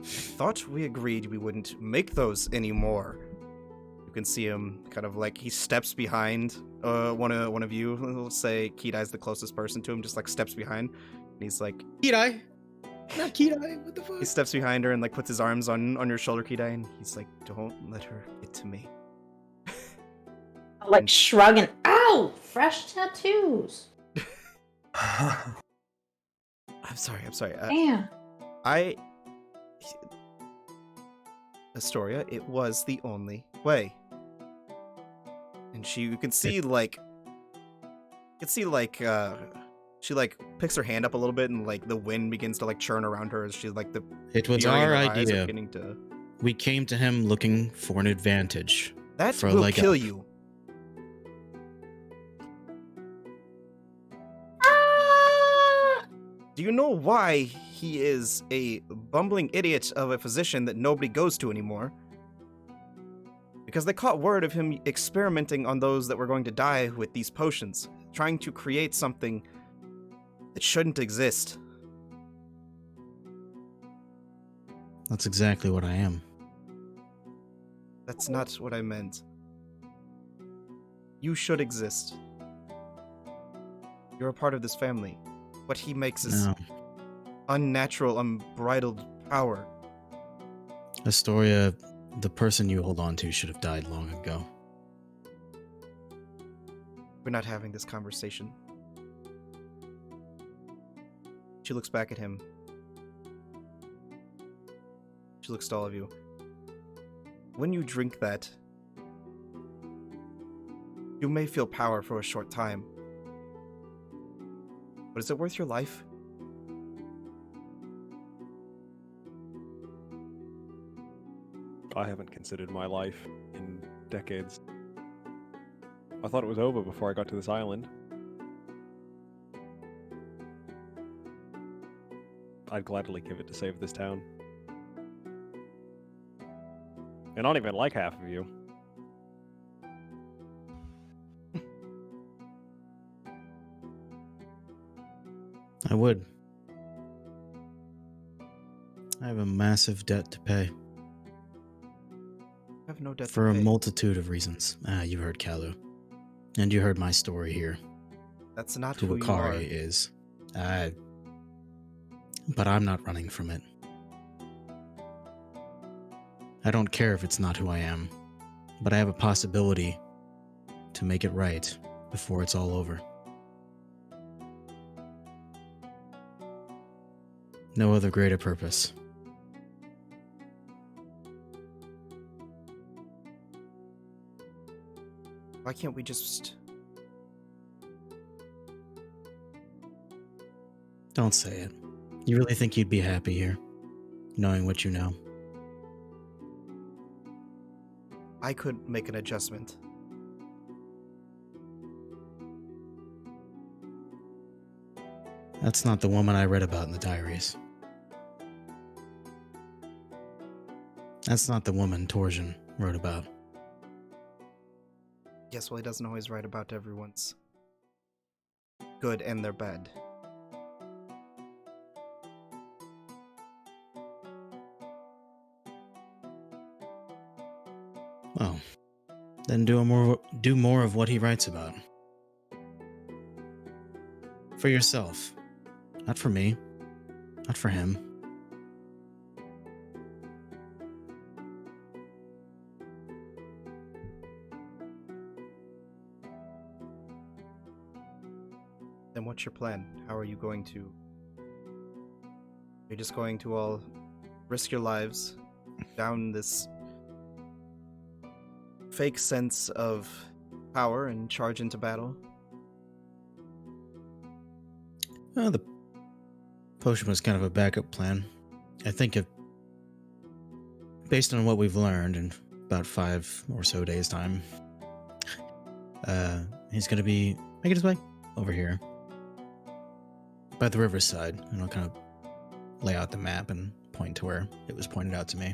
I thought we agreed we wouldn't make those anymore. You can see him kind of like he steps behind one of you. Let's say Kidai's the closest person to him, just like steps behind, and he's like, Kidai! Not Kidai, what the fuck? he steps behind her and like puts his arms on your shoulder, Kidai, and he's like, don't let her get to me. Like shrugging. Ow! Fresh tattoos. I'm sorry. Damn. Astoria, it was the only way. And you can see like she like picks her hand up a little bit and like the wind begins to like churn around her as she's like It was fury in our her eyes are idea. beginning to... We came to him looking for an advantage. That for a will leg kill up. you. Do you know why he is a bumbling idiot of a physician that nobody goes to anymore? Because they caught word of him experimenting on those that were going to die with these potions, trying to create something that shouldn't exist. That's exactly what I am. That's not what I meant. You should exist. You're a part of this family. What he makes is No. unnatural, unbridled power. Astoria, the person you hold on to should have died long ago. We're not having this conversation. She looks back at him. She looks to all of you. When you drink that, you may feel power for a short time. But is it worth your life? I haven't considered my life in decades. I thought it was over before I got to this island. I'd gladly give it to save this town. And I don't even like half of you. I would. I have a massive debt to pay. I have no debt For to a pay. multitude of reasons. You heard Kalu. And you heard my story here. That's not To who what you are. Kari is. But I'm not running from it. I don't care if it's not who I am, but I have a possibility to make it right before it's all over. No other greater purpose. Why can't we just... Don't say it. You really think you'd be happy here, knowing what you know? I could make an adjustment. That's not the woman I read about in the diaries. That's not the woman Torsion wrote about. Yes, well, he doesn't always write about everyone's good and their bad. Well, then do more of what he writes about. For yourself. Not for me. Not for him. Then what's your plan? How are you going to... You're just going to all risk your lives down this fake sense of power and charge into battle? Well, the potion was kind of a backup plan. I think based on what we've learned in about 5 or so days' time, he's going to be making his way over here by the riverside, and I'll kind of lay out the map and point to where it was pointed out to me.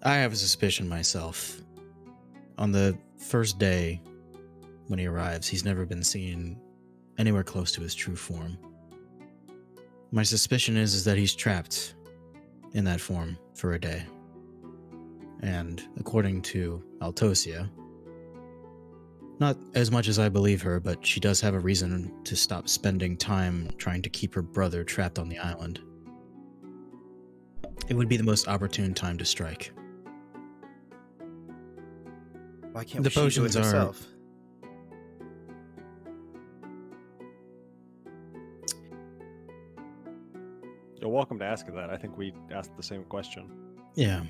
I have a suspicion myself. On the first day when he arrives, he's never been seen anywhere close to his true form. My suspicion is that he's trapped in that form for a day. And according to Altosia, not as much as I believe her, but she does have a reason to stop spending time trying to keep her brother trapped on the island. It would be the most opportune time to strike. Why can't The she do it potions are- herself? You're welcome to ask that. I think we asked the same question. Yeah.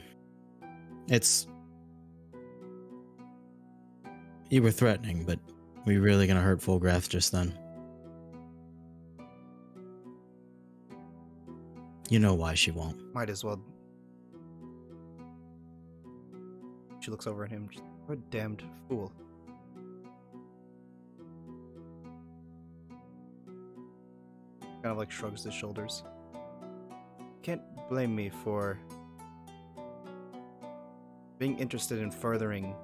You were threatening, but were you really gonna hurt Fulgrath just then? You know why she won't. Might as well. She looks over at him. You're a damned fool. Kind of like shrugs his shoulders. Can't blame me for being interested in furthering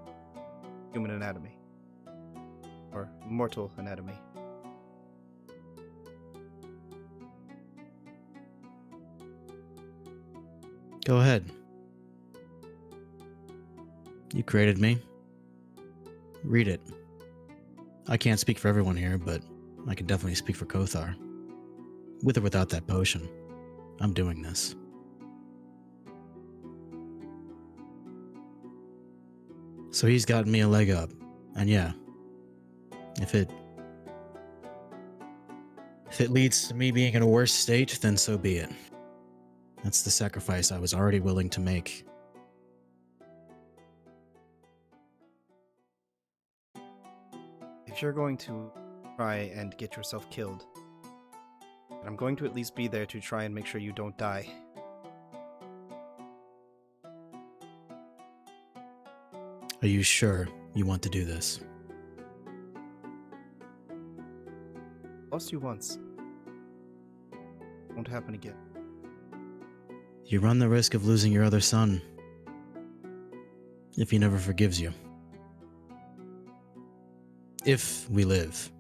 human anatomy. Or mortal anatomy. Go ahead. You created me. Read it. I can't speak for everyone here, but I can definitely speak for Kothar. With or without that potion, I'm doing this. So he's gotten me a leg up. And yeah, if it leads to me being in a worse state, then so be it. That's the sacrifice I was already willing to make. If you're going to try and get yourself killed, then I'm going to at least be there to try and make sure you don't die. Are you sure you want to do this? Lost you once. Won't happen again. You run the risk of losing your other son if he never forgives you. If we live.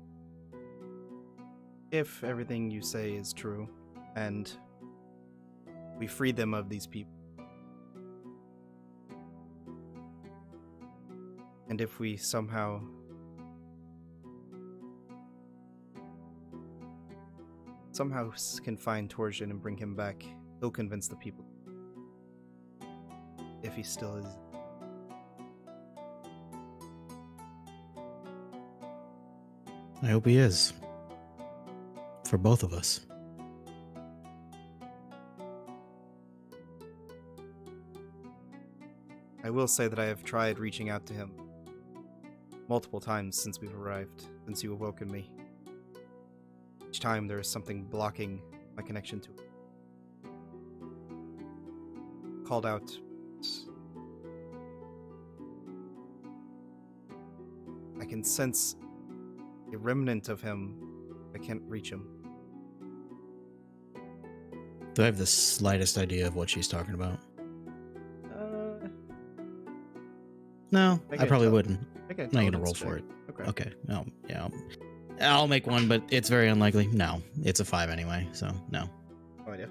If everything you say is true, and we free them of these people. And if we somehow can find Torsion and bring him back, he'll convince the people. If he still is. I hope he is. For both of us. I will say that I have tried reaching out to him multiple times since we've arrived, since you awoken me. Each time there is something blocking my connection to it. Called out. I can sense a remnant of him. I can't reach him. Do I have the slightest idea of what she's talking about? No, Make I an probably intel- wouldn't. Make an I'm not gonna intelligence roll check. for it. Okay. Okay. No. Yeah. I'll make one, but it's very unlikely. No, it's a 5 anyway, so no. No idea.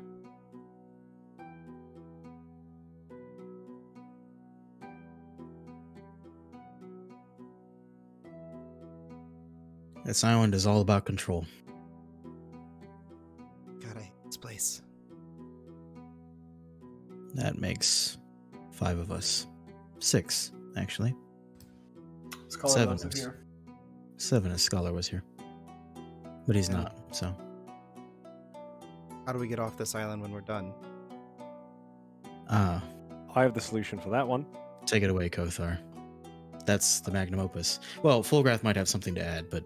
This island is all about control. God, I hate this place. That makes 5 of us. 6, actually. Scholar 7 loves it is- here. 7 if Scholar was here. But he's Yeah. not, so. How do we get off this island when we're done? Ah, I have the solution for that one. take it away, Kothar. That's the magnum opus. Well, Fulgrath might have something to add, but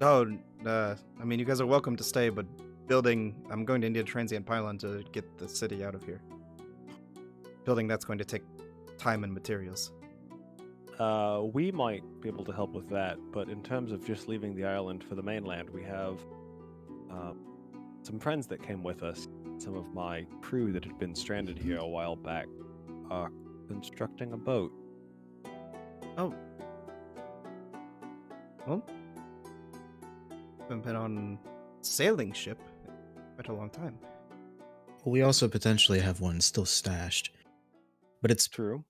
No, I mean, you guys are welcome to stay, but I'm going to India Transient Pylon to get the city out of here. Building that's going to take time and materials. We might be able to help with that, but in terms of just leaving the island for the mainland, we have some friends that came with us. Some of my crew that had been stranded here a while back are constructing a boat. Oh. Well, haven't been on sailing ship for a long time. we also potentially have one still stashed. But it's True.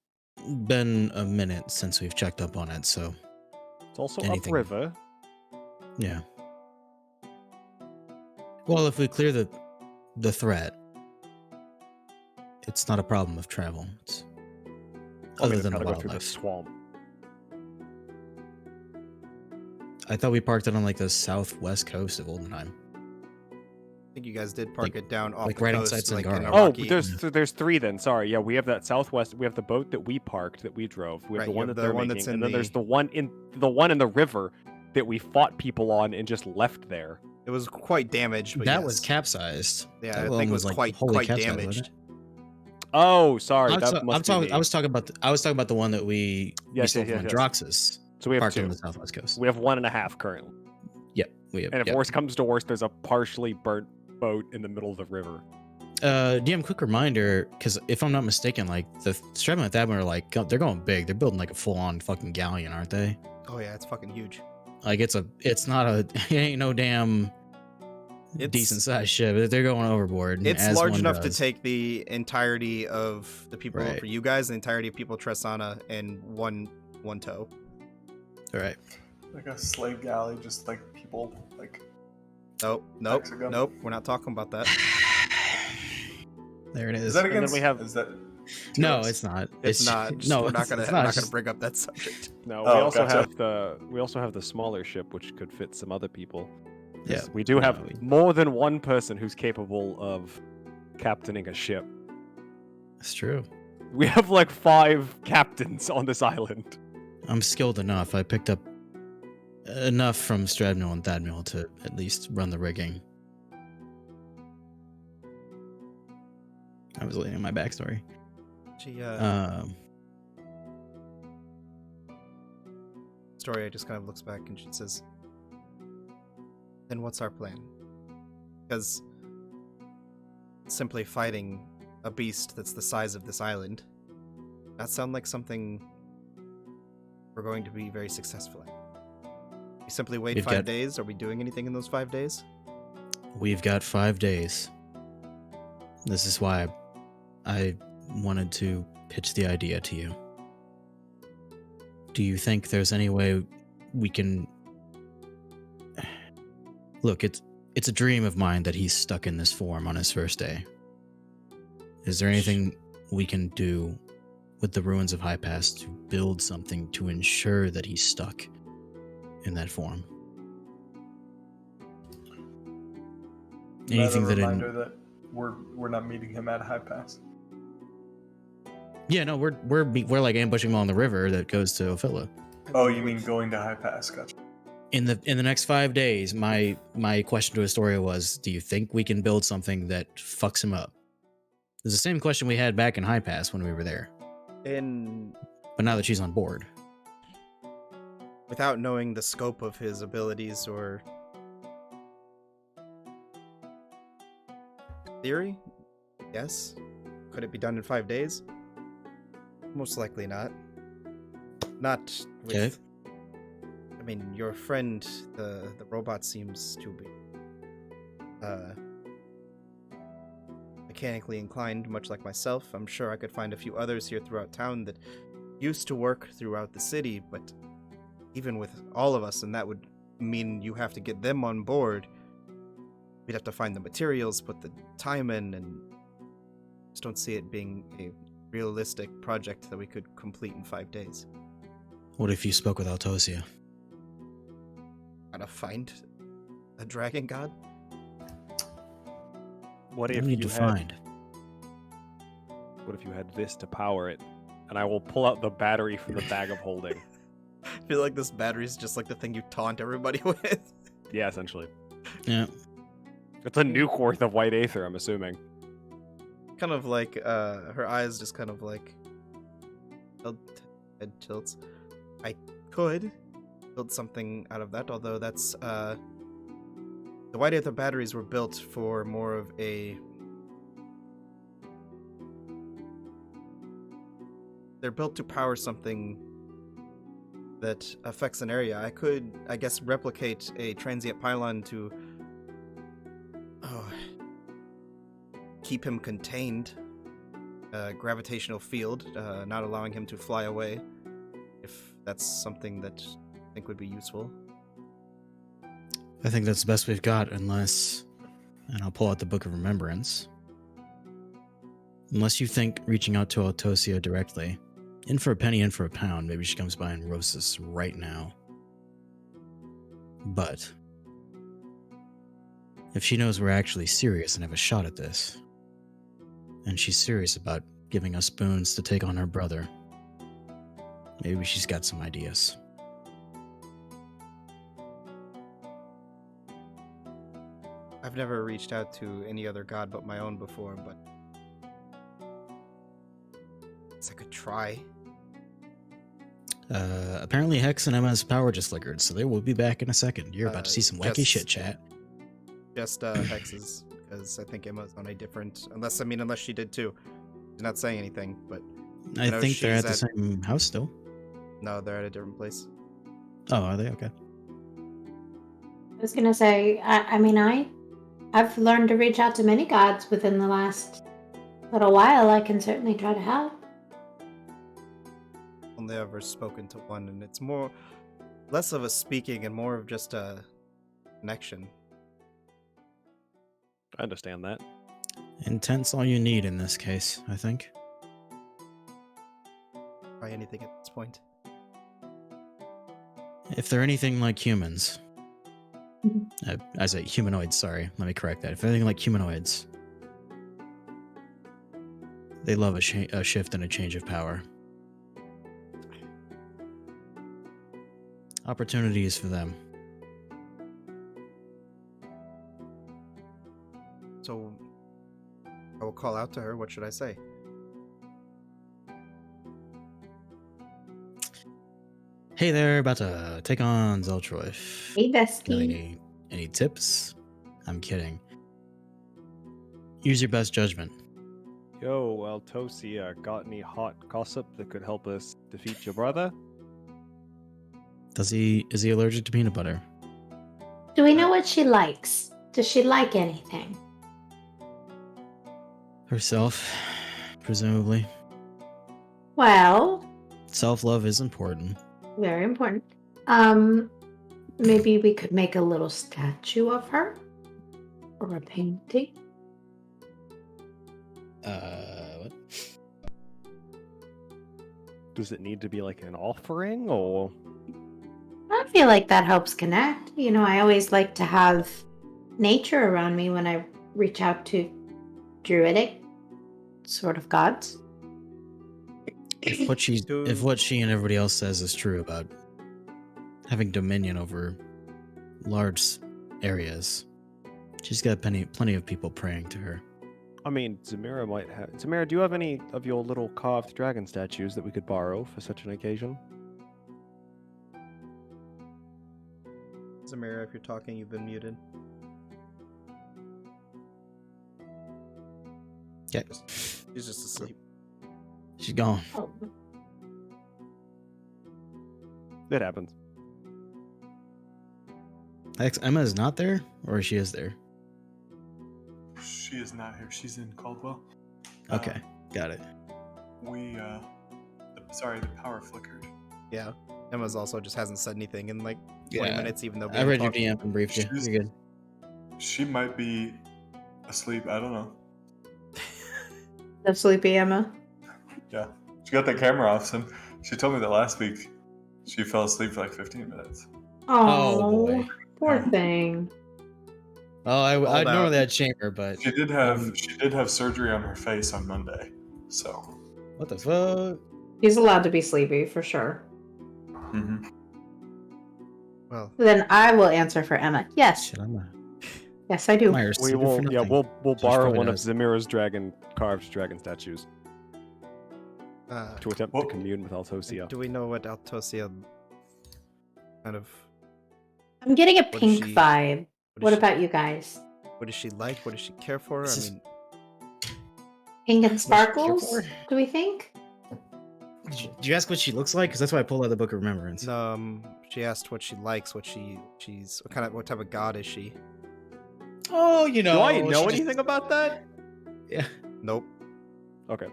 been a minute since we've checked up on it, so It's also Anything- upriver. yeah. Well, if we clear the threat, it's not a problem of travel. It's Probably other than gotta the go through the wildlife. swamp. I thought we parked it on like the southwest coast of Oldenheim. I think you guys did park Like- it down off like the right coast, outside like in Sangara. a Oh, rocky... there's 3 then. Sorry, yeah, we have that southwest. We have the boat that we parked that we drove. We have Right, the you one have that the they're one making, that's in and then the- there's the one in the river that we fought people on and just left there. It was quite damaged, but That yes. was capsized. Yeah, That I one think it was like, quite wholly capsized, wasn't damaged. it? Oh, sorry, I that must be me. I was talking about the one that we Yes, stole yes, from yes. Androxus, So we have parked 2. on the southwest coast. We have 1.5 currently. Yep, we have. And if yep. worse comes to worse, there's a partially burnt boat in the middle of the river. DM, quick reminder, because if I'm not mistaken, like the Strema and Thabman are like they're going big. They're building like a full-on fucking galleon, aren't they? Oh yeah, it's fucking huge. Like it's not a it ain't no damn It's- decent sized ship. They're going overboard. It's as large one enough to does. take the entirety of the people Right. for you guys, the entirety of people Tressana, in one tow. All right. Like a slave galley, just like people like Nope, Mexico. nope. We're not talking about that. There it is. is that then against we have- is that No, TX? it's not. It's not. No, we're not it's gonna. not. I'm not It's gonna just- bring up that subject. No, Oh, we also gotcha. have the smaller ship which could fit some other people. Yeah, 'Cause we do have no, we- more than one person who's capable of captaining a ship. It's true. We have like 5 captains on this island. I'm skilled enough. I picked up enough from Stradmil and Thadmil to at least run the rigging. I was leading my backstory. She Story just kind of looks back and she says, "Then what's our plan? Because simply fighting a beast that's the size of this island, that sound like something we're going to be very successful at. We simply wait We've 5 got- days. Are we doing anything in those 5 days? We've got 5 days. This is why I wanted to pitch the idea to you. Do you think there's any way we can... Look, it's a dream of mine that he's stuck in this form on his first day. Is there anything we can do with the ruins of High Pass to build something to ensure that he's stuck in that form? Anything Another that reminder that we're not meeting him at High Pass. Yeah, no, we're like ambushing him on the river that goes to Ophila. Oh, you mean going to High Pass? Gotcha. In the next 5 days, my question to Astoria was, do you think we can build something that fucks him up? It's the same question we had back in High Pass when we were there. But now that she's on board. Without knowing the scope of his abilities or theory, yes. Could it be done in 5 days? Most likely not. Not with... Okay. I mean, your friend, the robot, seems to be mechanically inclined, much like myself. I'm sure I could find a few others here throughout town that used to work throughout the city, but even with all of us, and that would mean you have to get them on board. We'd have to find the materials, put the time in, and just don't see it being a realistic project that we could complete in 5 days. What if you spoke with Altosia? Gotta find a dragon god? What What if do we need you to had, find? What if you had this to power it? And I will pull out the battery from the bag of holding. I feel like this battery is just like the thing you taunt everybody with. Yeah, essentially. Yeah. It's a nuke worth of white aether, I'm assuming. Kind of like her eyes just kind of like head tilts. I could build something out of that, although that's the white aether batteries were built for more of a... They're built to power something that affects an area. I could, I guess, replicate a transient pylon to keep him contained. Gravitational field, not allowing him to fly away, if that's something that I think would be useful. I think that's the best we've got, unless... And I'll pull out the Book of Remembrance. Unless you think reaching out to Altosia directly, in for a penny, in for a pound, maybe she comes by and roasts us right now. But if she knows we're actually serious and have a shot at this, and she's serious about giving us boons to take on her brother, maybe she's got some ideas. I've never reached out to any other god but my own before, but I guess I could try. Apparently Hex and Emma's power just flickered, so they will be back in a second. You're about to see some wacky just- shit, chat. Just Hexes, because I think Emma's on a different... Unless she did too. She's not saying anything, but I know think they're at she's the same house still. no, they're at a different place. Oh, are they? Okay. I was gonna say, I've learned to reach out to many gods within the last little while. I can certainly try to help. Only ever spoken to one, and it's less of a speaking and more of just a connection. I understand that. Intent's all you need in this case, I think. Try anything at this point. If they're anything like humans, Mhm. I say humanoids, sorry, let me correct that. If they're anything like humanoids, they love a shift and a change of power. Opportunities for them. So I will call out to her. What should I say? Hey there, about to take on Zeltroy. Hey, Got bestie. any tips? I'm kidding. Use your best judgment. Yo, Altosia, got any hot gossip that could help us defeat your brother? Is he allergic to peanut butter? Do we know what she likes? Does she like anything? Herself, presumably. Well, Self-love is important. very important. Maybe we could make a little statue of her, or a painting. What? Does it need to be like an offering or? I feel like that helps connect. You know, I always like to have nature around me when I reach out to druidic sort of gods. If what she and everybody else says is true about having dominion over large areas, she's got plenty of people praying to her. I mean, Zamira might have. Zamira, do you have any of your little carved dragon statues that we could borrow for such an occasion? Zamira, if you're talking, you've been muted. Yeah. She's just asleep. She's gone. Oh. It happens. Emma is not there, or she is there? She is not here. She's in Caldwell. Okay, got it. The power flickered. Yeah. Emma's also just hasn't said anything in like 20 minutes, even though I read your talking. DM and briefed you. You're good. She might be asleep. I don't know. The sleepy Emma. Yeah. She got the camera off. She told me that last week she fell asleep for like 15 minutes. Oh, boy. poor thing. Oh, I Called normally out. that chamber, but She did have surgery on her face on Monday. So. what the fuck? He's allowed to be sleepy for sure. Mm-hmm. Well, Then I will answer for Emma. Yes, Shit, I'm not. yes, I do. Myers, We stupid will. for Yeah, nothing. we'll She borrow probably one of does. Zamira's carved dragon statues to attempt Well- to commune with Altosia. do we know what Altosia kind of... I'm getting a What is pink she- vibe. What is she- about you guys? What does she like? What does she care for? This I is- mean, Pink and What's she here sparkles? for? Do we think? Did you ask what she looks like? Because that's why I pulled out the Book of Remembrance. she asked what she likes, what type of god is she? Oh, you know. Do I she know just- anything about that? Yeah. Nope. Okay.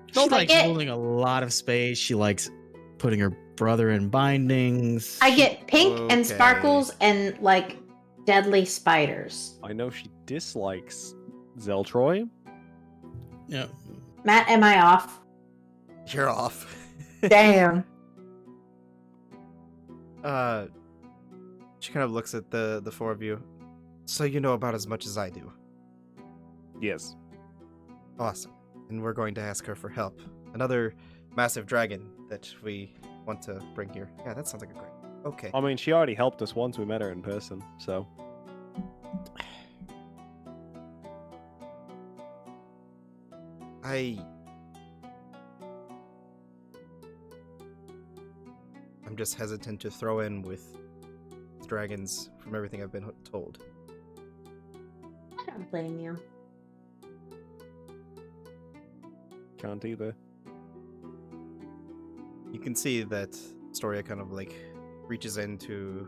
She Nope, I likes get- holding a lot of space. She likes putting her brother in bindings. I get pink and Okay. sparkles and like deadly spiders. I know she dislikes Zeltroy. Yeah. Matt, am I off? You're off. Damn. She kind of looks at the four of you. So you know about as much as I do. Yes. Awesome. And we're going to ask her for help. Another massive dragon that we want to bring here. Yeah, that sounds like a great. Okay. I mean, she already helped us once we met her in person, so. I'm just hesitant to throw in with dragons from everything I've been told. I don't blame you. Can't either. You can see that Storia kind of like reaches into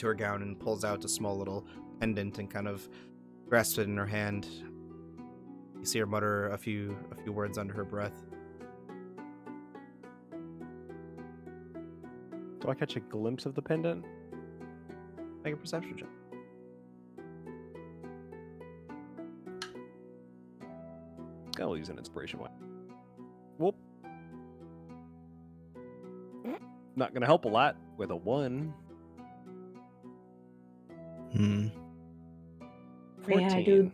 her gown and pulls out a small little pendant and kind of grasps it in her hand. You see her mutter a few words under her breath. Do I catch a glimpse of the pendant? Make a perception check. I'll use an inspiration one. Whoop. Not gonna help a lot with a 1. Hmm. 14. Yeah, I do.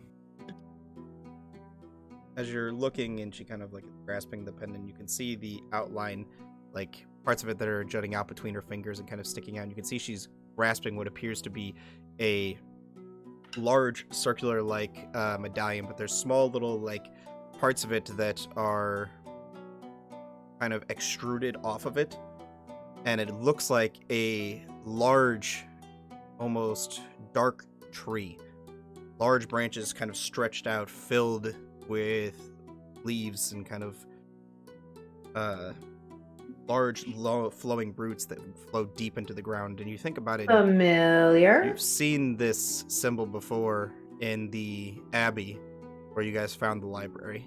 As you're looking and she kind of like grasping the pendant, you can see the outline, like parts of it that are jutting out between her fingers and kind of sticking out. And you can see she's grasping what appears to be a large circular like medallion, but there's small little like parts of it that are kind of extruded off of it. And it looks like a large, almost dark tree. Large branches kind of stretched out, filled with leaves and kind of large, flowing roots that flow deep into the ground. And you think about it, Familiar. you've seen this symbol before in the Abbey, where you guys found the library.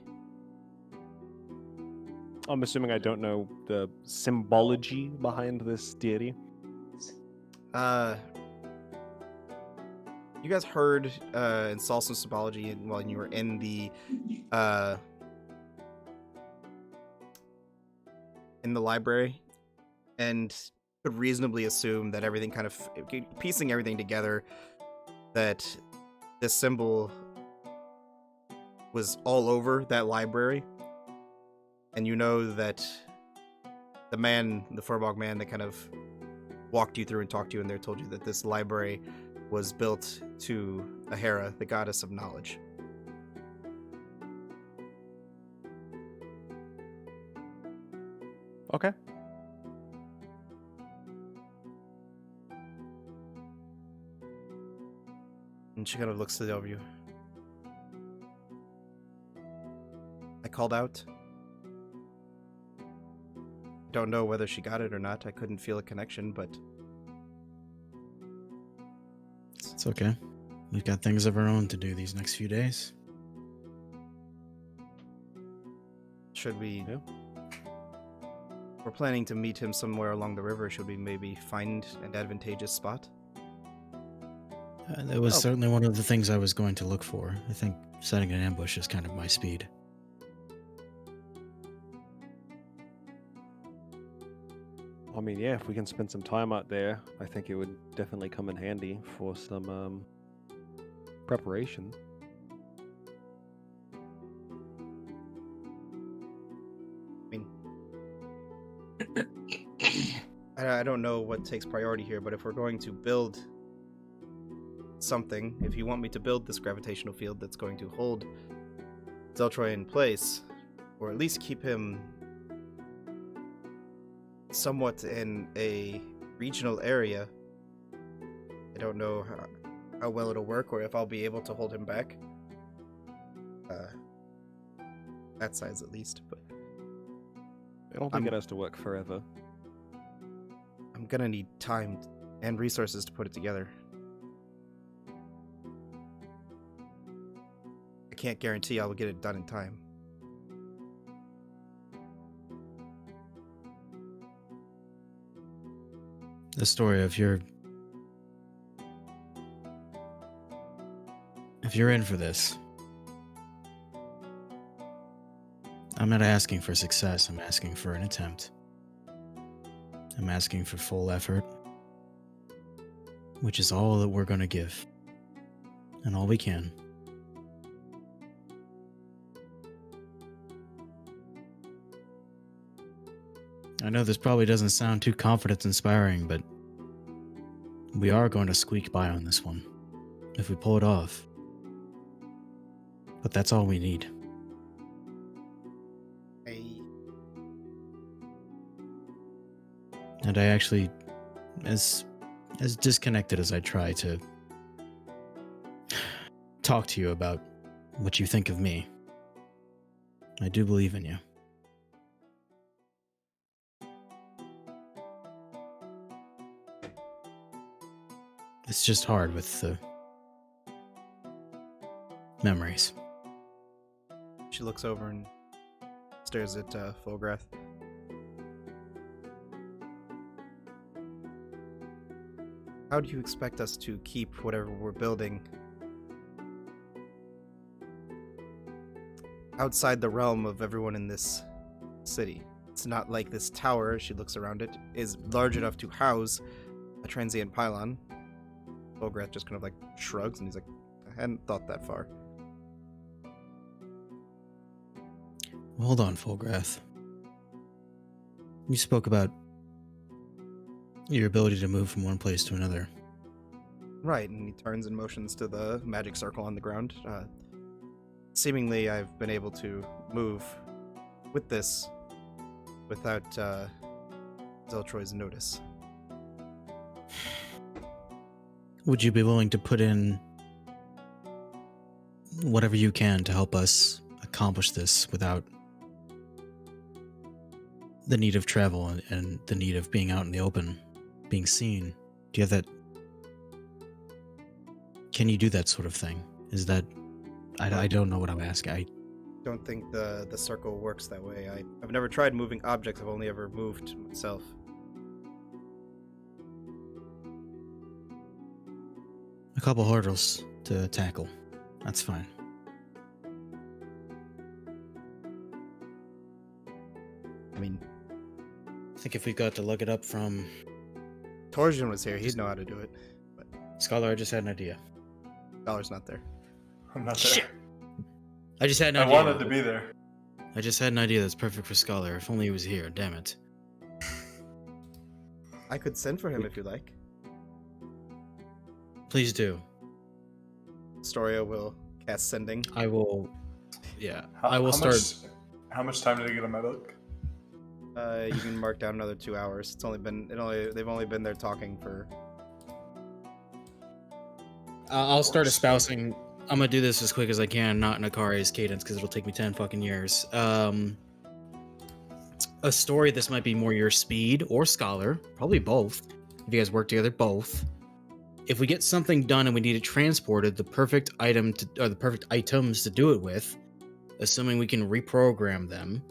I'm assuming I don't know the symbology behind this deity. You guys heard and saw some symbology while you were in the library, and could reasonably assume that everything kind of piecing everything together, that this symbol was all over that library, and you know that the Furbog man that kind of walked you through and talked to you in there told you that this library was built to Ahera, the goddess of knowledge. Okay. And she kind of looks to the over you. I called out. Don't know whether she got it or not. I couldn't feel a connection, but It's okay. We've got things of our own to do these next few days. should we... Yeah. We're planning to meet him somewhere along the river. Should we maybe find an advantageous spot? That was certainly one of the things I was going to look for. I think setting an ambush is kind of my speed. I mean, yeah, if we can spend some time out there, I think it would definitely come in handy for some preparation. I mean, I don't know what takes priority here, but if we're going to build something, if you want me to build this gravitational field that's going to hold Zeltroy in place, or at least keep him somewhat in a regional area, I don't know how well it'll work, or if I'll be able to hold him back. That size at least, but I don't think it has to work forever. I'm gonna need time and resources to put it together. I can't guarantee I will get it done in time. The story of if you're in for this, I'm not asking for success, I'm asking for an attempt. I'm asking for full effort, which is all that we're going to give, and all we can. I know this probably doesn't sound too confidence-inspiring, but we are going to squeak by on this one, if we pull it off. But that's all we need. And I actually, as disconnected as I try to talk to you about what you think of me, I do believe in you. It's just hard with the memories. She looks over and stares at Fulgrath. How do you expect us to keep whatever we're building outside the realm of everyone in this city? It's not like this tower, she looks around it, is large enough to house a transient pylon. Fulgrath just kind of like shrugs and he's like, I hadn't thought that far. Hold on, Fulgrath. You spoke about your ability to move from one place to another. Right, and he turns and motions to the magic circle on the ground. Seemingly, I've been able to move with this without Zeltroy's notice. Would you be willing to put in whatever you can to help us accomplish this without the need of travel and the need of being out in the open, being seen? Do you have that? Can you do that sort of thing? Is that I don't know what I'm asking. I don't think the circle works that way. I've never tried moving objects. I've only ever moved myself. a couple hurdles to tackle. That's fine. I mean, I think if we got to look it up from Torsion was here. He'd know how to do it. But Scholar, I just had an idea. Scholar's not there. I'm not Shit. there. I just had an I idea. wanted to be there. I just had an idea that's perfect for Scholar. If only he was here. Damn it. I could send for him if you like. Please do. Storia will cast sending. I will. Yeah, How, I will how start. How much time did I get on my book? You can mark down another 2 hours. They've only been there talking for. I'll start espousing. I'm gonna do this as quick as I can, not in Akari's cadence, because it'll take me 10 fucking years. A story. This might be more your speed or Scholar, probably both. If you guys work together, both. If we get something done and we need it transported, the perfect item or the perfect items to do it with, assuming we can reprogram them,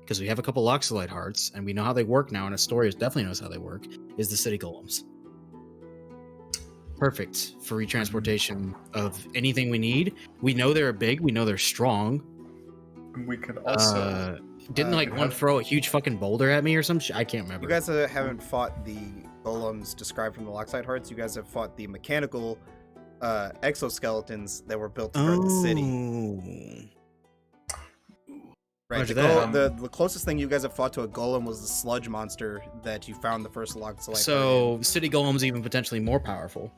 because we have a couple Loxolite hearts and we know how they work now, and Astoria definitely knows how they work, is the city golems. Perfect for retransportation of anything we need. We know they're big, we know they're strong. And we could also. Didn't like one throw a huge fucking boulder at me or some shit? I can't remember. You guys haven't fought the golems described from the Loxite hearts. You guys have fought the mechanical exoskeletons that were built to guard the city. Right. Roger The closest thing you guys have fought to a golem was the sludge monster that you found the first Loxite. So city golems even potentially more powerful,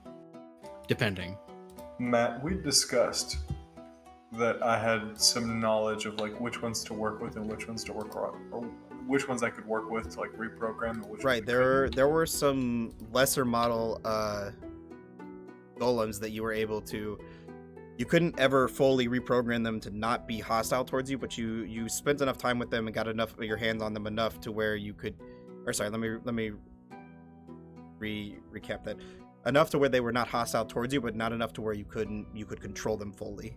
depending. Matt, we discussed that I had some knowledge of like which ones to work with and which ones to work on, or which ones I could work with to like reprogram. And which right. There were some lesser model golems that you were able to. You couldn't ever fully reprogram them to not be hostile towards you, but you spent enough time with them and got enough of your hands on them enough to where you could. Or sorry, let me recap that. Enough to where they were not hostile towards you, but not enough to where you could control them fully.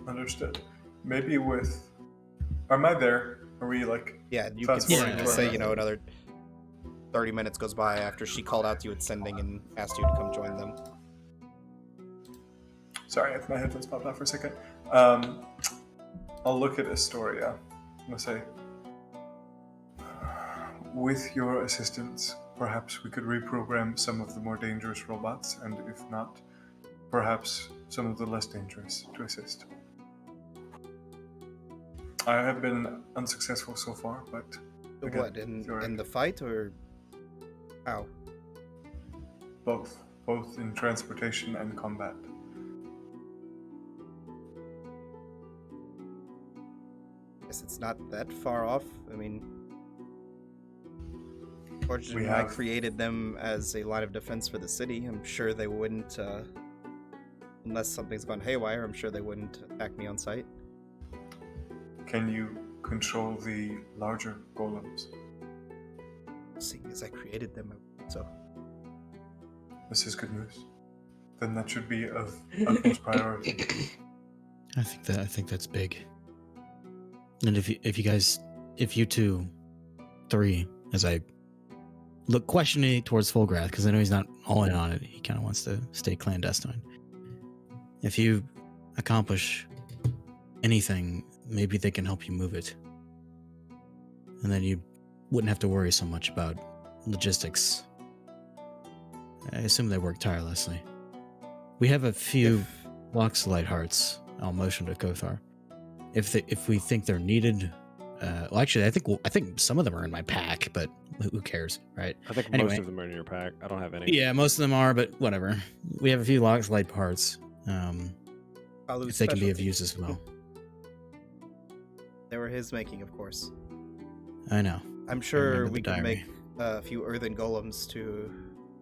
Understood. Maybe with. Am I there? Are we like? Yeah, you fast could forwarding to say our- another 30 minutes goes by after she called out to you at sending and asked you to come join them. Sorry if my headphones popped off for a second. I'll look at Astoria. I'm gonna say, with your assistance, perhaps we could reprogram some of the more dangerous robots, and if not, perhaps some of the less dangerous to assist. I have been unsuccessful so far, but again, What, in the fight, or how? both in transportation and combat. Guess it's not that far off. I mean, fortunately, We I have- created them as a line of defense for the city. I'm sure they wouldn't, unless something's gone haywire, I'm sure they wouldn't attack me on sight. Can you control the larger golems? Seeing as I created them, so This is good news. Then that should be of utmost priority. I think that's big. And if you two, three, as I look questioningly towards Fulgrath, because I know he's not all in on it, he kind of wants to stay clandestine. If you accomplish anything, maybe they can help you move it, and then you wouldn't have to worry so much about logistics. I assume they work tirelessly. We have a few Loxolite hearts. I'll motion to Kothar. If we think they're needed, well, actually, I think some of them are in my pack, but who cares, right? I think Anyway. most of them are in your pack. I don't have any. Yeah, most of them are, but whatever. We have a few Loxolite parts. Palu's If they can be of specialty. use as well. They were his making, of course. I know. I'm sure remember the we can diary. make a few earthen golems to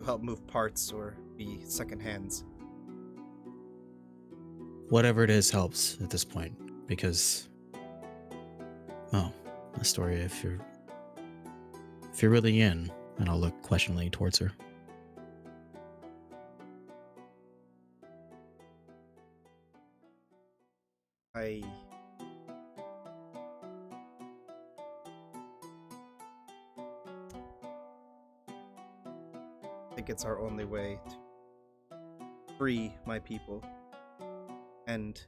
help move parts or be second hands. Whatever it is helps at this point, because, well, Astoria, if you're really in, and I'll look questioningly towards her. I think it's our only way to free my people. And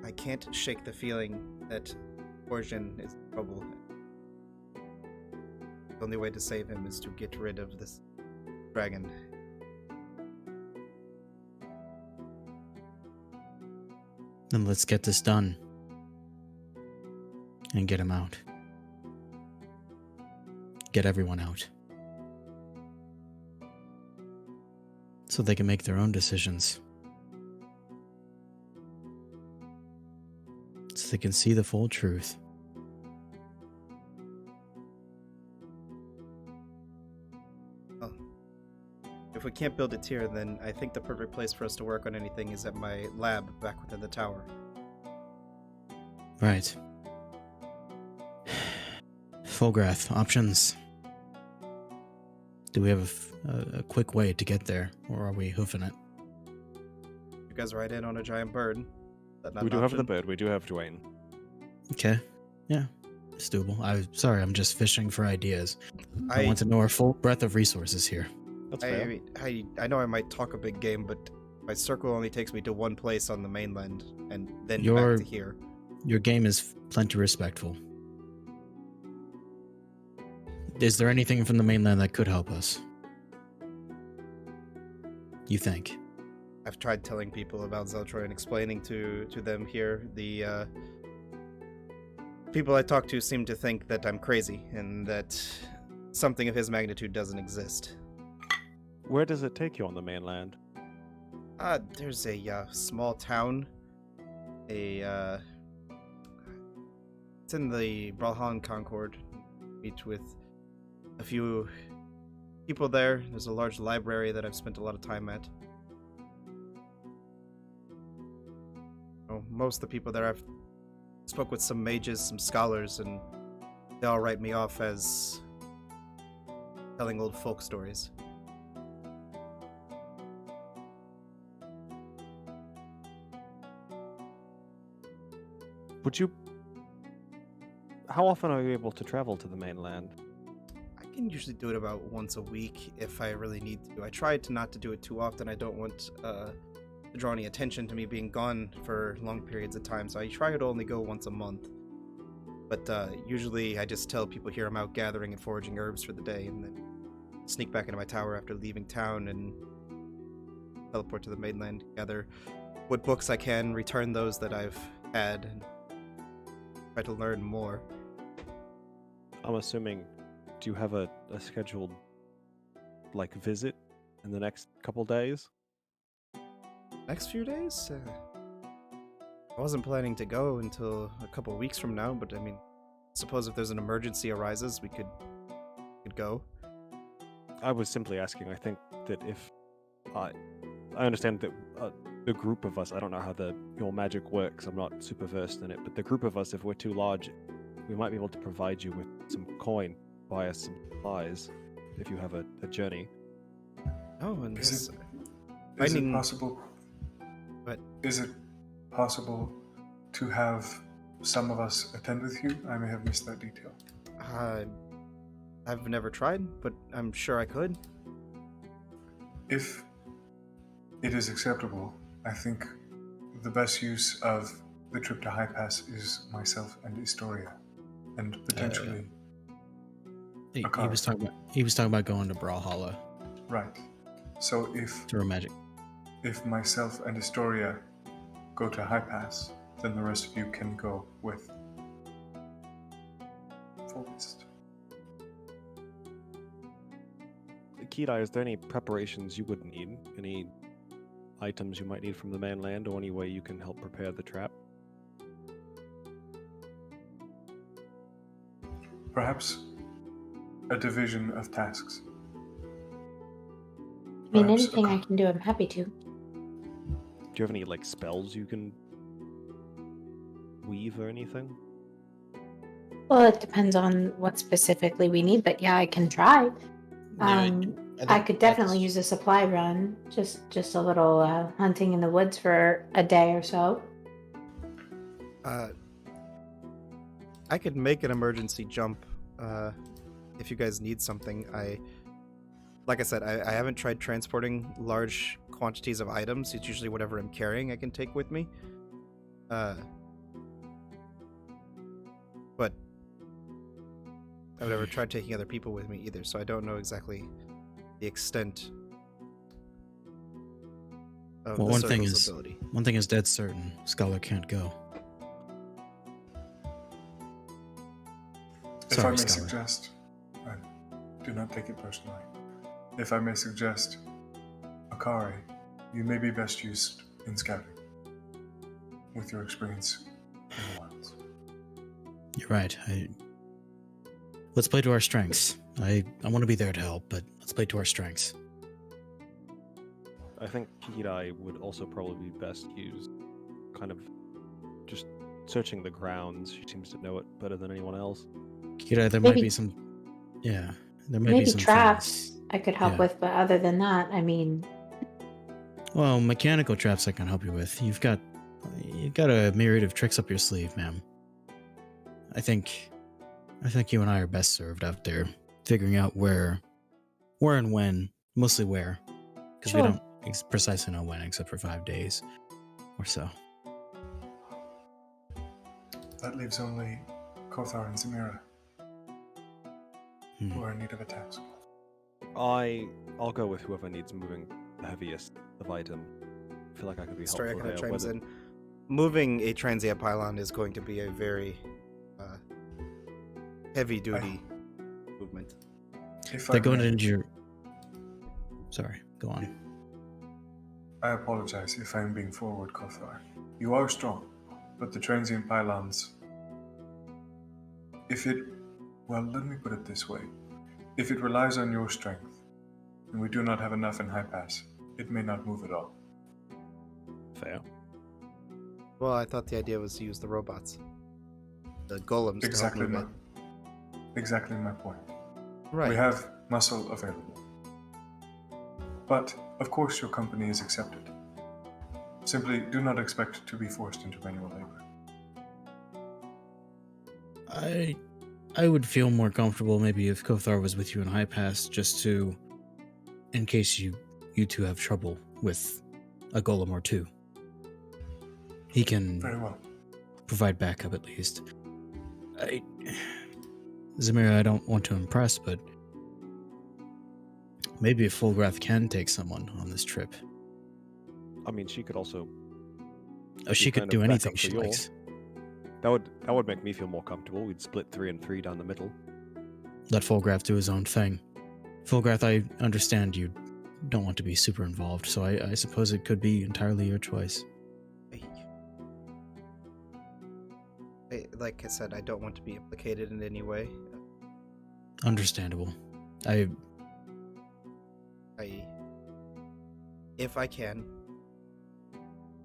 I can't shake the feeling that Origin is in trouble. The only way to save him is to get rid of this dragon. Then let's get this done. And get him out. Get everyone out. So they can make their own decisions. So they can see the full truth. Well, if we can't build it here, then I think the perfect place for us to work on anything is at my lab back within the tower. Right. Fulgrath, options. Do we have a quick way to get there, or are we hoofing it? You guys ride in on a giant bird. Is that not We an do have the option? bird. We do have Dwayne. Okay. Yeah, it's doable. I'm sorry, I'm just fishing for ideas. I I want to know our full breadth of resources here. That's I, fair. mean, I know I might talk a big game, but my circle only takes me to one place on the mainland, and then Your- back to here. Your game is plenty respectful. Is there anything from the mainland that could help us? You think? I've tried telling people about Zeltroy and explaining to them here. The people I talk to seem to think that I'm crazy and that something of his magnitude doesn't exist. Where does it take you on the mainland? There's a small town. It's in the Brawlhalla Concord. Meet with a few people there. There's a large library that I've spent a lot of time at. Most of the people there, I've spoke with some mages, some scholars, and they all write me off as telling old folk stories. Would you... How often are you able to travel to the mainland? I can usually do it about once a week if I really need to. I try to not to do it too often. I don't want to draw any attention to me being gone for long periods of time, so I try to only go once a month. But usually I just tell people here I'm out gathering and foraging herbs for the day, and then sneak back into my tower after leaving town and teleport to the mainland, gather what books I can, return those that I've had, and try to learn more. I'm assuming, do you have a scheduled, like, visit in the next couple days? Next few days? I wasn't planning to go until a couple weeks from now, but I mean, suppose if there's an emergency arises, we could go. I was simply asking. I think that if... I understand that the group of us, I don't know how your magic works, I'm not super versed in it, but the group of us, if we're too large, we might be able to provide you with some coin, buy us some supplies, if you have a journey. Oh, and Is this... it finding- possible? What? Is it possible to have some of us attend with you? I may have missed that detail. I've never tried, but I'm sure I could. If it is acceptable, I think the best use of the trip to High Pass is myself and Historia, and potentially He car. was talking about going to Brawlhalla right. So if through magic. myself and Historia go to High Pass, then the rest of you can go with Focused. Kidai, is there any preparations you would need? Any items you might need from the mainland, or any way you can help prepare the trap? Perhaps a division of tasks. I mean, Perhaps a anything I co- can do, I'm happy to. Do you have any, like, spells you can weave or anything? Well, it depends on what specifically we need, but yeah, I can try. I could definitely use a supply run. Just a little hunting in the woods for a day or so. I could make an emergency jump if you guys need something. Like I said, I haven't tried transporting large quantities of items. It's usually whatever I'm carrying I can take with me. But I've never tried taking other people with me either, so I don't know exactly the extent of Well, the one thing circle's is ability. one thing is dead certain: Scholar can't go. If I Sorry, may Scholar. suggest, and do not take it personally, if I may suggest, Akari, you may be best used in scouting with your experience in the wilds. You're right. Let's play to our strengths. I want to be there to help, but let's play to our strengths. I think Kirai would also probably be best used kind of just searching the grounds. She seems to know it better than anyone else. Kira, there might Maybe- be some. Yeah, there might be Maybe some traps things. I could help Yeah. with, but other than that, I mean, Well, mechanical traps I can help you with. You've got a myriad of tricks up your sleeve, ma'am. I think you and I are best served out there figuring out where and when, mostly where, because Sure. we don't precisely know when, except for 5 days or so. That leaves only Kothar and Zamira, who are in need of a task. I'll go with whoever needs moving the heaviest of item. I feel like I could be helpful Story kind here. of chimes whether- in. Moving a transient pylon is going to be a very heavy-duty movement. If They're I going may, into your. Sorry, go on. I apologize if I'm being forward, Kothar. You are strong, but the transient pylons... Well, let me put it this way. If it relies on your strength, and we do not have enough in High Pass, it may not move at all. Fair. Well, I thought the idea was to use the robots, the golems, Exactly to help my, move exactly my point. it. Right. We have muscle available. But, of course, your company is accepted. Simply do not expect to be forced into manual labor. I would feel more comfortable maybe if Kothar was with you in High Pass, just to, in case you two have trouble with a golem or two. He can Very well. provide backup at least. Zamira, I don't want to impress, but maybe if Fulgrath can take someone on this trip. I mean, she could also. Oh, she be could kind do of anything backup she for Yor. likes. That would make me feel more comfortable. We'd split 3 and 3 down the middle. Let Fulgrath do his own thing. Fulgrath, I understand you don't want to be super involved, so I suppose it could be entirely your choice. Like I said, I don't want to be implicated in any way. Understandable. If I can,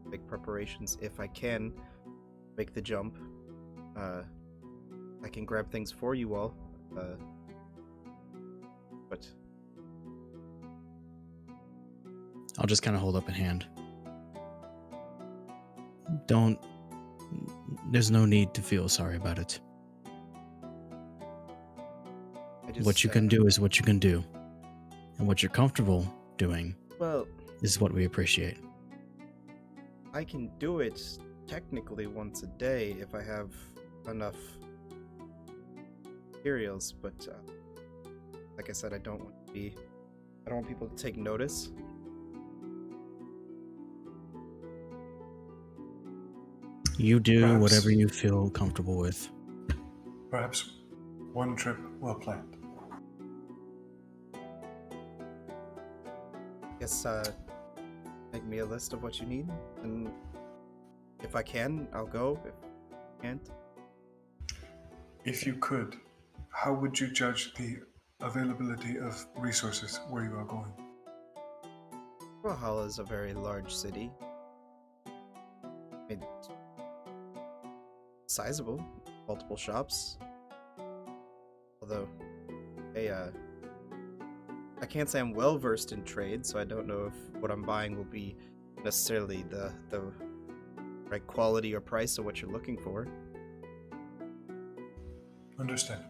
make preparations. If I can, make the jump. I can grab things for you all. But I'll just kind of hold up a hand. There's no need to feel sorry about it. What you can do is what you can do. And what you're comfortable doing Well, is what we appreciate. I can do it technically once a day if I have enough materials, but like I said, I don't want people to take notice. You do Perhaps- whatever you feel comfortable with. Perhaps one trip well planned. Guess make me a list of what you need, and if I can, I'll go. If I can't, If you could, how would you judge the availability of resources where you are going? Valhalla is a very large city. It's sizable, multiple shops. Although, I can't say I'm well versed in trade, so I don't know if what I'm buying will be necessarily the right quality or price of what you're looking for. Understand.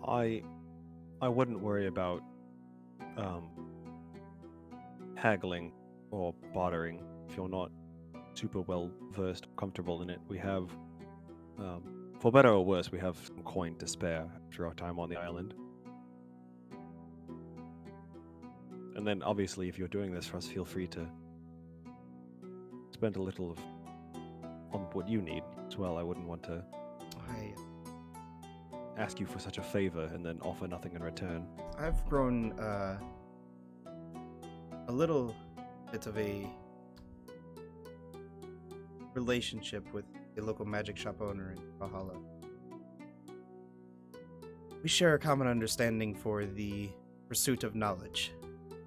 I wouldn't worry about haggling or bartering if you're not super well versed, comfortable in it. We have, for better or worse, we have some coin to spare after our time on the island. And then, obviously, if you're doing this for us, feel free to spend a little on what you need as well. I wouldn't want to ask you for such a favor and then offer nothing in return. I've grown a little bit of a relationship with a local magic shop owner in Valhalla. We share a common understanding for the pursuit of knowledge.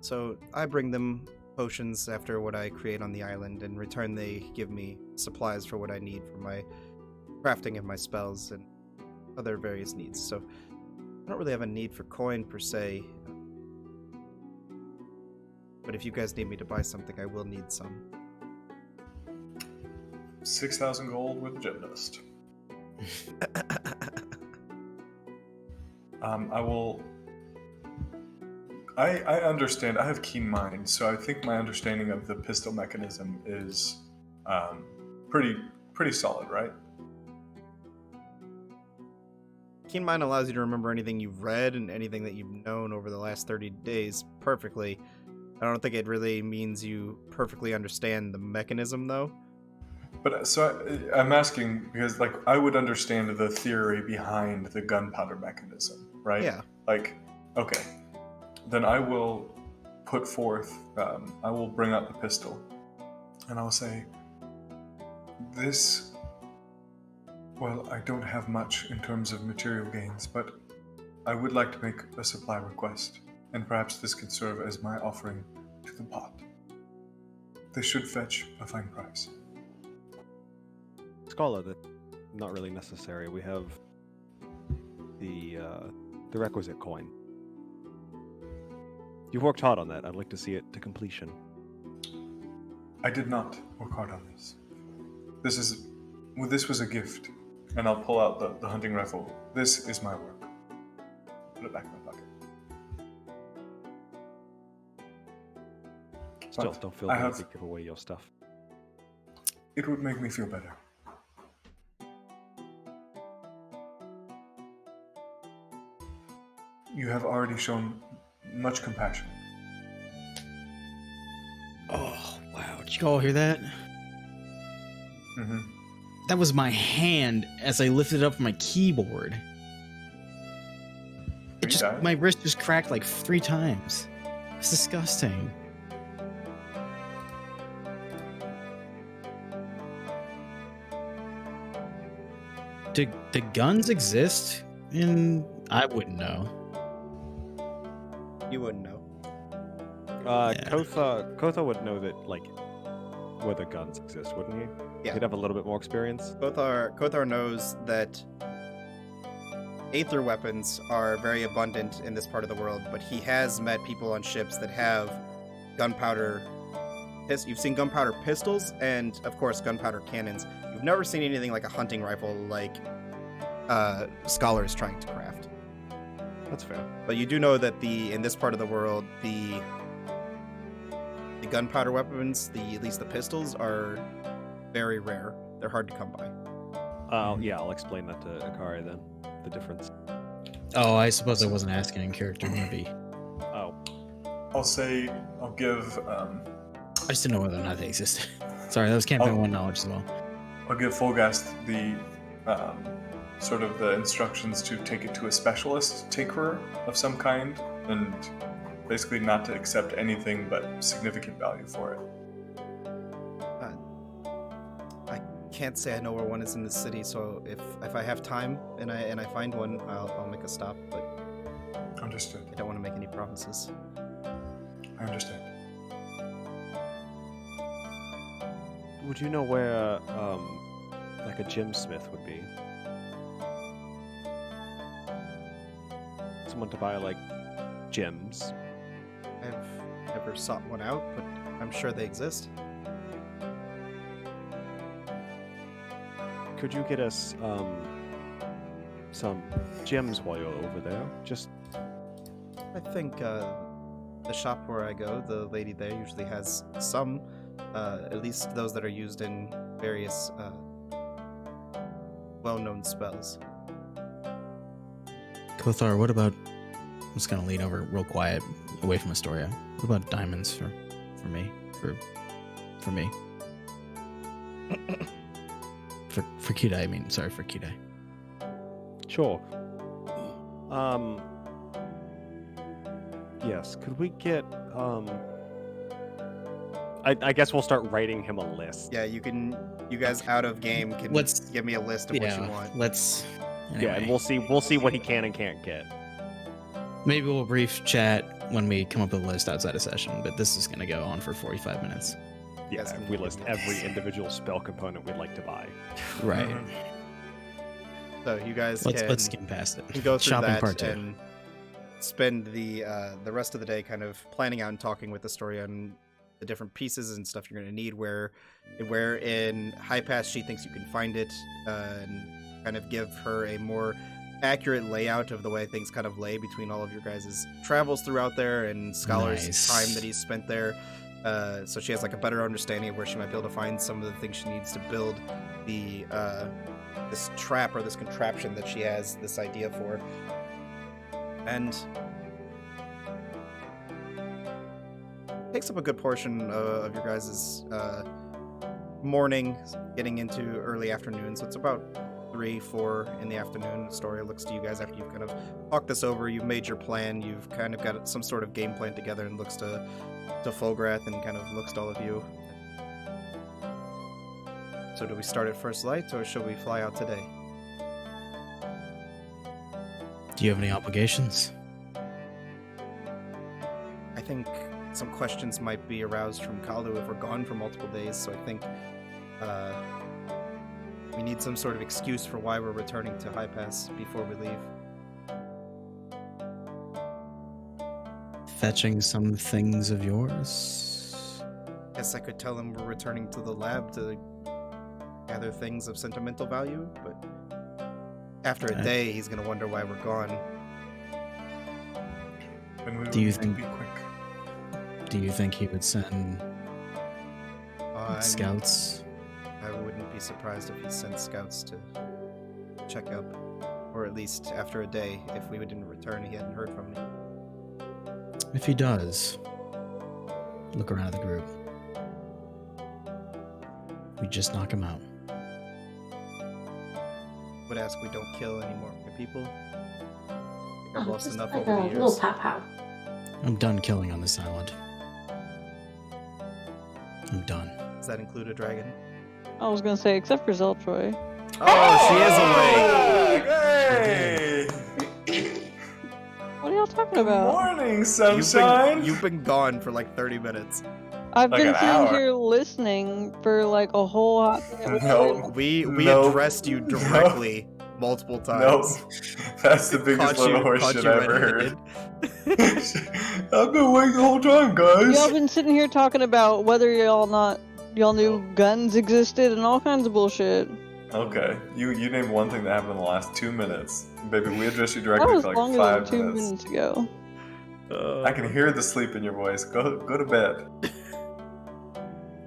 So I bring them potions after what I create on the island. In return, they give me supplies for what I need for my crafting of my spells and other various needs. So I don't really have a need for coin per se. But if you guys need me to buy something, I will need some. 6,000 gold with gem dust. I will. I understand. I have keen mind, so I think my understanding of the pistol mechanism is pretty solid, right? Keen Mind allows you to remember anything you've read and anything that you've known over the last 30 days perfectly. I don't think it really means you perfectly understand the mechanism, though. But I'm asking because, like, I would understand the theory behind the gunpowder mechanism, right? Yeah. Like, okay, then I will put forth. I will bring out the pistol, and I'll say, "This. Well, I don't have much in terms of material gains, but I would like to make a supply request, and perhaps this could serve as my offering to the pot. This should fetch a fine price." Scholar, that's not really necessary. We have the requisite coin. You've worked hard on that. I'd like to see it to completion. I did not work hard on this. This was a gift, and I'll pull out the hunting rifle. This is my work. Put it back in my pocket. Still, But don't feel I bad have- to give away your stuff. It would make me feel better. You have already shown much compassion. Oh, wow. Did you all hear that? Mm-hmm. That was my hand as I lifted up my keyboard. My wrist just cracked like 3 times. It's disgusting. Do guns exist? I wouldn't know. You wouldn't know. Yeah. Kotha would know that, like, whether guns exist, wouldn't he? Yeah. He'd have a little bit more experience. Kothar knows that aether weapons are very abundant in this part of the world, but he has met people on ships that have gunpowder. You've seen gunpowder pistols and, of course, gunpowder cannons. You've never seen anything like a hunting rifle like Scholar is trying to craft. That's fair. But you do know that in this part of the world, the gunpowder weapons, at least the pistols, are very rare. They're hard to come by. Yeah, I'll explain that to Akari then. The difference. Oh, I suppose I wasn't asking in character, maybe. Oh, I'll give I just didn't know whether or not they existed. Sorry, that was campaign 1 knowledge as well. I'll give Fulgast the sort of the instructions to take it to a specialist tinkerer of some kind, and basically not to accept anything but significant value for it. I can't say I know where one is in the city, so if I have time and I find one, I'll make a stop. But Understood. I don't want to make any promises. I understand. would you know where, like, a gemsmith would be? someone to buy like gems. I've never sought one out, but I'm sure they exist. Could you get us some gems while you're over there? Just I think the shop where I go, the lady there usually has some, at least those that are used in various well-known spells. Kothar, what about... I'm just gonna lean over real quiet, away from Astoria. What about diamonds for me? For me? for Kidai, I mean. Sorry, for Kidai. sure. Yes. Could we get I guess we'll start writing him a list. Yeah, you guys out of game can Let's- give me a list of what you want. Let's... Yeah, and anyway. we'll see what he can and can't get. Maybe we'll brief chat when we come up with a list outside of session, but this is going to go on for 45 minutes. Yeah, Yes, if we list every individual spell component we'd like to buy. Right. So you guys Let's skim past it. can go through Shopping that part 2. and spend the rest of the day kind of planning out and talking with Astoria on the different pieces and stuff you're going to need, where in High Pass she thinks you can find it, and kind of give her a more accurate layout of the way things kind of lay between all of your guys' travels throughout there and Scholar's Nice. time that he's spent there. So she has like a better understanding of where she might be able to find some of the things she needs to build the this trap or this contraption that she has this idea for. And takes up a good portion of your guys' morning, getting into early afternoon. So it's about 3-4 in the afternoon. Astoria looks to you guys after you've kind of talked this over. You've made your plan. You've kind of got some sort of game plan together, and looks to Fulgrath and kind of looks to all of you. So do we start at first light, or should we fly out today? Do you have any obligations? I think some questions might be aroused from Kalu if we're gone for multiple days, so I think we need some sort of excuse for why we're returning to High Pass before we leave. Fetching some things of yours? Guess I could tell him we're returning to the lab to gather things of sentimental value, but after a day, he's gonna wonder why we're gone. And we Do you would think- be quick? Do you think he would send scouts? I wouldn't be surprised if he sent scouts to check up, or at least after a day, if we didn't return, he hadn't heard from me. If he does, look around at the group. We just knock him out. Would ask we don't kill any more people. I think I've lost Just enough like over a the little years. pow pow. I'm done killing on this island. I'm done. Does that include a dragon? I was gonna say, except for Zeltroy. Oh, she is awake! Hey! What are y'all talking Good about? morning, sunshine. You've been gone for like 30 minutes. I've Like been an sitting hour. here listening for like a whole hot minute. No. We Nope. addressed you directly multiple Nope. times. That's the biggest Caught you- little horse caught shit you I ever heard. red-handed. I've been awake the whole time, Y'all guys. been sitting here talking about whether y'all knew guns existed and all kinds of bullshit. Okay, you named one thing that happened in the last 2 minutes. Baby, we addressed you That directly was for like longer than 5 2 minutes. minutes ago. I can hear the sleep in your voice. Go to bed.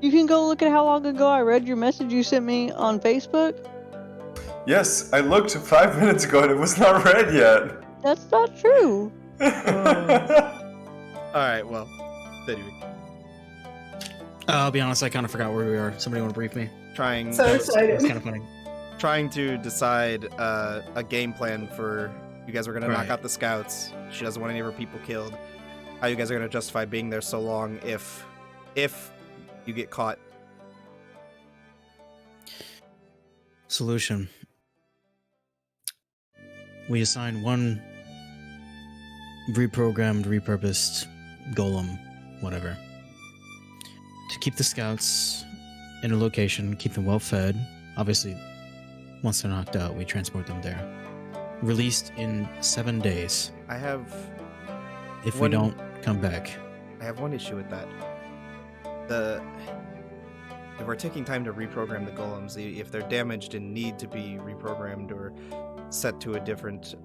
You can go look at how long ago I read your message you sent me on Facebook. Yes, I looked 5 minutes ago and it was not read yet. That's not true. Alright, well, anyway. I'll be honest, I kind of forgot where we are. Somebody want to brief me? Trying So to, excited. It's kind of funny. trying to decide a game plan for you guys are gonna knock Right. out the scouts. She doesn't want any of her people killed. How you guys are gonna justify being there so long if you get caught? Solution. We assign one reprogrammed, repurposed golem, whatever, to keep the scouts in a location, keep them well fed. Obviously, once they're knocked out, we transport them there. released in 7 days I have if we One- don't come back. I have one issue with that. If we're taking time to reprogram the golems, if they're damaged and need to be reprogrammed or set to a different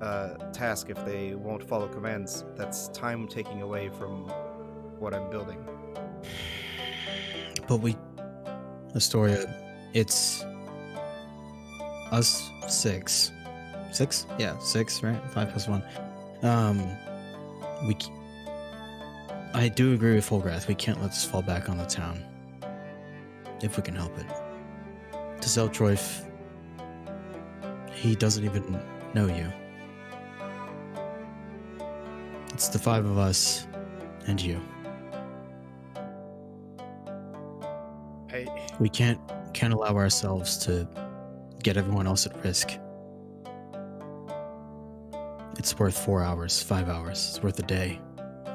task if they won't follow commands, that's time taking away from what I'm building. But Astoria, it's us 6. 6? Yeah, 6, right? 5 plus 1. I do agree with Fulgrath. We can't let this fall back on the town. If we can help it. To Zeltroif, he doesn't even know you. It's the 5 of us and you. We can't allow ourselves to get everyone else at risk. It's worth 4 hours, 5 hours. It's worth a day.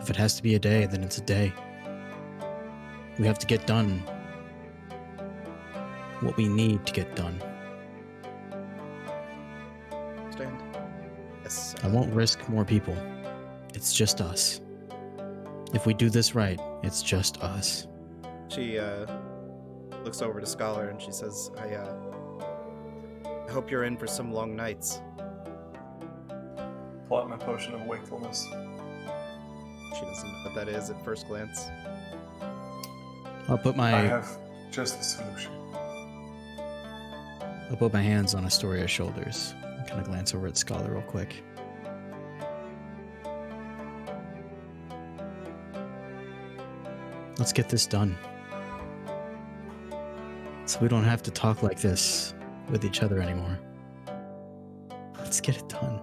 If it has to be a day, then it's a day. We have to get done what we need to get done. Understand? Yes. I won't risk more people. It's just us. If we do this right, it's just us. She looks over to Scholar and she says, I hope you're in for some long nights. Pull out my potion of wakefulness. She doesn't know what that is at first glance. I'll put I my have just the solution. hands on Astoria's shoulders and kind of glance over at Scholar real quick. Let's get this done. So we don't have to talk like this with each other anymore. Let's get it done.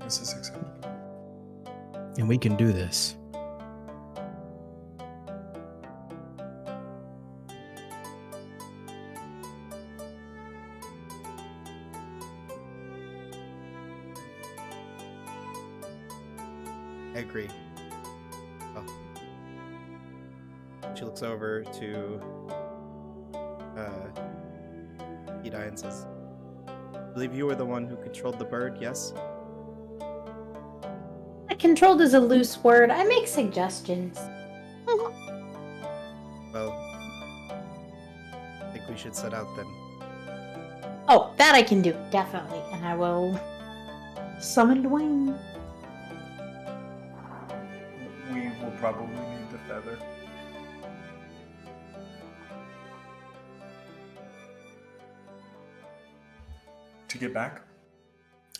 This is acceptable. And we can do this. I agree. Oh. She looks over to Edai and says, I believe you were the one who controlled the bird, yes? Controlled is a loose word. I make suggestions. Well, I think we should set out then. Oh, that I can do, definitely. And I will summon Dwayne. We will probably need the feather. To get back?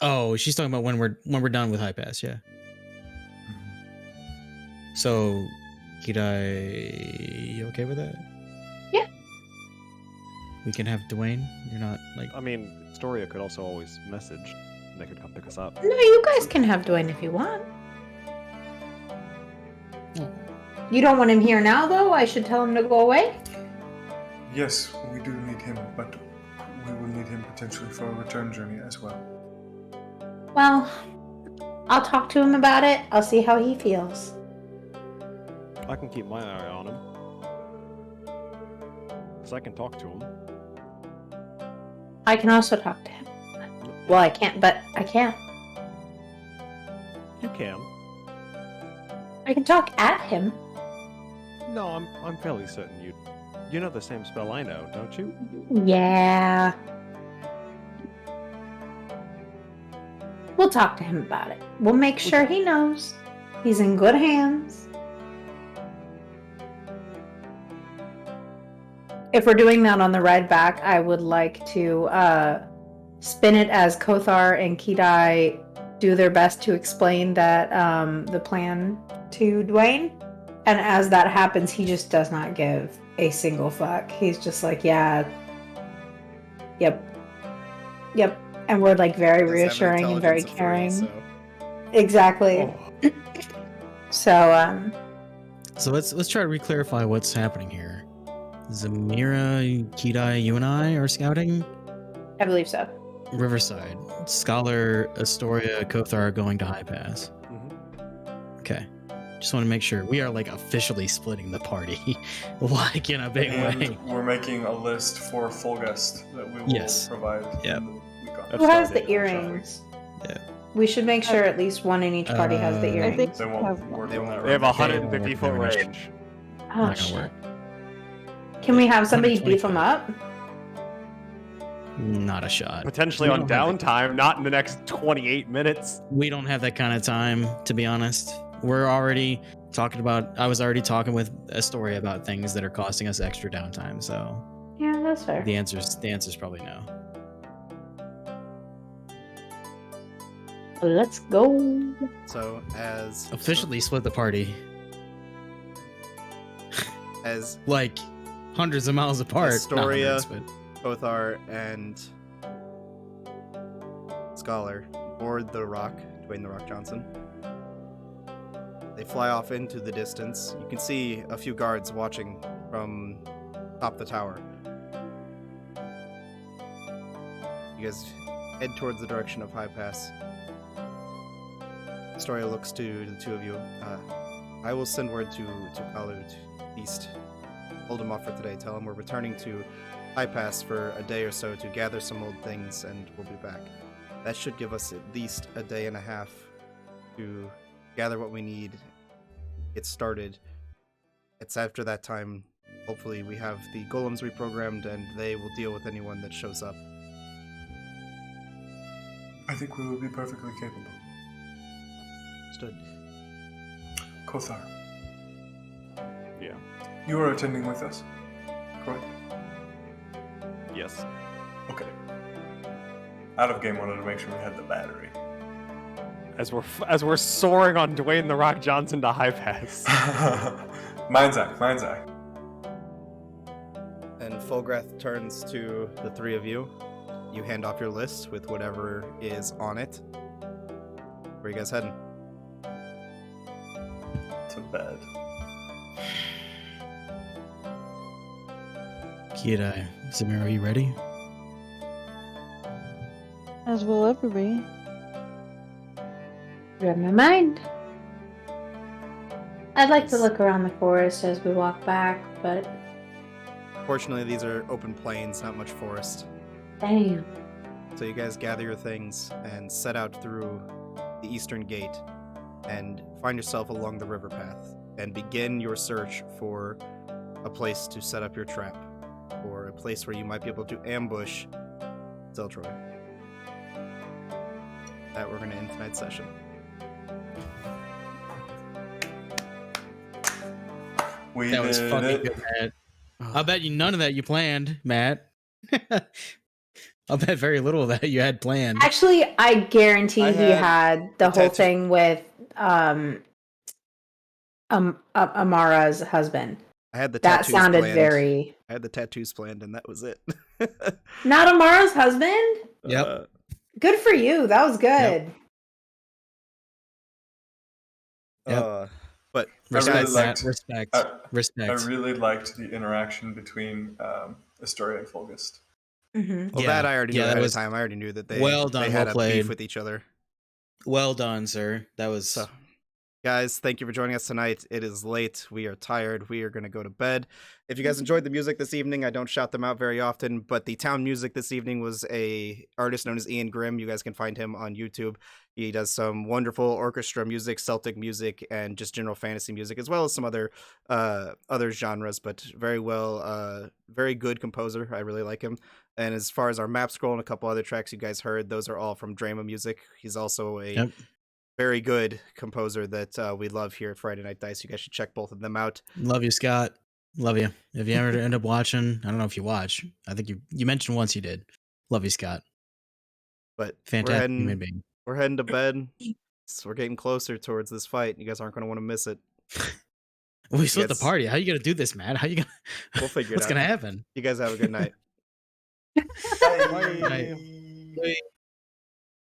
Oh, she's talking about when we're done with High Pass, yeah. So, Kidai, you okay with that? Yeah. We can have Dwayne. You're not like. I mean, Astoria could also always message, and they could come pick us up. No, you guys can have Dwayne if you want. Oh. You don't want him here now, though? I should tell him to go away? Yes, we do need him, but we will need him potentially for a return journey as well. Well, I'll talk to him about it. I'll see how he feels. I can keep my eye on him. Because I can talk to him. I can also talk to him. Well, I can't, but I can. You can. I can talk at him. No, I'm fairly certain you know the same spell I know, don't you? Yeah. We'll talk to him about it. We'll make sure he knows. He's in good hands. If we're doing that on the ride back, I would like to spin it as Kothar and Kidai do their best to explain that the plan to Dwayne. And as that happens, he just does not give a single fuck. He's just like, yeah, yep. And we're like very Does have an reassuring and very intelligence of 3, caring. Exactly. Oh. So, So let's try to re-clarify what's happening here. Zamira, Kidai, you and I are scouting I believe so. Riverside. Scholar, Astoria, Kothar are going to High Pass. Mhm. Okay. Just want to make sure we are like officially splitting the party, like in a big And way. we're making a list for Fulgust that we will Yes. provide. Yep. in the week on. I've Who has started the shuffling. earrings? Yeah. We should make sure at least one in each party has the I earrings. think- They won't Have work They on won't that They have right a now. 150 foot range. Oh, Not gonna shit. work. Can we have somebody 120 beef them up? Not a shot. Potentially We on don't have downtime, not in the next 28 minutes. We don't have that kind of time, to be honest. We're already talking about. I was already talking with Astoria about things that are costing us extra downtime. So Yeah, that's fair. the answer's probably no. Let's go. So Officially split the party, as like hundreds of miles apart. Not Astoria. hundreds, but Bothar and Scholar board the Rock, Dwayne the Rock Johnson. They fly off into the distance. You can see a few guards watching from top the tower. You guys head towards the direction of High Pass. Astoria looks to the two of you. I will send word to Kalud East. Hold him off for today. Tell him we're returning to High Pass for a day or so to gather some old things, and we'll be back. That should give us at least a day and a half to gather what we need, get started. It's after that time, hopefully, we have the golems reprogrammed, and they will deal with anyone that shows up. I think we will be perfectly capable. Understood. Kothar, Yeah. you are attending with us, correct? Yes. Okay. Out of game, wanted to make sure we had the battery. As we're soaring on Dwayne the Rock Johnson to High Pass. Mind's eye. And Fulgrath turns to the three of you. You hand off your list with whatever is on it. Where are you guys heading? To bed. Kira, Samira, you ready? As we'll ever be. Read my mind. I'd like to look around the forest as we walk back, but Fortunately, these are open plains, not much forest. damn. So you guys gather your things and set out through the eastern gate and find yourself along the river path and begin your search for a place to set up your trap or a place where you might be able to ambush Zeltroy. That we're going to end tonight's session. We That was did fucking it. good, Matt. I bet you none of that you planned, Matt. I'll bet very little of that you had planned. Actually, I guarantee I he had had the the whole tattoo. thing with Amara's husband. I had the That tattoos sounded planned. very I had the tattoos planned, and that was it. not Amara's husband. Yep. Good for you. That was good. Yep. But I really Respect, liked- Matt. Respect. I Respect. really liked the interaction between Astoria and Fulgust. Mm-hmm. well, Yeah. that I already Yeah, knew that ahead was of time. I already knew that they well done, they had well a played. beef with each other. Well done, sir. That was So, guys, thank you for joining us tonight. It is late. We are tired. We are going to go to bed. If you guys enjoyed the music this evening, I don't shout them out very often, but the town music this evening was a artist known as Ian Grimm. You guys can find him on YouTube. He does some wonderful orchestra music, Celtic music, and just general fantasy music, as well as some other genres, but very good composer. I really like him. And as far as our map scroll and a couple other tracks you guys heard, those are all from Dreyma Music. He's also a Yep. very good composer that we love here at Friday Night Dice. You guys should check both of them out. love you, Scott. Love you. If you ever end up watching, I don't know if you watch. I think you mentioned once you did. Love you, Scott. But Fantastic human being. we're heading to bed. So we're getting closer towards this fight. You guys aren't going to want to miss it. We split the Yes. party. How you gonna do this, man? How you gonna? We'll figure it What's out. gonna happen? You guys have a good night. Bye. Bye.